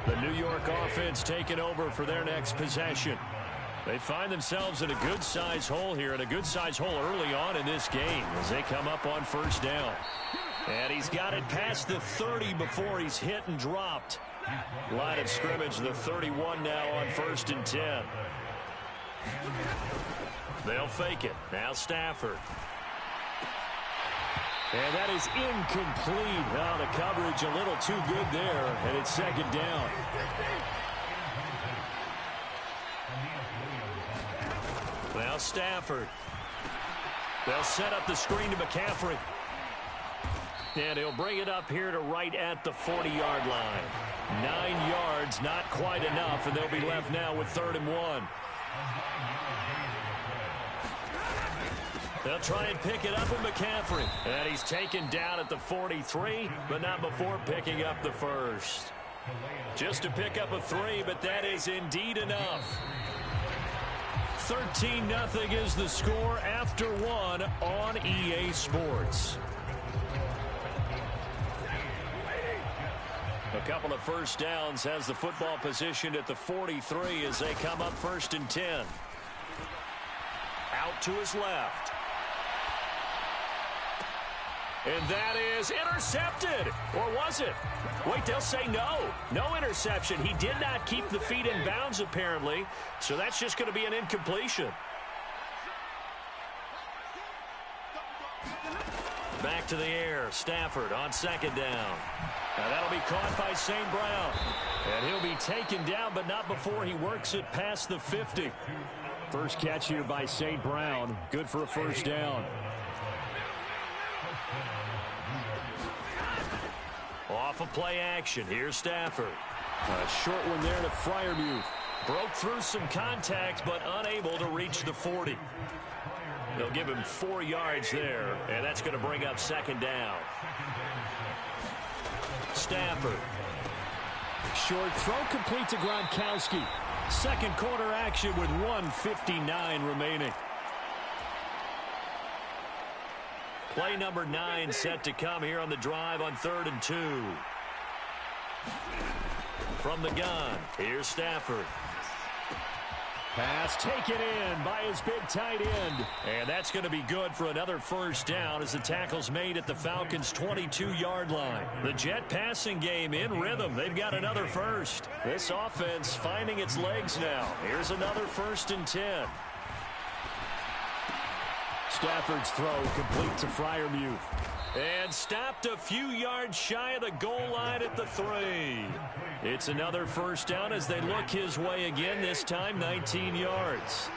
A: The New York offense taking over for their next possession. They find themselves in a good-sized hole here, and a good-sized hole early on in this game as they come up on first down. And he's got it past the 30 before he's hit and dropped. Line of scrimmage, the 31 now on 1st and 10. They'll fake it. Now Stafford. And that is incomplete. Now the coverage a little too good there, and it's second down. Now Stafford. They'll set up the screen to McCaffrey. And he'll bring it up here to right at the 40-yard line. 9 yards, not quite enough, and they'll be left now with 3rd and 1. They'll try and pick it up with McCaffrey. And he's taken down at the 43, but not before picking up the first. Just to pick up a 3, but that is indeed enough. 13-0 is the score after 1 on EA Sports.
C: A couple of first downs has the football positioned at the 43 as they come up 1st and 10. Out to his left. And that is intercepted. Or was it? Wait, they'll say no. No interception. He did not keep the feet in bounds, apparently. So that's just going to be an incompletion. Back to the air. Stafford on 2nd down. Now that'll be caught by St. Brown. And he'll be taken down, but not before he works it past the 50. First catch here by St. Brown. Good for a first down. Off of play action. Here's Stafford. A short one there to Freiermuth. Broke through some contact, but unable to reach the 40. They'll give him 4 yards there, and that's going to bring up 2nd down. Stafford. Short throw complete to Gronkowski. Second quarter action with 1:59 remaining. Play number 9 set to come here on the drive on 3rd and 2. From the gun, here's Stafford. Pass taken in by his big tight end. And that's going to be good for another first down as the tackle's made at the Falcons' 22-yard line. The Jet passing game in rhythm. They've got another first. This offense finding its legs now. Here's another 1st and 10. Stafford's throw complete to Freiermuth. And stopped a few yards shy of the goal line at the 3. It's another first down as they look his way again, this time 19 yards.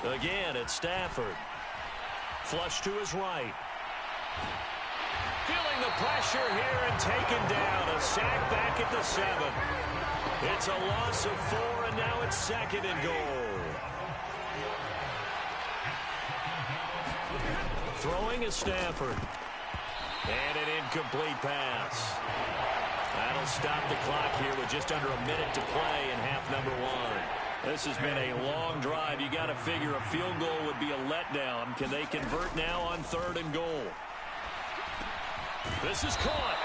C: Again, it's Stafford. Flush to his right. Feeling the pressure here and taken down. A sack back at the 7. It's a loss of 4, and now it's 2nd and goal. Throwing is Stafford. And an incomplete pass. That'll stop the clock here with just under a minute to play in half number 1. This has been a long drive. You got to figure a field goal would be a letdown. Can they convert now on 3rd and goal? This is caught.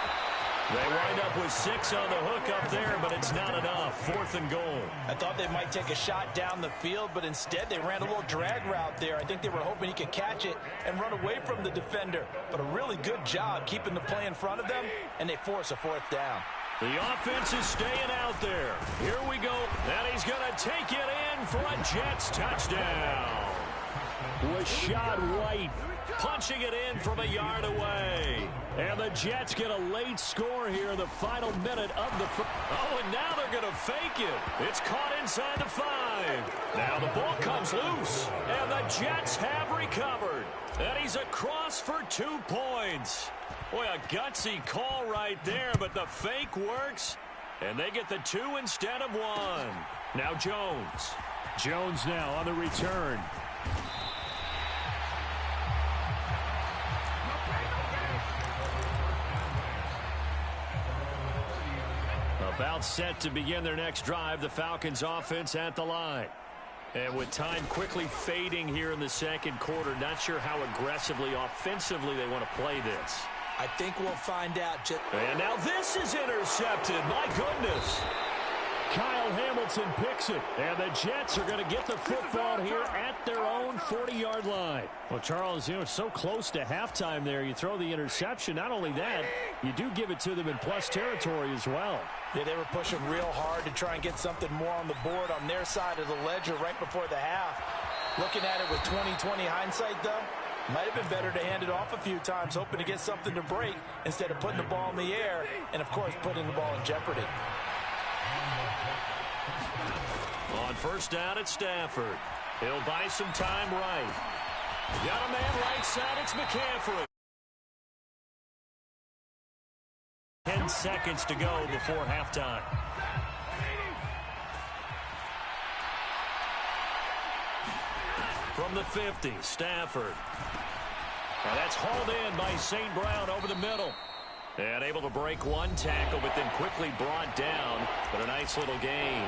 C: They wind up with 6 on the hook up there, but it's not enough. 4th and goal.
B: I thought they might take a shot down the field, but instead they ran a little drag route there. I think they were hoping he could catch it and run away from the defender. But a really good job keeping the play in front of them, and they force a 4th down.
C: The offense is staying out there. Here we go. And he's going to take it in for a Jets touchdown. Rashad White punching it in from a yard away. And the Jets get a late score here in the final minute of the first. Oh, and now they're going to fake it. It's caught inside the 5. Now the ball comes loose. And the Jets have recovered. And he's across for 2 points. Boy, a gutsy call right there, but the fake works. And they get the 2 instead of 1. Now Jones. Jones now on the return. About set to begin their next drive, the Falcons offense at the line. And with time quickly fading here in the second quarter, not sure how aggressively, offensively they want to play this.
B: I think we'll find out.
C: And now this is intercepted. My goodness. Kyle Hamilton picks it. And the Jets are going to get the football here at their own 40-yard line. Well, Charles, you know, it's so close to halftime there. You throw the interception. Not only that, you do give it to them in plus territory as well.
B: Yeah, they were pushing real hard to try and get something more on the board on their side of the ledger right before the half. Looking at it with 20/20 hindsight, though, might have been better to hand it off a few times, hoping to get something to break instead of putting the ball in the air and, of course, putting the ball in jeopardy.
C: On first down at Stafford. He'll buy some time right. Got a man right side. It's McCaffrey. 10 seconds to go before halftime. From the 50, Stafford. Now that's hauled in by St. Brown over the middle. And able to break one tackle, but then quickly brought down. But a nice little gain.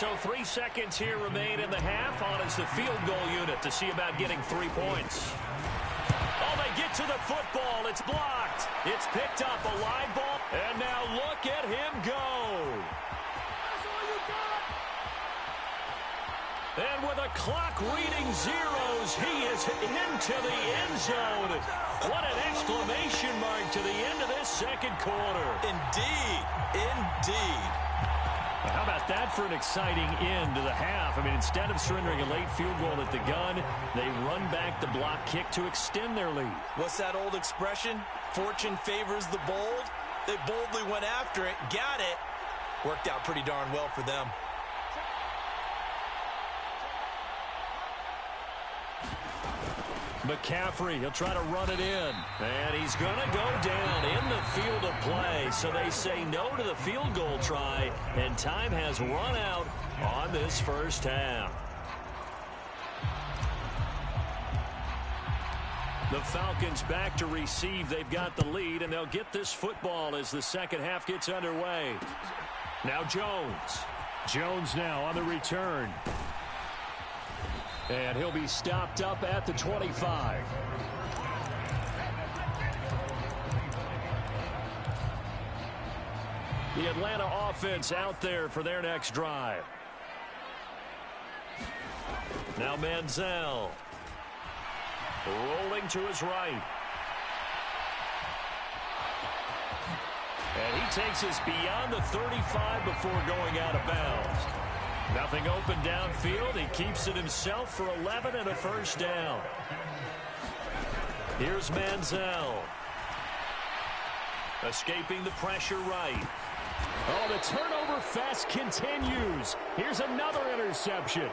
A: So 3 seconds here remain in the half. On is the field goal unit to see about getting 3 points. Oh, they get to the football. It's blocked. It's picked up, a live ball. And now look at him go. And with a clock reading zeros, he is into the end zone. What an exclamation mark to the end of this second quarter.
E: Indeed. Indeed.
A: How about that for an exciting end to the half? I mean, instead of surrendering a late field goal at the gun, they run back the block kick to extend their lead.
E: What's that old expression? Fortune favors the bold. They boldly went after it, got it. Worked out pretty darn well for them.
A: McCaffrey, he'll try to run it in. And he's going to go down in the field of play. So they say no to the field goal try, and time has run out on this first half. The Falcons back to receive. They've got the lead, and they'll get this football as the second half gets underway. Now Jones. Jones now on the return. And he'll be stopped up at the 25. The Atlanta offense out there for their next drive. Now Manziel. Rolling to his right. And he takes us beyond the 35 before going out of bounds. Nothing open downfield. He keeps it himself for 11 and a first down. Here's Manziel. Escaping the pressure right. Oh, the turnover fest continues. Here's another interception.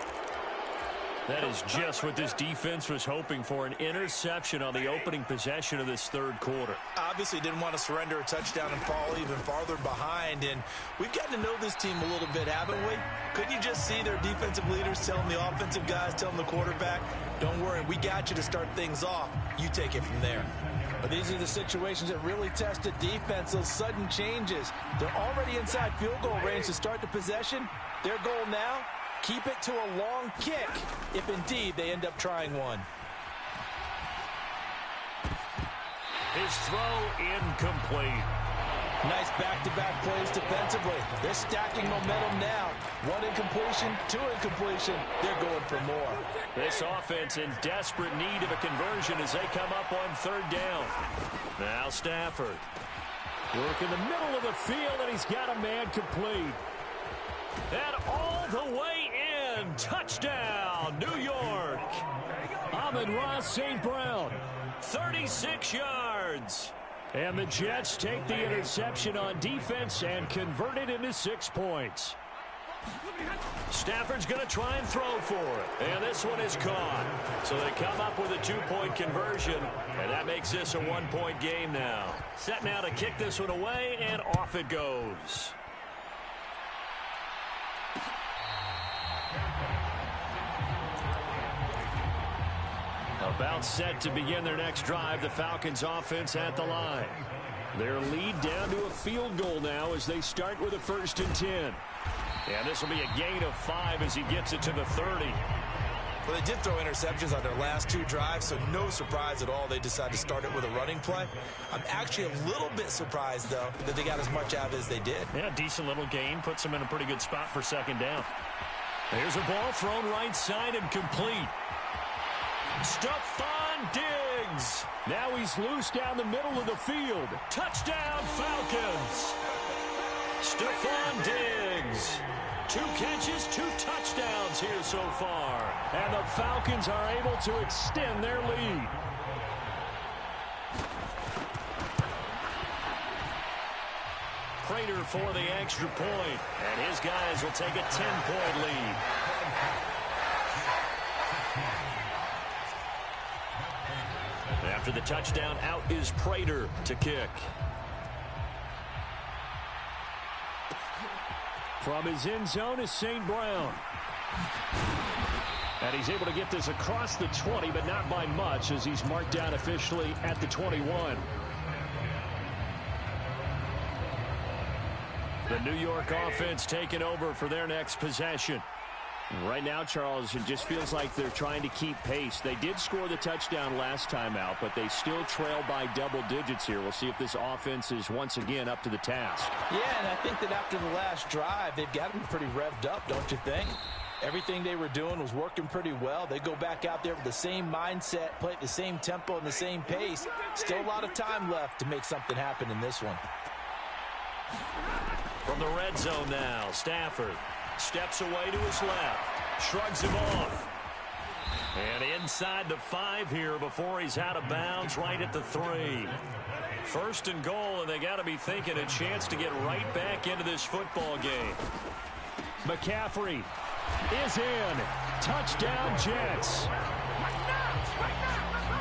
A: That is just what this defense was hoping for, an interception on the opening possession of this third quarter.
E: Obviously didn't want to surrender a touchdown and fall even farther behind, and we've gotten to know this team a little bit, haven't we? Couldn't you just see their defensive leaders telling the offensive guys, telling the quarterback, don't worry, we got you to start things off. You take it from there.
B: But these are the situations that really test the defense, those sudden changes. They're already inside field goal range to start the possession. Their goal now, keep it to a long kick, if indeed they end up trying one.
A: His throw incomplete.
B: Nice back-to-back plays defensively. They're stacking momentum now. One incompletion, two incompletion. They're going for more.
A: This offense in desperate need of a conversion as they come up on third down. Now Stafford. Work in the middle of the field, and he's got a man complete. And all the way in. Touchdown, New York. Amon-Ra St. Brown. 36 yards. And the Jets take the interception on defense and convert it into 6 points. Stafford's going to try and throw for it. And this one is caught. So they come up with a 2-point conversion. And that makes this a 1-point game now. Set now to kick this one away, and off it goes. About set to begin their next drive, the Falcons offense at the line. Their lead down to a field goal now as they start with a 1st and 10. And this will be a gain of 5 as he gets it to the 30.
E: Well, they did throw interceptions on their last 2 drives, so no surprise at all they decided to start it with a running play. I'm actually a little bit surprised, though, that they got as much out of it as they did.
A: Yeah, decent little gain. Puts them in a pretty good spot for second down. There's a ball thrown right side and complete. Stephon Diggs. Now he's loose down the middle of the field. Touchdown, Falcons. Stephon Diggs. 2 catches, 2 touchdowns here so far. And the Falcons are able to extend their lead. Prater for the extra point. And his guys will take a 10-point lead. After the touchdown, out is Prater to kick. From his end zone is St. Brown. And he's able to get this across the 20, but not by much, as he's marked down officially at the 21. The New York offense taking over for their next possession. Right now, Charles, it just feels like they're trying to keep pace. They did score the touchdown last time out, but they still trail by double digits here. We'll see if this offense is once again up to the task.
B: Yeah, and I think that after the last drive, they've got them pretty revved up, don't you think? Everything they were doing was working pretty well. They go back out there with the same mindset, play at the same tempo and the same pace. Still a lot of time left to make something happen in this one.
A: From the red zone now, Stafford steps away to his left, shrugs him off. And inside the 5 here before he's out of bounds, right at the 3. First and goal, and they got to be thinking a chance to get right back into this football game. McCaffrey is in. Touchdown, Jets.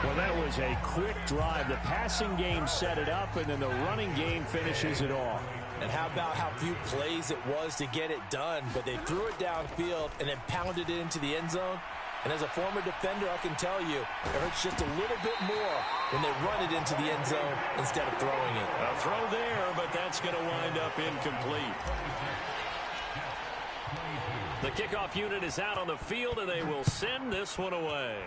A: Well, that was a quick drive. The passing game set it up, and then the running game finishes it off.
B: And how about how few plays it was to get it done, but they threw it downfield and then pounded it into the end zone. And as a former defender, I can tell you, it hurts just a little bit more when they run it into the end zone instead of throwing it.
A: A throw there, but that's going to wind up incomplete. The kickoff unit is out on the field, and they will send this one away.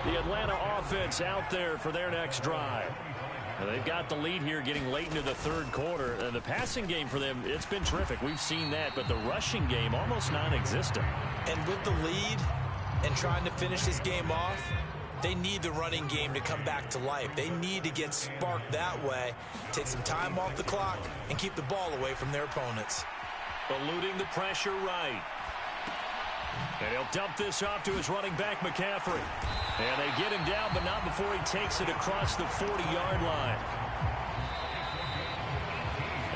A: The Atlanta offense out there for their next drive. And they've got the lead here getting late into the third quarter. The passing game for them, it's been terrific. We've seen that, but the rushing game almost non-existent.
B: And with the lead and trying to finish this game off, they need the running game to come back to life. They need to get sparked that way, take some time off the clock, and keep the ball away from their opponents.
A: Eluding the pressure right. And he'll dump this off to his running back, McCaffrey. And they get him down, but not before he takes it across the 40-yard line.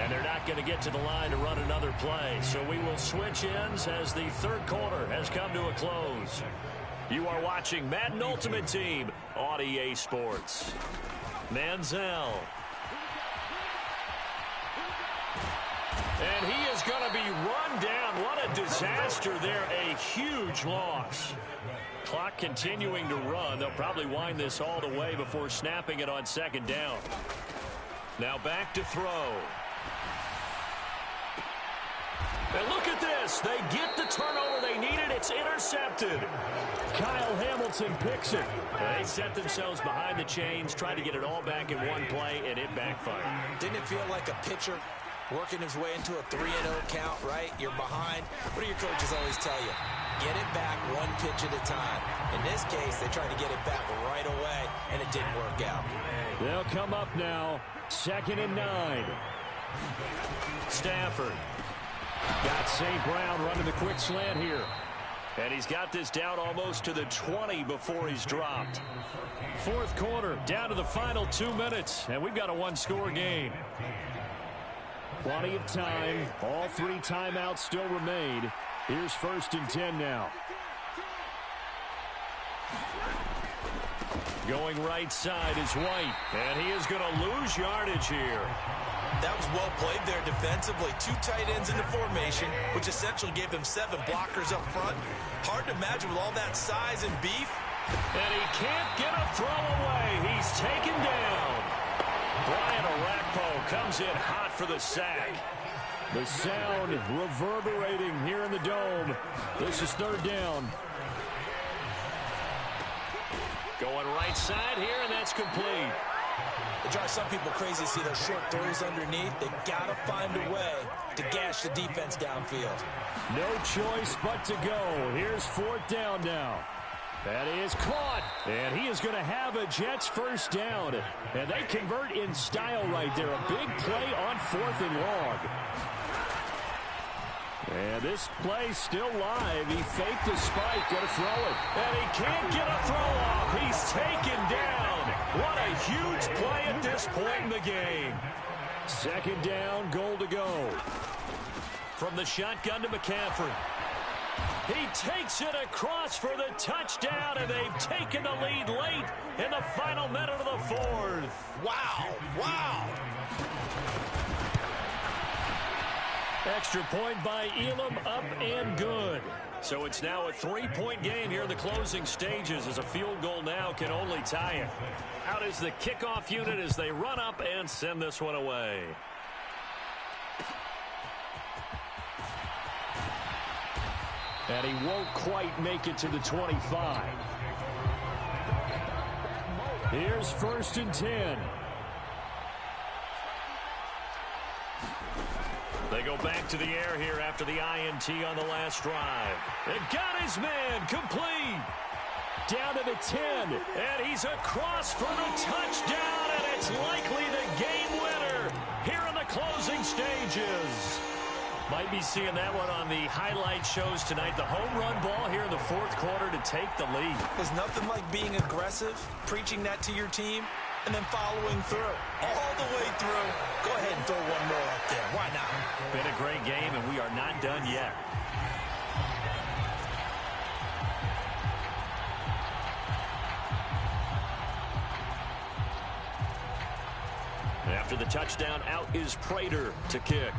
A: And they're not going to get to the line to run another play. So we will switch ends as the third quarter has come to a close. You are watching Madden Ultimate Team on EA Sports. Manziel. And he is going to be run down. What a disaster there. A huge loss. Clock continuing to run. They'll probably wind this all the way before snapping it on second down. Now back to throw. And look at this. They get the turnover they needed. It's intercepted. Kyle Hamilton picks it. They set themselves behind the chains, trying to get it all back in one play, and it backfired.
B: Didn't it feel like a pitcher working his way into a 3-0 count, right? You're behind. What do your coaches always tell you? Get it back one pitch at a time. In this case, they tried to get it back right away, and it didn't work out.
A: They'll come up now. 2nd and 9. Stafford. Got St. Brown running the quick slant here. And he's got this down almost to the 20 before he's dropped. Fourth quarter, down to the final 2 minutes, and we've got a one-score game. Plenty of time. All 3 timeouts still remain. Here's 1st and 10 now. Going right side is White, and he is going to lose yardage here.
B: That was well played there defensively. 2 tight ends in the formation, which essentially gave them 7 blockers up front. Hard to imagine with all that size and beef.
A: And he can't get a throw away. He's taken down. Brian Orakpo comes in hot for the sack. The sound reverberating here in the dome. This is 3rd down. Going right side here, and that's complete.
B: It drives some people crazy to see those short throws underneath. They've got to find a way to gash the defense downfield.
A: No choice but to go. Here's 4th down now. That is caught, and he is going to have a Jets first down. And they convert in style right there. A big play on 4th and long. And this play still live. He faked the spike, going to throw it. And he can't get a throw off. He's taken down. What a huge play at this point in the game. 2nd down, goal to go. From the shotgun to McCaffrey. He takes it across for the touchdown, and they've taken the lead late in the final minute of the 4th.
B: Wow, wow.
A: Extra point by Elam, up and good. So it's now a 3-point game here in the closing stages as a field goal now can only tie it. Out is the kickoff unit as they run up and send this one away.
C: And he won't quite make it to the 25. Here's 1st and 10.
A: They go back to the air here after the INT on the last drive. And got his man complete. Down to the 10. And he's across for the touchdown. And it's likely the game winner here in the closing stages. Might be seeing that one on the highlight shows tonight. The home run ball here in the 4th quarter to take the lead.
B: There's nothing like being aggressive, preaching that to your team, and then following through. All the way through. Go ahead and throw one more up there. Why not?
A: Been a great game, and we are not done yet. After the touchdown, out is Prater to kick.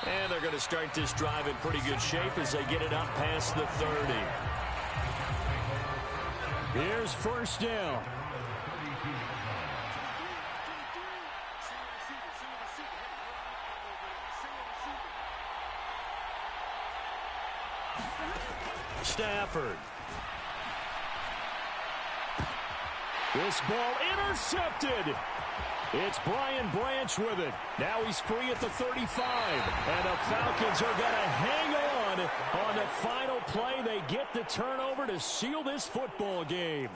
A: And they're going to start this drive in pretty good shape as they get it up past the 30.
C: Here's 1st down.
A: Stafford.
C: This ball intercepted. It's Brian Branch with it. Now he's free at the 35. And the Falcons are going to hang on the final play. They get the turnover to seal this football game.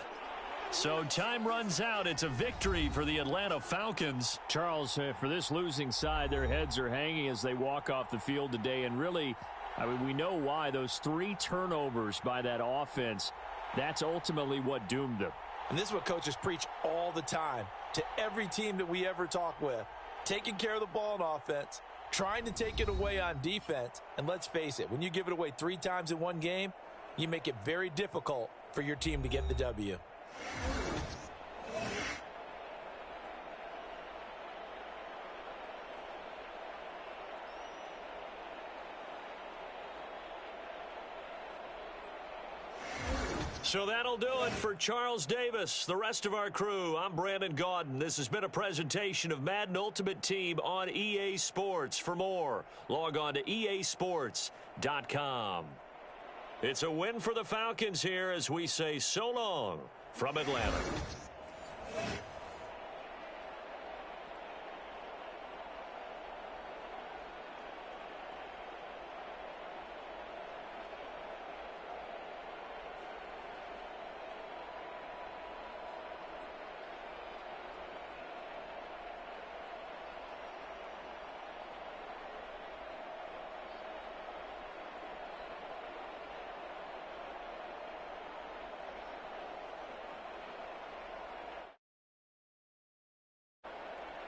A: So time runs out. It's a victory for the Atlanta Falcons.
C: Charles, for this losing side, their heads are hanging as they walk off the field today. And really, I mean, we know why. Those 3 turnovers by that offense, that's ultimately what doomed them.
B: And this is what coaches preach all the time to every team that we ever talk with. Taking care of the ball on offense, trying to take it away on defense. And let's face it, when you give it away 3 times in one game, you make it very difficult for your team to get the W.
A: So that'll do it for Charles Davis, the rest of our crew. I'm Brandon Gaudin. This has been a presentation of Madden Ultimate Team on EA Sports. For more, log on to easports.com. It's a win for the Falcons here as we say so long from Atlanta.